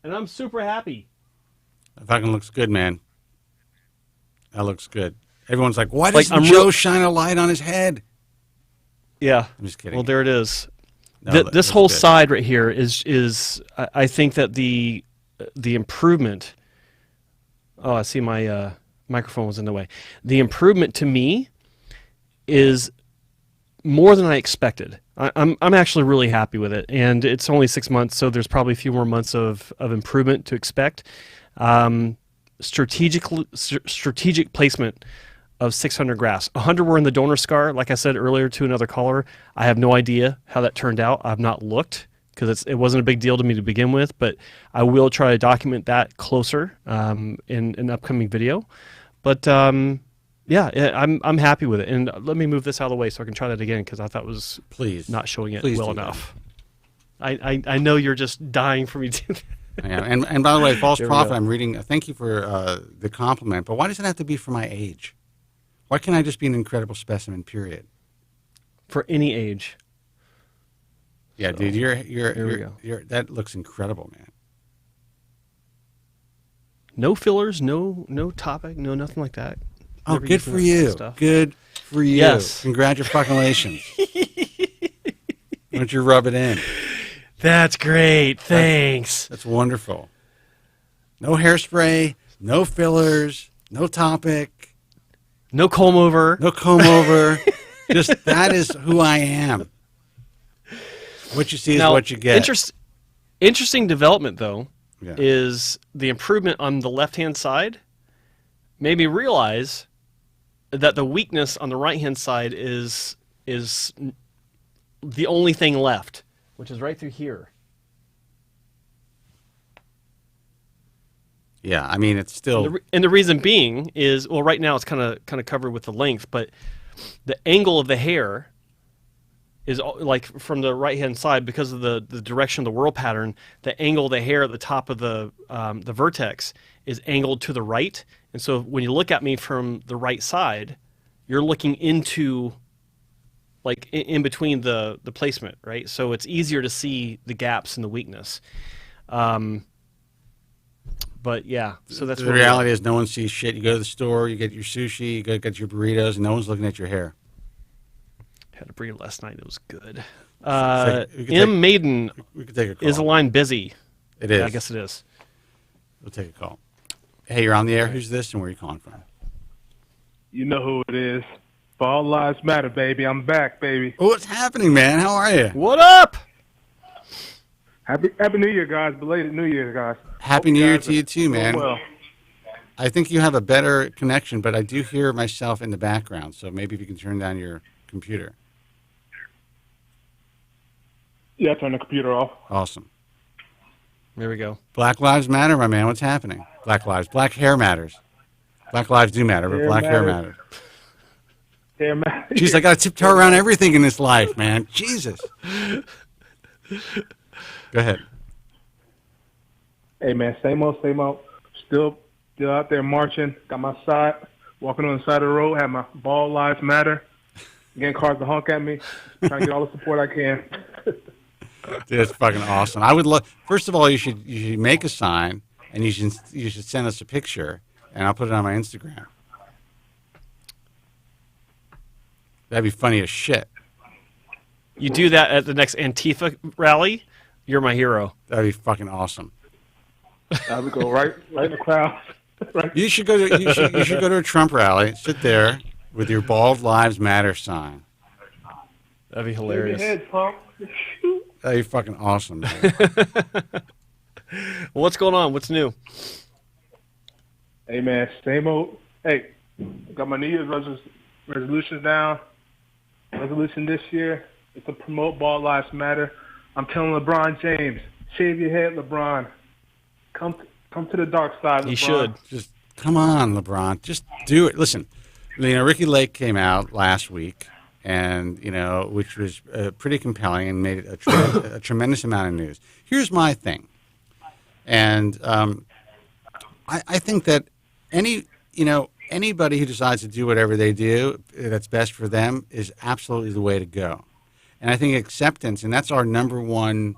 And I'm super happy. That fucking looks good, man. That looks good. Everyone's like, why doesn't Joe shine a light on his head? Yeah. I'm just kidding. Well, there it is. No, this whole side right here is I think that the improvement. Oh, I see my microphone was in the way. The improvement to me is more than I expected. I'm actually really happy with it, and it's only 6 months, so there's probably a few more months of improvement to expect. Strategic placement of 600 grafts. 100 were in the donor scar. Like I said earlier to another caller, I have no idea how that turned out. I've not looked because it wasn't a big deal to me to begin with, but I will try to document that closer in an upcoming video. But I'm happy with it. And let me move this out of the way so I can try that again because I thought it was not showing it well enough. I know you're just dying for me to. Yeah, and by the way, false There we prophet. go. I'm reading. Thank you for the compliment. But why does it have to be for my age? Why can't I just be an incredible specimen? Period. For any age. Yeah, So, dude, here we go. that looks incredible, man. No fillers, no topic, no nothing like that. Oh, Never good using for that you. stuff. Good for you. Yes. Congratulations. Why don't you rub it in? That's great. Thanks. That's wonderful. No hairspray, no fillers, no topic. No comb over. No comb over. Just that is who I am. What you see is what you get. Interesting development, though, Yeah. is the improvement on the left-hand side made me realize that the weakness on the right-hand side is the only thing left, which is right through here. Yeah, I mean, it's still... And the reason being is, well, right now it's kind of covered with the length, but the angle of the hair is like from the right-hand side because of the direction of the whirl pattern. The angle of the hair at the top of the vertex is angled to the right, and so when you look at me from the right side, you're looking into, like, in between the placement, right? So it's easier to see the gaps and the weakness. But yeah, so that's the reality is no one sees shit. You go to the store, you get your sushi, you go get your burritos, and no one's looking at your hair. Had a burrito last night. It was good. M. Maiden we could take a call. Is the line busy? It is. Yeah, I guess it is. We'll take a call. Hey, you're on the air. Who's this and where are you calling from? You know who it is. All lives matter, baby. I'm back, baby. Oh, what's happening, man? How are you? What up? Happy New Year, guys. Belated New Year, guys. Happy New Year to you too, man. Well. I think you have a better connection, but I do hear myself in the background, so maybe if you can turn down your computer. Yeah, turn the computer off. Awesome. There we go. Black Lives Matter, my man. What's happening? Black hair matters. Black lives do matter, but black hair matters. Hair matters. Jeez, I got to tiptoe around everything in this life, man. Jesus. Go ahead. Hey, man, same old, same old. Still out there marching. Got my side, walking on the side of the road. Have my ball lives matter. Getting cars to honk at me. Trying to get all the support I can. Dude, that's fucking awesome. I would love. First of all, you should make a sign, and you should send us a picture, and I'll put it on my Instagram. That'd be funny as shit. You do that at the next Antifa rally, you're my hero. That'd be fucking awesome. I would go right in the crowd. Right. You should go to a Trump rally. Sit there with your Bald Lives Matter sign. That'd be hilarious. Head, pump. That'd be fucking awesome. Well, what's going on? What's new? Hey, man, same old. Hey, got my New Year's resolutions down. Resolution this year is to promote Bald Lives Matter. I'm telling LeBron James, shave your head, LeBron. Come to the dark side, LeBron. He should. Just come on, LeBron. Just do it. Listen, Ricky Lake came out last week, and which was pretty compelling and made a tremendous amount of news. Here's my thing, and I think that anybody who decides to do whatever they do that's best for them is absolutely the way to go. And I think acceptance, and that's our number one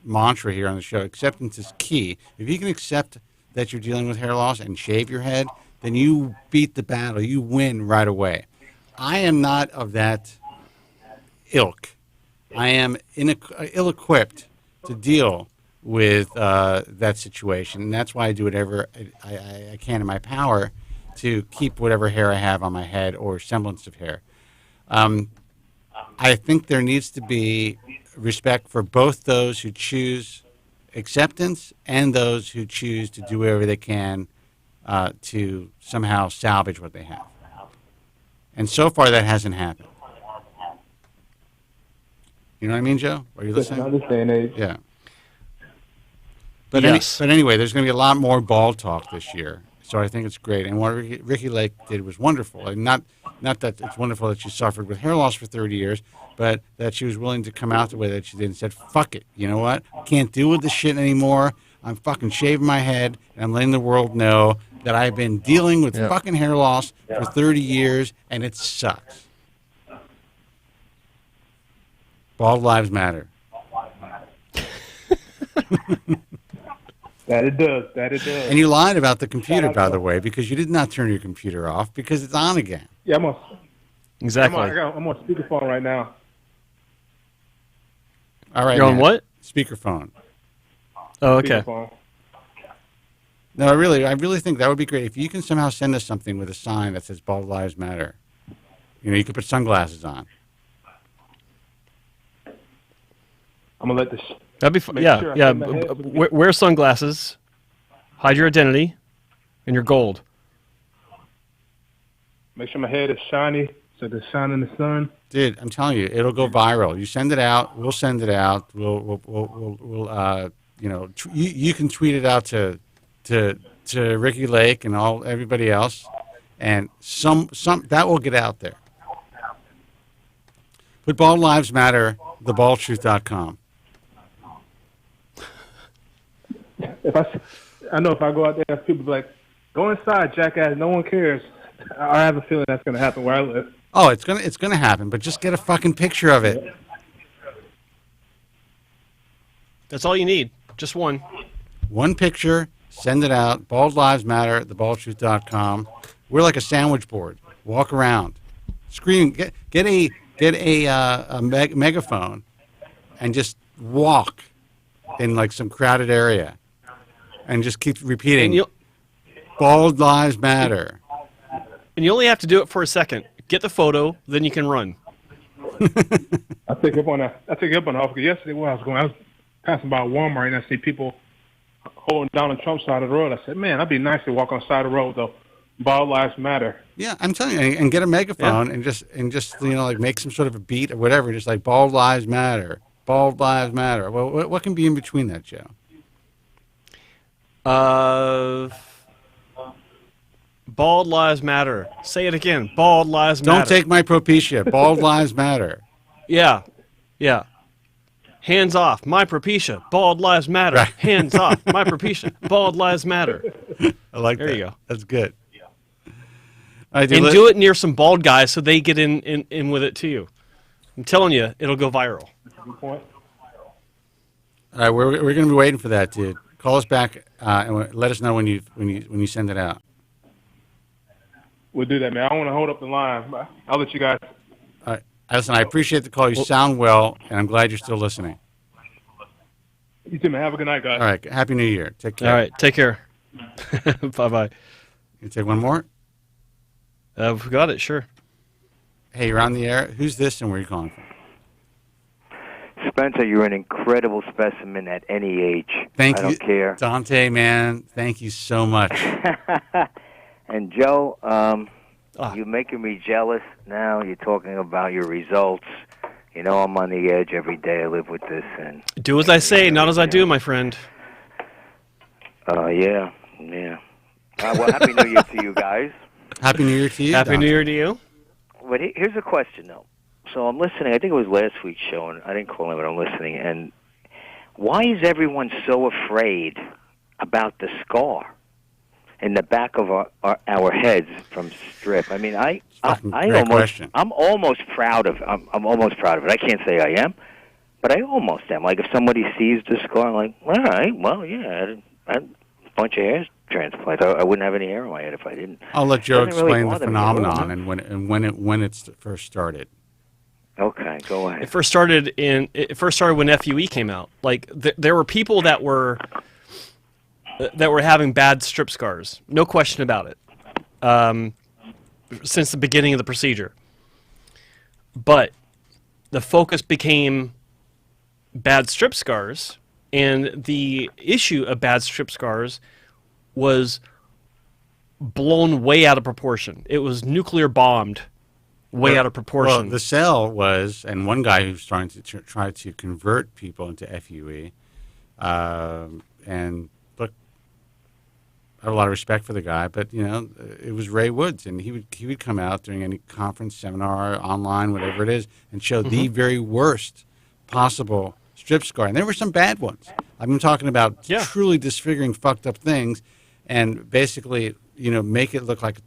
mantra here on the show, acceptance is key. If you can accept that you're dealing with hair loss and shave your head, then you beat the battle. You win right away. I am not of that ilk. I am ill-equipped to deal with that situation, and that's why I do whatever I can in my power to keep whatever hair I have on my head or semblance of hair. I think there needs to be respect for both those who choose acceptance and those who choose to do whatever they can to somehow salvage what they have. And so far, that hasn't happened. You know what I mean, Joe? Are you listening? Not this day and age. Yeah. But, yes. Anyway, there's going to be a lot more ball talk this year. So I think it's great. And what Ricky Lake did was wonderful. And not that it's wonderful that she suffered with hair loss for 30 years, but that she was willing to come out the way that she did and said, fuck it. You know what? Can't deal with this shit anymore. I'm fucking shaving my head, and I'm letting the world know that I've been dealing with fucking hair loss for 30 years, and it sucks. Bald lives matter. That it does. That it does. And you lied about the computer, by the way, because you did not turn your computer off because it's on again. Yeah, I'm on. Exactly. I'm on speakerphone right now. All right. You're on what? Speakerphone. Oh, okay. Speakerphone. No, I really think that would be great if you can somehow send us something with a sign that says "Bald Lives Matter." You know, you could put sunglasses on. I'm gonna let this. That'd be fun. Yeah. Wear sunglasses, hide your identity, and your gold. Make sure my head is shiny, so it can shine in the sun. Dude, I'm telling you, it'll go viral. You send it out, we'll send it out. We'll you know, you can tweet it out to Ricky Lake and everybody else, and some that will get out there. But Bald Lives Matter, thebaldtruth.com. I know if I go out there, people be like, "Go inside, jackass. No one cares." I have a feeling that's going to happen where I live. Oh, it's gonna happen, but just get a fucking picture of it. That's all you need. Just one. One picture, send it out. Bald Lives Matter, thebaldtruth.com. We're like a sandwich board. Walk around, scream, get a megaphone, and just walk in like some crowded area, and just keep repeating. Bald Lives Matter. And you only have to do it for a second. Get the photo, then you can run. I take up on that. I take up on the offer. Yesterday, when I was passing by Walmart and I see people holding down the Trump side of the road. I said, "Man, that'd be nice to walk on the side of the road, though. Bald Lives Matter." Yeah, I'm telling you, and get a megaphone and just you know, like make some sort of a beat or whatever, just like Bald Lives Matter, Bald Lives Matter. Well, what can be in between that, Joe? Bald Lives Matter. Say it again. Bald Lives Matter. Don't take my Propecia. Bald Lives Matter. Yeah. Hands off. My Propecia. Bald Lives Matter. Right. Hands off. My Propecia. Bald Lives Matter. I like that. There you go. That's good. And do it near some bald guys so they get in with it too. I'm telling you, it'll go viral. Good point. All right, we're going to be waiting for that, dude. Call us back and let us know when you send it out. We'll do that, man. I don't want to hold up the line. I'll let you guys. All right. Listen, I appreciate the call. You sound well, and I'm glad you're still listening. You too, man. Have a good night, guys. All right. Happy New Year. Take care. All right. Take care. Bye-bye. You take one more? We got it. Sure. Hey, you're on the air. Who's this and where are you calling from? Spencer, you're an incredible specimen at any age. Thank you. I don't care. Dante, man, thank you so much. And Joe, you're making me jealous now. You're talking about your results. You know I'm on the edge every day. I live with this. And do as I say, not as I do, my friend. Yeah. Well, Happy New Year to you guys. Happy New Year to you. Happy Dante. New Year to you. But here's a question, though. So I'm listening. I think it was last week's show, and I didn't call in, but I'm listening. And why is everyone so afraid about the scar in the back of our heads from strip? I mean, I'm almost proud of. I'm almost proud of it. I can't say I am, but I almost am. Like if somebody sees the scar, I'm like, all right, well, yeah, I had a bunch of hair transplants. I wouldn't have any hair on my head if I didn't. I'll let Joe Doesn't really explain the bother me at all. phenomenon and when it first started. Okay, go ahead. It first started when FUE came out. Like there were people that were having bad strip scars, no question about it. Since the beginning of the procedure, but the focus became bad strip scars, and the issue of bad strip scars was blown way out of proportion. It was nuclear bombed. Way out of proportion. Well, the cell was, and one guy who's trying to try to convert people into FUE, and look, have a lot of respect for the guy, but it was Ray Woods, and he would come out during any conference, seminar, online, whatever it is, and show the very worst possible strip scar. And there were some bad ones. I've been talking about truly disfiguring, fucked up things, and basically, make it look like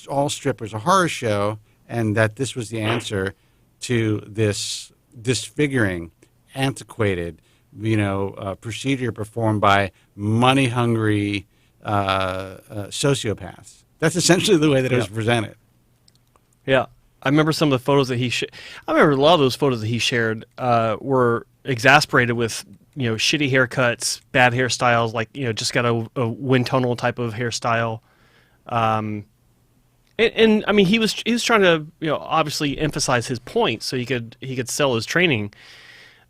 all strippers a horror show, and that this was the answer to this disfiguring, antiquated, procedure performed by money-hungry sociopaths. That's essentially the way that it was presented. Yeah. I remember some of the photos that I remember a lot of those photos that he shared were exasperated with, shitty haircuts, bad hairstyles, like, just got a wind tunnel type of hairstyle. And I mean, he was trying to, obviously emphasize his point so he could sell his training.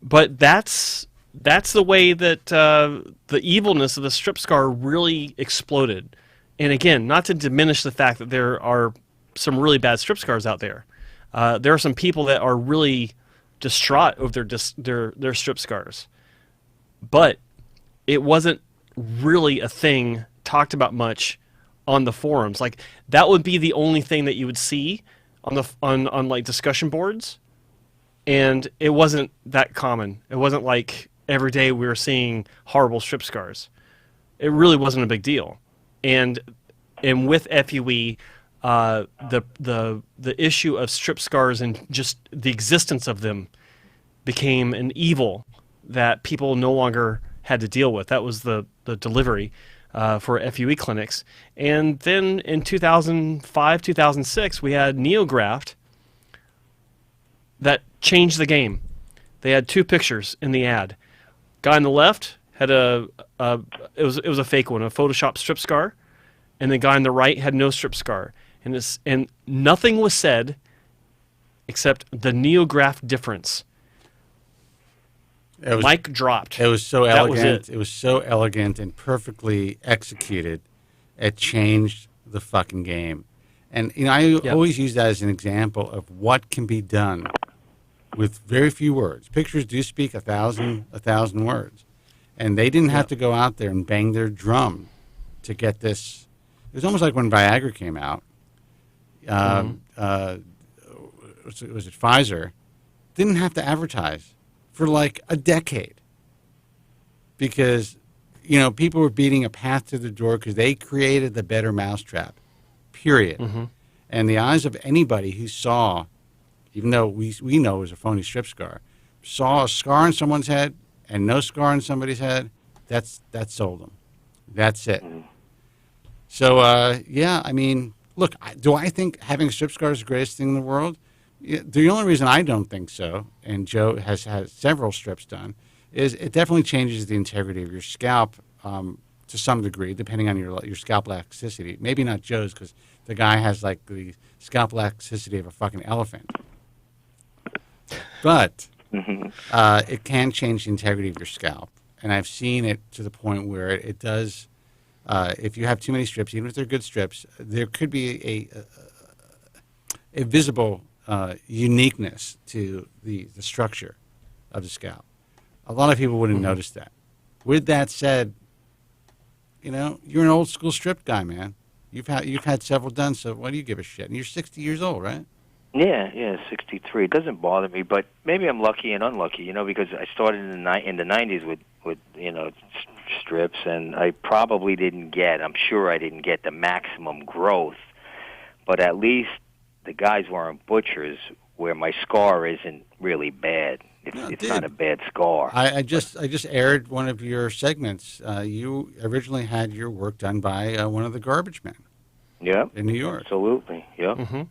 But that's the way that the evilness of the strip scar really exploded. And again, not to diminish the fact that there are some really bad strip scars out there. There are some people that are really distraught over their strip scars. But it wasn't really a thing talked about much on the forums. Like, that would be the only thing that you would see on like discussion boards. And it wasn't that common. It wasn't like every day we were seeing horrible strip scars. It really wasn't a big deal. And with FUE, the issue of strip scars and just the existence of them became an evil that people no longer had to deal with. That was the delivery for FUE clinics. And then in 2005, 2006, we had NeoGraft that changed the game. They had two pictures in the ad. Guy on the left had it was a fake one, a Photoshop strip scar, and the guy on the right had no strip scar. And nothing was said except the NeoGraft difference. Mic dropped. It was so elegant. That was it. It was so elegant and perfectly executed. It changed the fucking game. And I always use that as an example of what can be done with very few words. Pictures do speak 1,000 words, and they didn't have to go out there and bang their drum to get this. It was almost like when Viagra came out. Was it Pfizer? Didn't have to advertise for like a decade because people were beating a path to the door because they created the better mousetrap. Period. And the eyes of anybody who saw, even though we know it was a phony strip scar, saw a scar on someone's head and no scar on somebody's head, that sold them. That's it. So, I mean, look, do I think having a strip scar is the greatest thing in the world? The only reason I don't think so, and Joe has had several strips done, is it definitely changes the integrity of your scalp to some degree, depending on your scalp elasticity. Maybe not Joe's, because the guy has like the scalp elasticity of a fucking elephant. But it can change the integrity of your scalp. And I've seen it to the point where it does, if you have too many strips, even if they're good strips, there could be a visible uniqueness to the structure of the scalp. A lot of people wouldn't notice that. With that said, you're an old school strip guy, man. You've had several done, so why do you give a shit? And you're 60 years old, right? Yeah, 63. It doesn't bother me, but maybe I'm lucky and unlucky, because I started in the 90s with strips, and I probably didn't get, I'm sure I didn't get the maximum growth, but at least the guys weren't butchers where my scar isn't really bad. It's not a bad scar. I just aired one of your segments. You originally had your work done by one of the garbage men. Yeah. In New York. Absolutely. Yeah.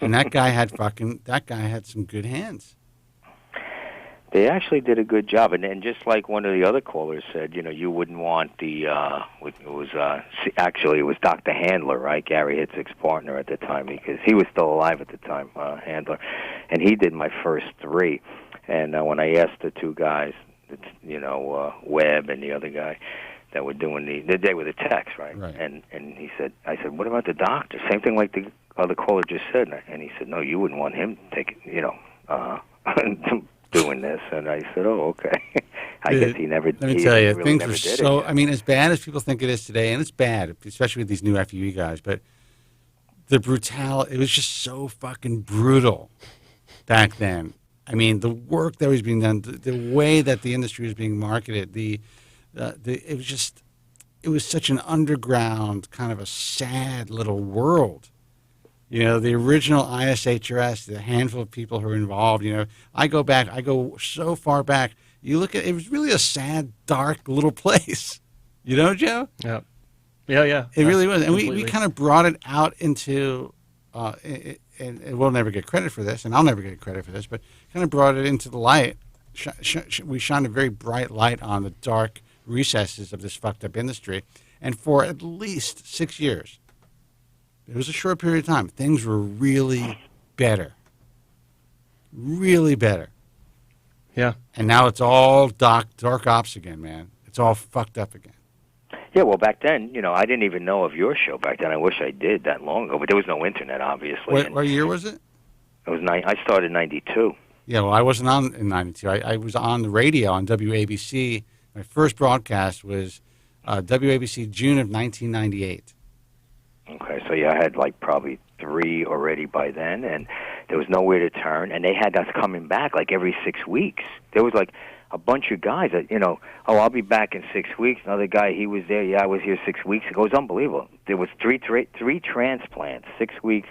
And that guy had some good hands. They actually did a good job, and just like one of the other callers said, you wouldn't want the. It was Dr. Handler, right? Gary Hitzig's partner at the time, because he was still alive at the time, Handler, and he did my first 3. And when I asked the two guys, Webb and the other guy that were doing they were the techs, right? And I said, what about the doctor? Same thing like the other caller just said, and he said, no, you wouldn't want him taking, doing this. And I said, oh, okay. I guess he never. Let me he tell you, really things never were did so. it. I mean, as bad as people think it is today, and it's bad, especially with these new FUE guys. But the brutality, it was just so fucking brutal back then. I mean, the work that was being done, the way that the industry was being marketed, it was just, it was such an underground kind of a sad little world. You know, the original ISHRS, the handful of people who were involved, you know, I go so far back. You look at it was really a sad, dark little place. You know, Joe? Yeah. Yeah. It really was. And we kind of brought it out into, and we'll never get credit for this, and I'll never get credit for this, but kind of brought it into the light. We shined a very bright light on the dark recesses of this fucked up industry. And for at least 6 years, it was a short period of time, things were really better. Really better. Yeah. And now it's all dark ops again, man. It's all fucked up again. Yeah, well, back then, you know, I didn't even know of your show back then. I wish I did that long ago, but there was no internet, obviously. What year was it? It was I started in '92. Yeah, well, I wasn't on in '92. I was on the radio on WABC. My first broadcast was WABC June of 1998. Okay, so yeah, I had like probably 3 already by then, and there was nowhere to turn, and they had us coming back like every 6 weeks. There was like a bunch of guys that, you know, oh, I'll be back in 6 weeks. Another guy, he was there. Yeah, I was here 6 weeks ago. It was unbelievable. There was three transplants, 6 weeks.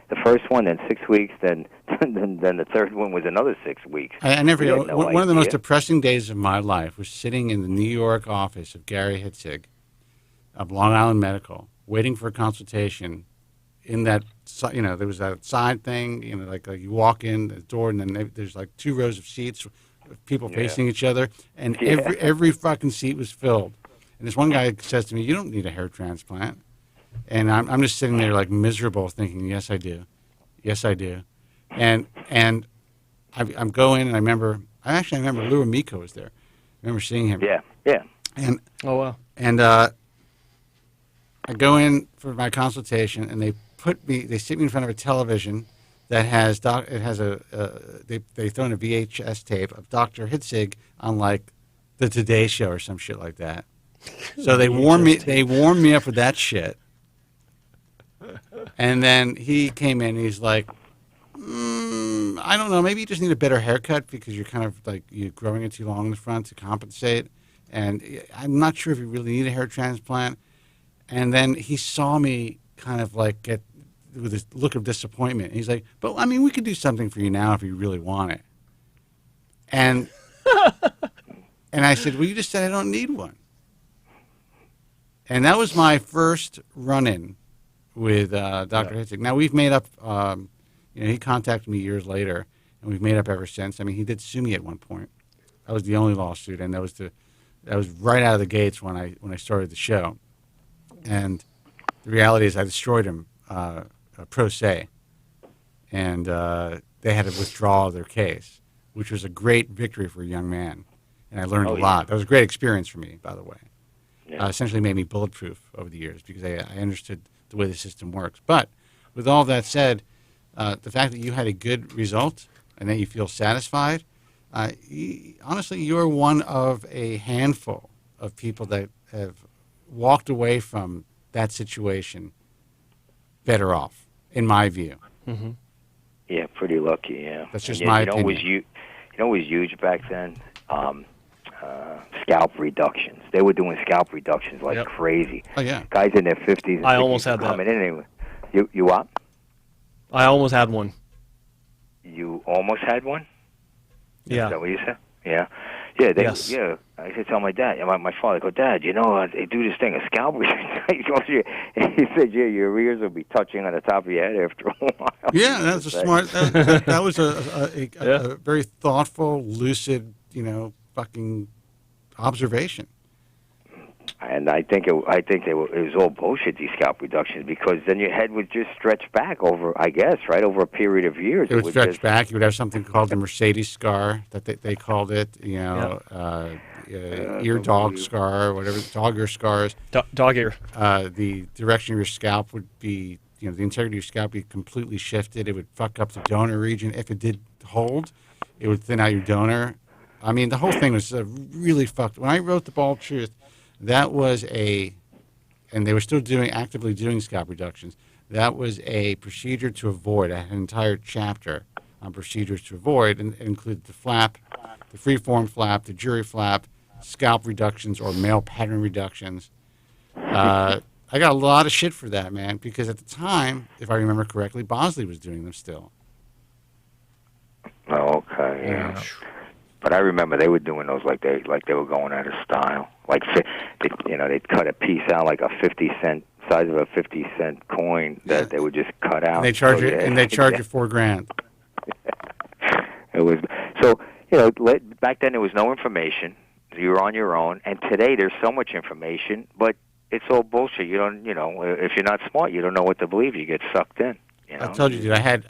The first one, then 6 weeks, then the third one was another 6 weeks. I never. No one of the idea. most depressing days of my life was sitting in the New York office of Gary Hitzig of Long Island Medical, waiting for a consultation. In that, you know, there was that side thing, you know, like you walk in the door, and then there's like 2 rows of seats, with people facing each other, and every fucking seat was filled. And this one guy says to me, "You don't need a hair transplant." And I'm just sitting there like miserable, thinking, "Yes, I do. Yes, I do." And I'm going, and I remember Lou Amico was there. I remember seeing him. Yeah. And oh wow. And I go in for my consultation, and they sit me in front of a television that has they throw in a VHS tape of Dr. Hitzig on like the Today Show or some shit like that. So they warmed me up with that shit. And then he came in, and he's like, I don't know, maybe you just need a better haircut because you're kind of like you're growing it too long in the front to compensate. And I'm not sure if you really need a hair transplant. And then he saw me kind of like get with this look of disappointment. He's like, but I mean, we could do something for you now if you really want it. And I said, well, you just said I don't need one. And that was my first run-in with Dr. Hitzig. Now, we've made up, he contacted me years later, and we've made up ever since. I mean, he did sue me at one point. That was the only lawsuit, and that was right out of the gates when I started the show. And the reality is I destroyed him pro se, and they had to withdraw their case, which was a great victory for a young man. And I learned a lot. That was a great experience for me, by the way. Yeah. Essentially made me bulletproof over the years because I understood the way the system works. But with all that said, the fact that you had a good result and that you feel satisfied, honestly, you're one of a handful of people that have walked away from that situation better off, in my view. Mm-hmm. Yeah, pretty lucky, yeah. That's just my opinion. You know what was huge back then? Scalp reductions. They were doing scalp reductions like crazy. Oh, yeah. Guys in their 50s and I 60s almost had that. coming in anyway. You what? I almost had one. You almost had one? Yeah. Is that what you said? Yeah. Yeah, Yes. Yeah, I should tell my dad. My father, I go, Dad, you know, they do this thing, a scalp reduction. He said, yeah, your ears will be touching on the top of your head after a while. Yeah, that's a smart. That was a very thoughtful, lucid, fucking observation. And I think it was all bullshit, these scalp reductions, because then your head would just stretch back over, I guess, right, over a period of years. It would stretch back. You would have something called the Mercedes scar, that they called it, ear dog scar, whatever, dog ear scars. Dog ear. The direction of your scalp would be, the integrity of your scalp would be completely shifted. It would fuck up the donor region. If it did hold, it would thin out your donor I mean, the whole thing was really fucked. When I wrote The Bald Truth, that was and they were still actively doing scalp reductions. That was a procedure to avoid. I had an entire chapter on procedures to avoid, and it included the flap, the freeform flap, the jury flap, scalp reductions or male pattern reductions. I got a lot of shit for that, man, because at the time, if I remember correctly, Bosley was doing them still. Oh, okay, yeah. But I remember they were doing those like they were going out of style. Like they'd cut a piece out like a 50-cent size of a 50-cent coin that they would just cut out. And they charge you $4,000. It was back then there was no information. You were on your own, and today there's so much information, but it's all bullshit. You don't, if you're not smart, you don't know what to believe. You get sucked in. I told you, dude. We had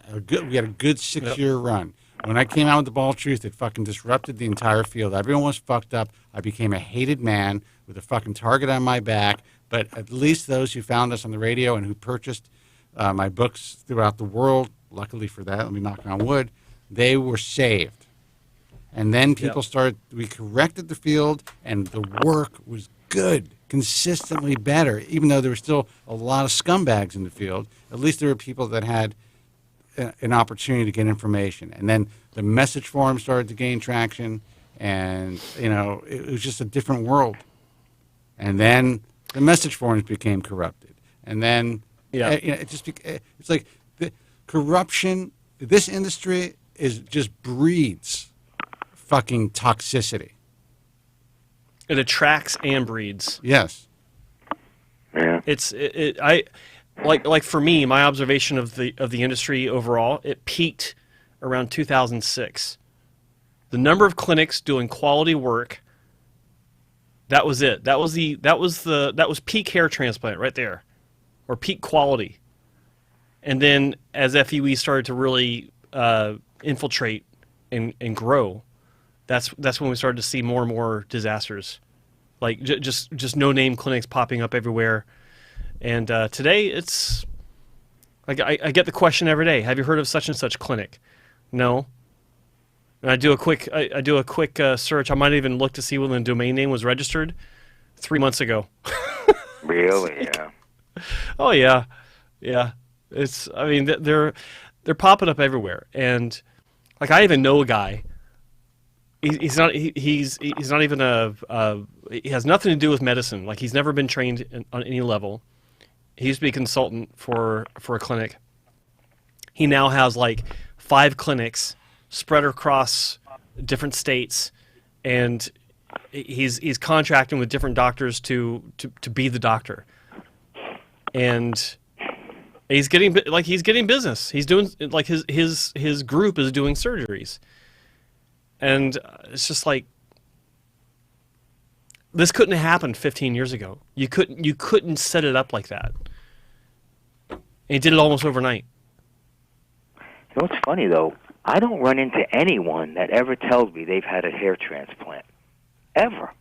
a good 6-year run. When I came out with The Bald Truth, it fucking disrupted the entire field. Everyone was fucked up. I became a hated man with a fucking target on my back. But at least those who found us on the radio and who purchased my books throughout the world, luckily for that, let me knock on wood, they were saved. And then people we corrected the field, and the work was good, consistently better, even though there were still a lot of scumbags in the field. At least there were people that had an opportunity to get information. And then the message forum started to gain traction, and, it was just a different world. And then the message forums became corrupted. And then it's like the corruption, this industry just breeds fucking toxicity. It attracts and breeds. Yes. Yeah. Like for me, my observation of the industry overall, it peaked around 2006. The number of clinics doing quality work, that was it. That was peak hair transplant right there, or peak quality. And then as FUE started to really infiltrate and grow, that's when we started to see more and more disasters, like just no name clinics popping up everywhere. And today it's like I get the question every day: have you heard of such and such clinic? No. And I do a quick search. I might even look to see when the domain name was registered 3 months ago. Really? Yeah. Oh yeah. They're popping up everywhere, and like I even know a guy. He's not even he has nothing to do with medicine. Like he's never been trained on any level. He used to be a consultant for a clinic. He now has like 5 clinics spread across different states, and he's contracting with different doctors to be the doctor. And he's getting business. He's doing like his group is doing surgeries. And it's just like this couldn't have happened 15 years ago. You couldn't set it up like that. And he did it almost overnight. You know what's funny though? I don't run into anyone that ever tells me they've had a hair transplant. Ever.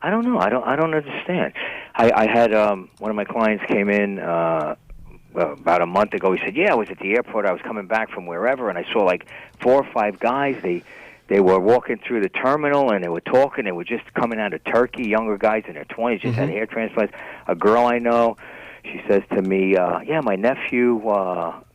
I don't know. I don't understand. I had one of my clients came in about a month ago. He said, "Yeah, I was at the airport. I was coming back from wherever, and I saw like 4 or 5 guys. They were walking through the terminal, and they were talking. They were just coming out of Turkey, younger guys in their 20s, just had hair transplants. A girl I know, she says to me, yeah, my nephew,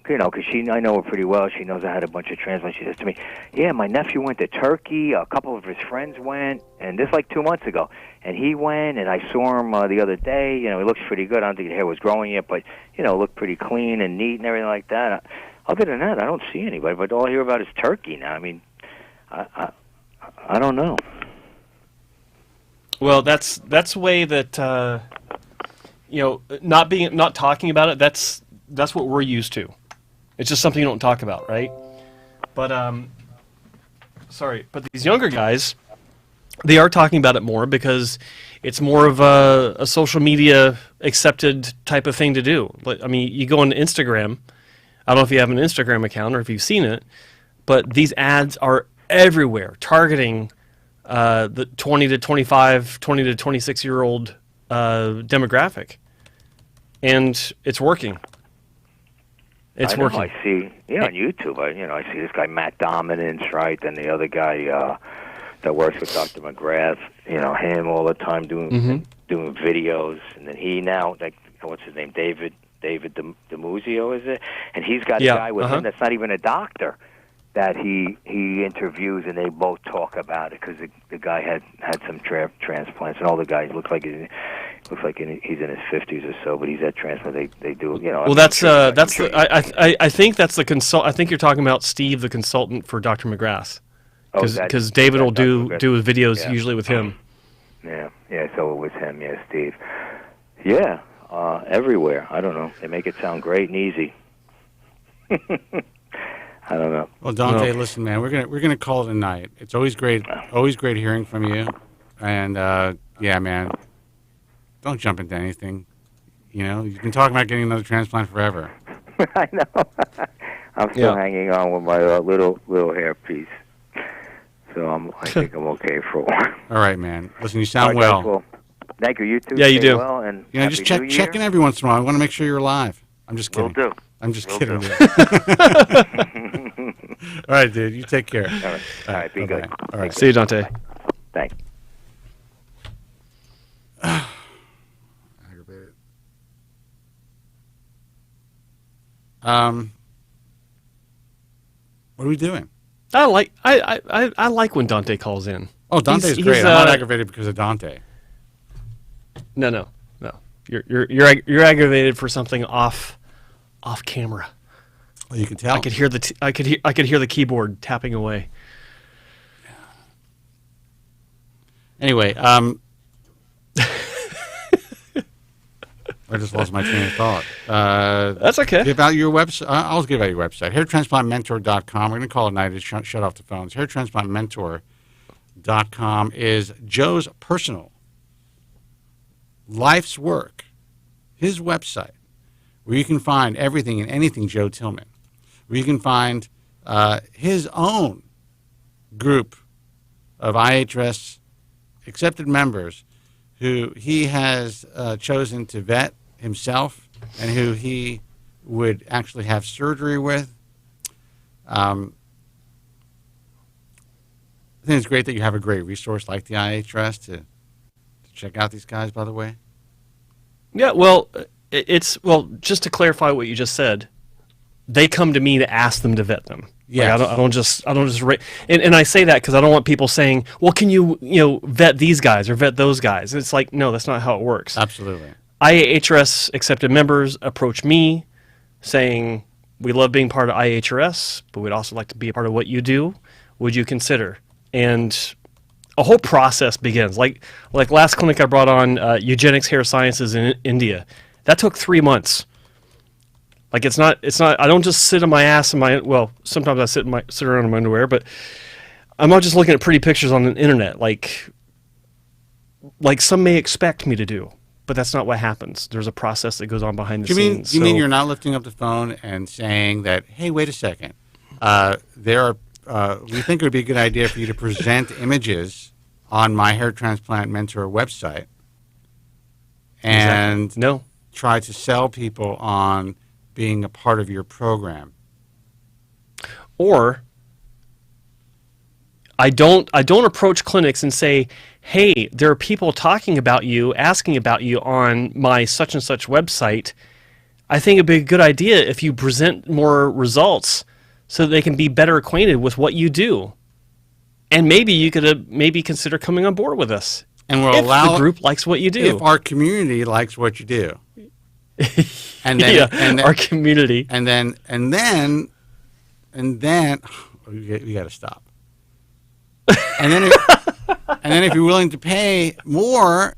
because I know her pretty well. She knows I had a bunch of transplants. She says to me, yeah, my nephew went to Turkey. A couple of his friends went, and this like 2 months ago. And he went, and I saw him the other day. He looks pretty good. I don't think his hair was growing yet, but, looked pretty clean and neat and everything like that. Other than that, I don't see anybody. But all I hear about is Turkey now. I mean, I don't know. Well, that's the way that not talking about it. That's what we're used to. It's just something you don't talk about, right? But but these younger guys, they are talking about it more because it's more of a social media accepted type of thing to do. I mean, you go on Instagram. I don't know if you have an Instagram account or if you've seen it, but these ads are everywhere, targeting the 20 to 25, 20 to 26-year-old demographic. And it's working. It's working. I see, on YouTube, I see this guy, Matt Dominance, right? Then the other guy, that works with Dr. McGrath. You know, him all the time doing videos, and then he now, like, what's his name, David DiMuzio, is it? And he's got a guy with him that's not even a doctor that he interviews, and they both talk about it because the guy had some transplants, and all the guys look like he's in his 50s or so, but he's had transplant. They do, you know. Well, I think that's the I think you're talking about Steve, the consultant for Dr. McGrath, because David will do videos usually with him. Yeah. So it was him. Yeah, Steve. Yeah, everywhere. I don't know. They make it sound great and easy. I don't know. Well, Dante, listen, man, we're gonna call it a night. It's always great hearing from you, and yeah, man, don't jump into anything. You know, you've been talking about getting another transplant forever. I know. I'm still hanging on with my little hairpiece, so I think I'm okay for a while. All right, man. Listen, you sound well. well. Cool. Thank you. You too. Yeah, you Stay do. Well, and you know, just check in every once in a while. I want to make sure you're alive. I'm just kidding. Will do. I'm just Will kidding. do. All right, dude. You take care. All right. Be good. All right. See you, Dante. Thanks. Aggravated. What are we doing? I like when Dante calls in. Oh, Dante's great. I'm not aggravated because of Dante. No. You're aggravated for something off camera. Well, you can tell. I could hear the keyboard tapping away. Anyway, I just lost my train of thought. That's okay. Give out your website. I'll give out your website. hairtransplantmentor.com. We're going to call it night. Just shut off the phones. hairtransplantmentor.com is Joe's personal life's work, his website, where you can find everything and anything Joe Tillman, where you can find his own group of IHRS accepted members who he has chosen to vet himself and who he would actually have surgery with. I think it's great that you have a great resource like the IHRS to check out these guys, by the way. Yeah, well, just to clarify what you just said, they come to me to ask them to vet them. Yeah, like, I don't just and I say that because I don't want people saying, well, can you vet these guys or vet those guys? It's like, no, that's not how it works. Absolutely. IHRS accepted members approach me saying, we love being part of IHRS, but we'd also like to be a part of what you do. Would you consider? And a whole process begins. Like last clinic I brought on, Eugenics Hair Sciences in India. That took 3 months. Like it's not. I don't just sit on my ass sometimes I sit around in my underwear, but I'm not just looking at pretty pictures on the internet like some may expect me to do. But that's not what happens. There's a process that goes on behind the scenes. You mean you're not lifting up the phone and saying that, hey, wait a second, we think it would be a good idea for you to present images on my Hair Transplant Mentor website and try to sell people on being a part of your program. Or I don't approach clinics and say, hey, there are people talking about you, asking about you on my such and such website. I think it'd be a good idea if you present more results so that they can be better acquainted with what you do. And maybe you could consider coming on board with us. And we'll if allow the group likes what you do. If our community likes what you do. And then, our community. And then we got to stop. And then if you're willing to pay more,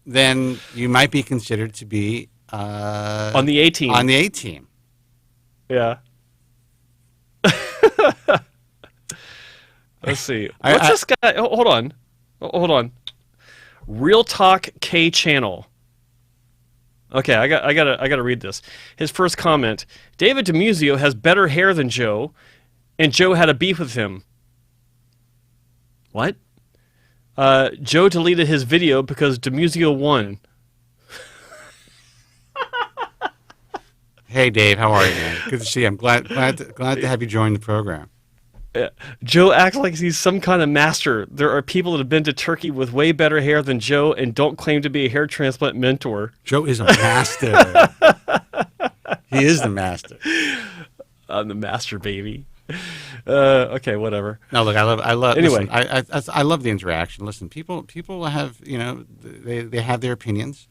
then you might be considered to be on the A team. On the A team. Yeah. Let's see. What's this guy? Hold on. Real Talk K Channel. Okay, I gotta read this. His first comment: David DiMuzio has better hair than Joe, and Joe had a beef with him. What? Joe deleted his video because DiMuzio won. Hey, Dave, how are you, man? Good to see you. I'm glad to have you join the program. Joe acts like he's some kind of master. There are people that have been to Turkey with way better hair than Joe and don't claim to be a hair transplant mentor. Joe is a master. He is the master. I'm the master, baby. Okay, whatever. No, look, I love. Anyway, listen, I love the interaction. Listen, people have, they have their opinions,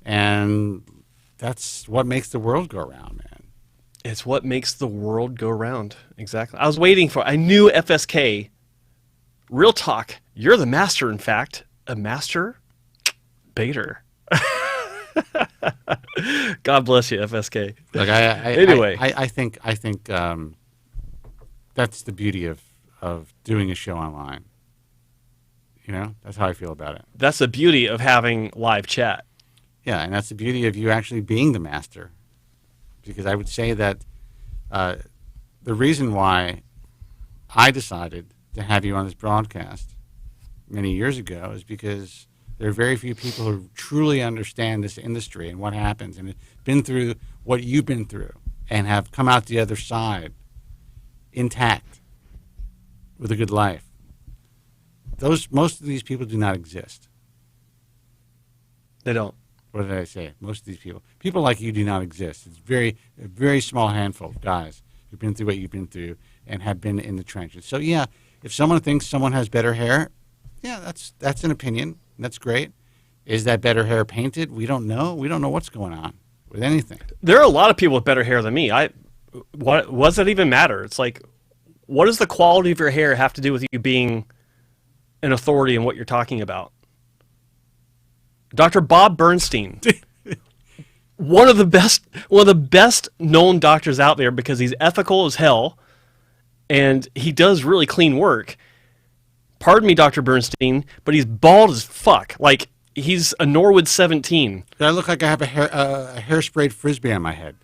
and that's what makes the world go around, man. It's what makes the world go round. Exactly. I knew FSK. Real talk. You're the master, in fact. A master baiter. God bless you, FSK. Look, anyway. I think that's the beauty of doing a show online. That's how I feel about it. That's the beauty of having live chat. Yeah, and that's the beauty of you actually being the master. Because I would say that the reason why I decided to have you on this broadcast many years ago is because there are very few people who truly understand this industry and what happens and have been through what you've been through and have come out the other side intact with a good life. Most of these people do not exist. They don't. What did I say? Most of these people like you do not exist. It's a very small handful of guys who've been through what you've been through and have been in the trenches. So yeah, if someone thinks someone has better hair, yeah, that's an opinion. That's great. Is that better hair painted? We don't know. We don't know what's going on with anything. There are a lot of people with better hair than me. What does that even matter? It's like, what does the quality of your hair have to do with you being an authority in what you're talking about? Dr. Bob Bernstein, one of the best known doctors out there because he's ethical as hell and he does really clean work. Pardon me, Dr. Bernstein, but he's bald as fuck. Like he's a Norwood 17. I look like I have a hairsprayed frisbee on my head.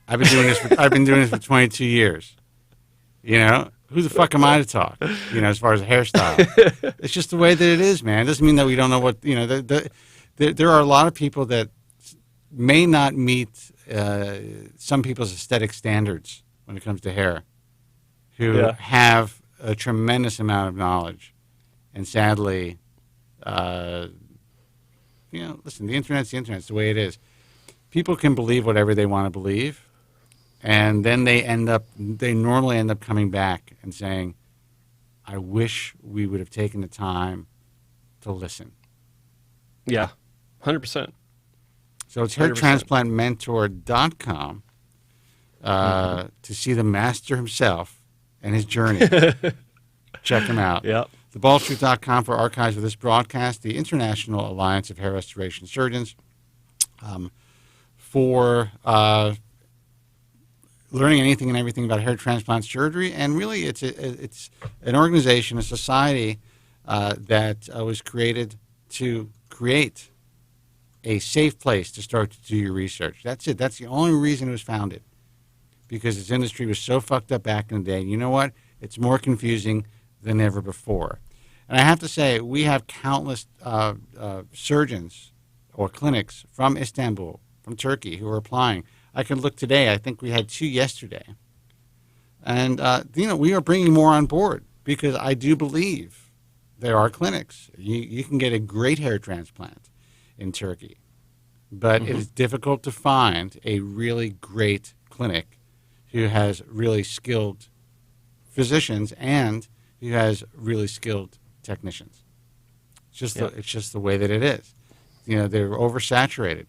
I've been doing this for 22 years. Who the fuck am I to talk? As far as hairstyle, it's just the way that it is, man. It doesn't mean that we don't know what There are a lot of people that may not meet some people's aesthetic standards when it comes to hair, who have a tremendous amount of knowledge, and sadly, listen, the internet's the internet. It's the way it is. People can believe whatever they want to believe, and then they normally end up coming back and saying, "I wish we would have taken the time to listen." Yeah. 100%. So it's hairtransplantmentor.com to see the master himself and his journey. Check him out. Yep. TheBaldTruth.com for archives of this broadcast. The International Alliance of Hair Restoration Surgeons for learning anything and everything about hair transplant surgery. And really, it's an organization, a society that was created to create a safe place to start to do your research. That's it. That's the only reason it was founded, because this industry was so fucked up back in the day. And you know what? It's more confusing than ever before. And I have to say, we have countless surgeons or clinics from Istanbul, from Turkey, who are applying. I can look today. I think we had 2 yesterday. And, we are bringing more on board because I do believe there are clinics. You can get a great hair transplant in Turkey, but it is difficult to find a really great clinic who has really skilled physicians and who has really skilled technicians. It's just the way that it is. They're oversaturated,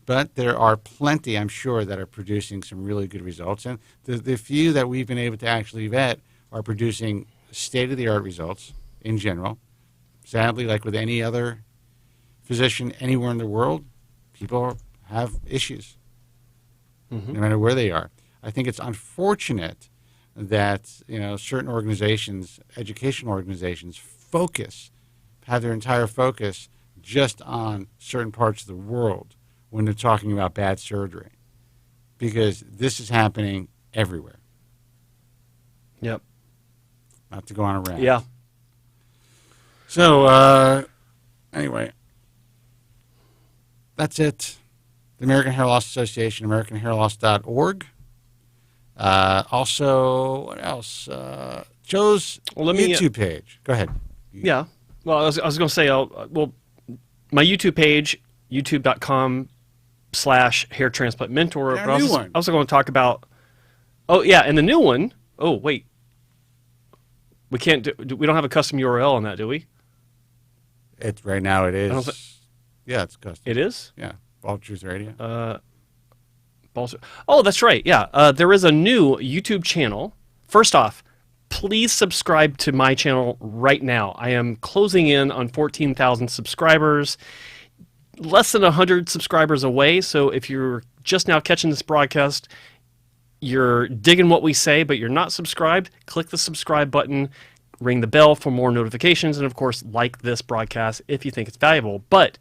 but there are plenty, I'm sure, that are producing some really good results, and the few that we've been able to actually vet are producing state-of-the-art results in general. Sadly, like with any other physician anywhere in the world, people have issues, no matter where they are. I think it's unfortunate that certain organizations, educational organizations, have their entire focus just on certain parts of the world when they're talking about bad surgery, because this is happening everywhere. Yep. Not to go on a rant. Yeah. So, anyway, that's it. The American Hair Loss Association, AmericanHairLoss.org. Also, what else? Joe's YouTube page. Go ahead. Yeah. Well, I was going to say, my YouTube page, youtube.com/hairtransplantmentor. Our new one. I was going to talk about. Oh yeah, and the new one. Oh wait, we can't. We don't have a custom URL on that, do we? Right now it is. Yeah, it's custom. It is. Yeah, Bald Truth Radio. Oh, that's right. Yeah, there is a new YouTube channel. First off, please subscribe to my channel right now. I am closing in on 14,000 subscribers. Less than 100 subscribers away. So if you're just now catching this broadcast, you're digging what we say, but you're not subscribed, click the subscribe button, ring the bell for more notifications, and of course, like this broadcast if you think it's valuable. But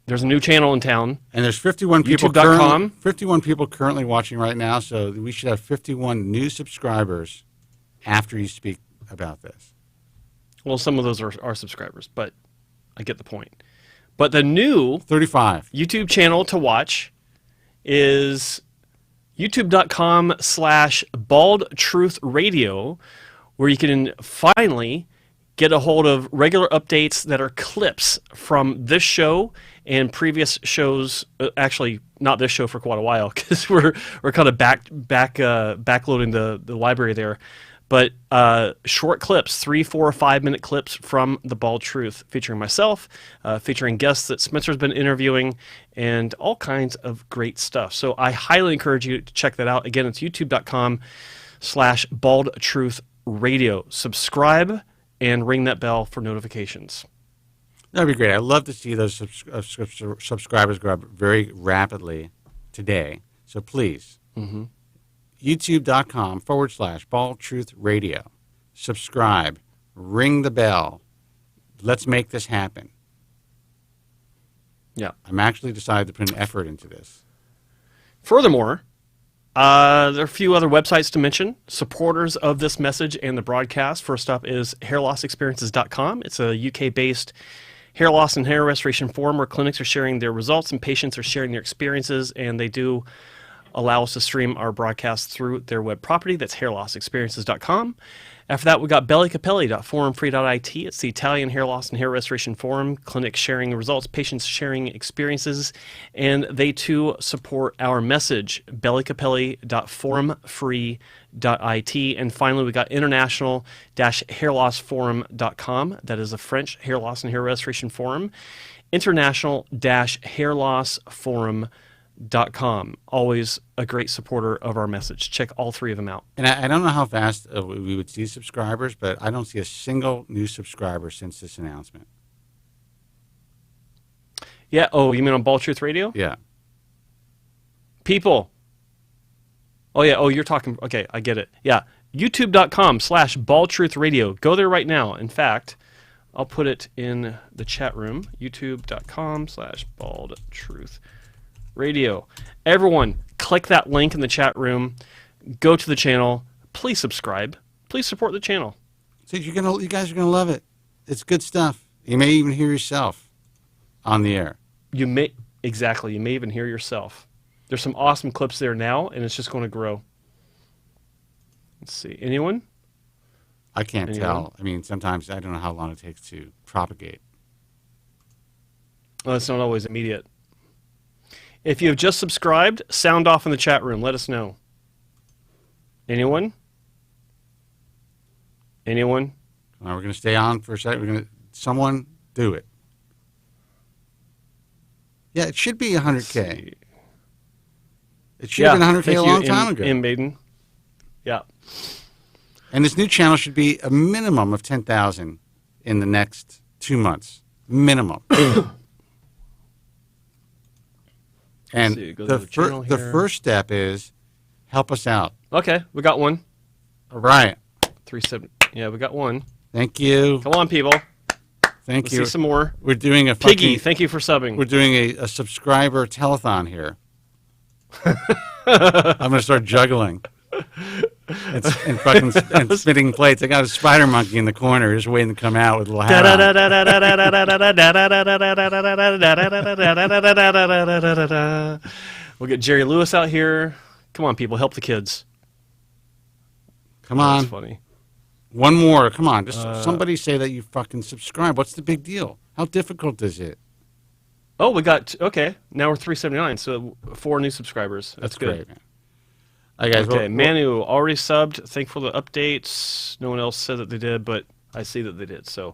there's a new channel in town. And there's 51 people, 51 people currently watching right now, so we should have 51 new subscribers after you speak about this. Well, some of those are subscribers, but I get the point. But the new 35 YouTube channel to watch is youtube.com/baldtruthradio, where you can finally get a hold of regular updates that are clips from this show and previous shows. Actually, not this show for quite a while because we're kind of backloading the library there. But short clips, 3, 4, 5 minute clips from The Bald Truth, featuring myself, featuring guests that Spencer's been interviewing, and all kinds of great stuff. So I highly encourage you to check that out. Again, it's youtube.com/baldtruthradio. Subscribe and ring that bell for notifications. That'd be great. I'd love to see those subscribers grow up very rapidly today. So please. Mm-hmm. youtube.com/baldtruthradio. Subscribe. Ring the bell. Let's make this happen. Yeah. I'm actually decided to put an effort into this. Furthermore, there are a few other websites to mention. Supporters of this message and the broadcast. First up is hairlossexperiences.com. It's a UK-based hair loss and hair restoration forum where clinics are sharing their results and patients are sharing their experiences, and they do allow us to stream our broadcast through their web property. That's hairlossexperiences.com. After that, we got bellicapelli.forumfree.it. It's the Italian hair loss and hair restoration forum. Clinics sharing results, patients sharing experiences, and they too support our message. bellicapelli.forumfree.it. And finally, we got international-hairlossforum.com. That is a French hair loss and hair restoration forum. International-hairlossforum.com. Always a great supporter of our message. Check all three of them out. And I don't know how fast we would see subscribers, but I don't see a single new subscriber since this announcement. Yeah. Oh, you mean on Bald Truth Radio? Yeah. People. Oh, yeah. Oh, you're talking. Okay, I get it. Yeah. YouTube.com/baldtruthradio. Go there right now. In fact, I'll put it in the chat room. YouTube.com/baldtruthradio. Everyone, click that link in the chat room. Go to the channel. Please subscribe. Please support the channel. So you guys are gonna love it. It's good stuff. You may even hear yourself on the air. You may even hear yourself. There's some awesome clips there now, and it's just going to grow. Let's see. Anyone? I can't tell. I mean, sometimes I don't know how long it takes to propagate. Well, it's not always immediate. If you have just subscribed, sound off in the chat room. Let us know. Anyone? Anyone? We're going to stay on for a second. Someone do it. Yeah, it should be 100K. It should have been 100K a long time ago. In Maiden. Yeah. And this new channel should be a minimum of 10,000 in the next 2 months. Minimum. And the first step is help us out. Okay, we got one. All right. 370. Yeah, we got one. Thank you. Come on, people. Thank you. See some more. We're doing a Piggy, thank you for subbing. We're doing a subscriber telethon here. I'm going to start juggling and spitting plates. I got a spider monkey in the corner just waiting to come out with a little hat on. We'll get Jerry Lewis out here. Come on, people, help the kids. Come on. That's funny. One more. Come on. Just somebody say that you fucking subscribe. What's the big deal? How difficult is it? Oh, we got okay. Now we're 379. So 4 new subscribers. That's good. Great, man. All right, guys. Okay, Manu already subbed. Thankful for the updates. No one else said that they did, but I see that they did. So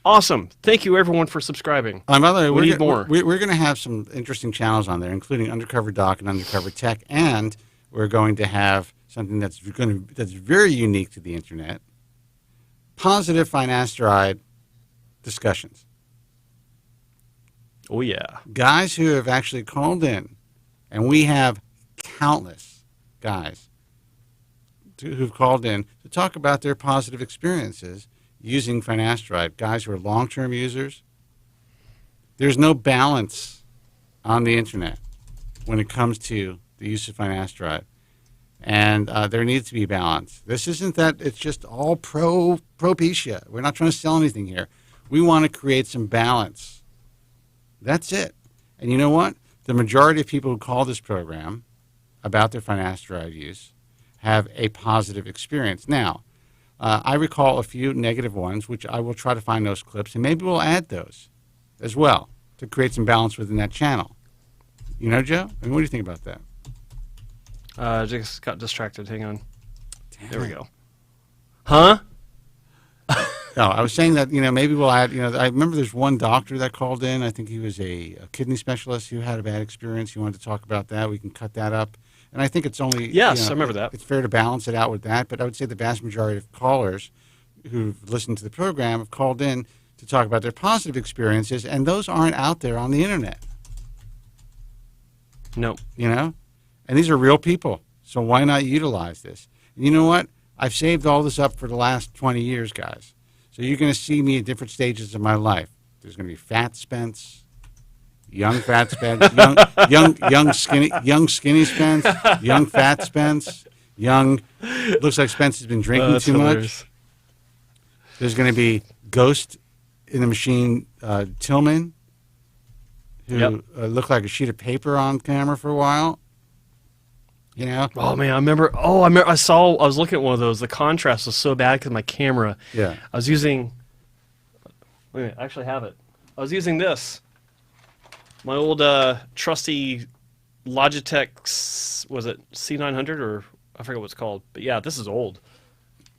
awesome. Thank you, everyone, for subscribing. By the way, we need more. We're going to have some interesting channels on there, including Undercover Doc and Undercover Tech, and we're going to have something that's very unique to the internet: positive finasteride discussions. Oh yeah, guys who have actually called in, and we have countless guys who've called in to talk about their positive experiences using finasteride. Guys who are long-term users. There's no balance on the internet when it comes to the use of finasteride, and there needs to be balance. This isn't that it's just all Propecia. We're not trying to sell anything here. We want to create some balance. That's it. And you know what? The majority of people who call this program about their finasteride use have a positive experience. Now, I recall a few negative ones, which I will try to find those clips, and maybe we'll add those as well to create some balance within that channel. You know, Joe? I mean, what do you think about that? Just got distracted. Hang on. There we go. Huh? No, I was saying that, maybe we'll add, I remember there's one doctor that called in. I think he was a kidney specialist who had a bad experience. He wanted to talk about that. We can cut that up. And I think it's only... Yes, I remember that. It's fair to balance it out with that. But I would say the vast majority of callers who've listened to the program have called in to talk about their positive experiences, and those aren't out there on the internet. No. And these are real people. So why not utilize this? And you know what? I've saved all this up for the last 20 years, guys. So you're going to see me at different stages of my life. There's going to be Fat Spence, young Fat Spence, young skinny Spence, young Fat Spence, young. Looks like Spence has been drinking too much. There's going to be Ghost in the Machine, Tillman, who looked like a sheet of paper on camera for a while. Oh man, I remember. I was looking at one of those. The contrast was so bad because my camera. Yeah. I was using. Wait a minute, I actually have it. I was using this. My old trusty Logitech. Was it C900 or I forget what it's called? But yeah, this is old.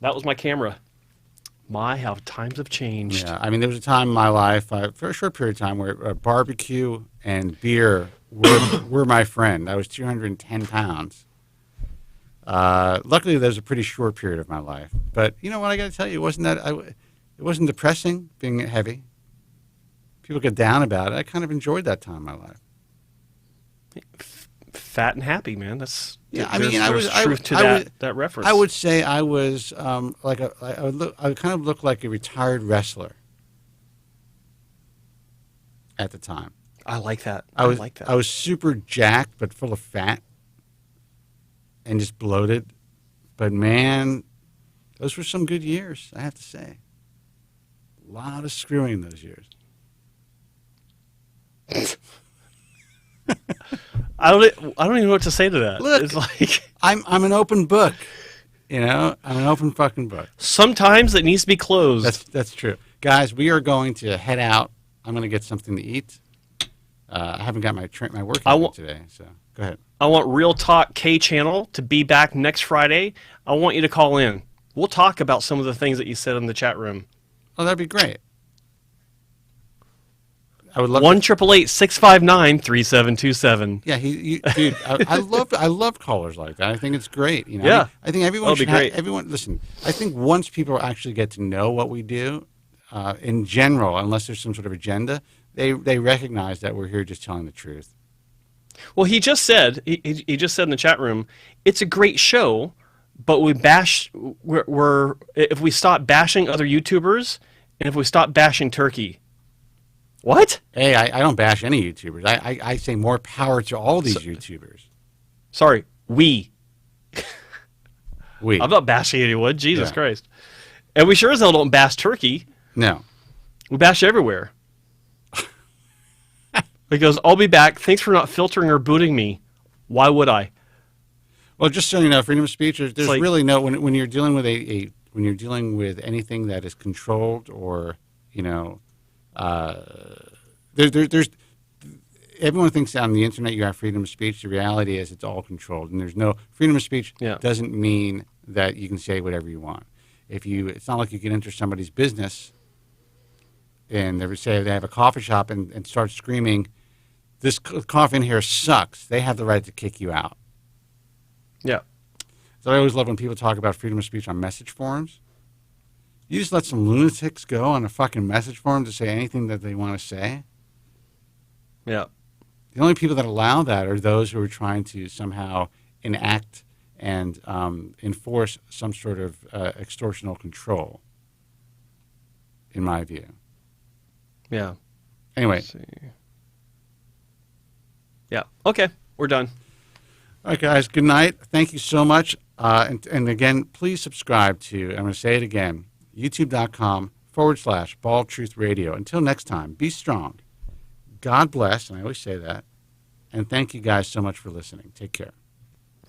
That was my camera. How times have changed. Yeah, I mean, there was a time in my life, for a short period of time, where barbecue and beer were my friend. I was 210 pounds. Luckily, there was a pretty short period of my life. But you know what? I got to tell you, it wasn't depressing being heavy. People get down about it. I kind of enjoyed that time in my life. Fat and happy, man. That's there's truth to that reference. I would say I was I kind of looked like a retired wrestler at the time. I like that. I was super jacked, but full of fat, and just bloated. But man, those were some good years, I have to say. A lot of screwing those years. I don't even know what to say to that. Look, it's like I'm an open book. I'm an open fucking book. Sometimes it needs to be closed. That's true, guys. We are going to head out. I'm going to get something to eat. I haven't got my workout today, so go ahead. I want Real Talk K Channel to be back next Friday. I want you to call in. We'll talk about some of the things that you said in the chat room. Oh, that'd be great. I would love 1-888-659-3727. Yeah, dude, I love callers like that. I think it's great. Yeah, I think everyone should be great. Everyone, listen. I think once people actually get to know what we do, in general, unless there's some sort of agenda, they recognize that we're here just telling the truth. Well, he just said he just said in the chat room, it's a great show, but if we stop bashing other YouTubers and if we stop bashing Turkey. What? Hey, I don't bash any YouTubers. I say more power to all these YouTubers. Sorry, we. I'm not bashing anyone. Jesus Christ. And we sure as hell don't bash Turkey. No. We bash everywhere. He goes, I'll be back. Thanks for not filtering or booting me. Why would I? Well, just so you know, freedom of speech, there's really no, when you're dealing with a when you're dealing with anything that is controlled or, there's everyone thinks on the internet you have freedom of speech. The reality is it's all controlled, and there's no freedom of speech. Doesn't mean that you can say whatever you want. It's not like you can enter somebody's business and they say they have a coffee shop and start screaming, "This coffee in here sucks." They have the right to kick you out. Yeah. So I always love when people talk about freedom of speech on message forums. You just let some lunatics go on a fucking message forum to say anything that they want to say. Yeah. The only people that allow that are those who are trying to somehow enact and enforce some sort of extortional control, in my view. Yeah. Anyway. Let's see. Yeah. Okay. We're done. All right, guys. Good night. Thank you so much. And again, please subscribe to, I'm going to say it again, youtube.com/Bald Truth Radio. Until next time, be strong. God bless, and I always say that. And thank you guys so much for listening. Take care.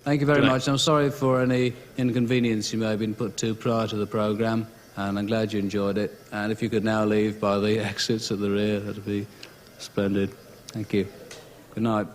Thank you very much. I'm sorry for any inconvenience you may have been put to prior to the program, and I'm glad you enjoyed it. And if you could now leave by the exits at the rear, that'd be splendid. Thank you. Good night.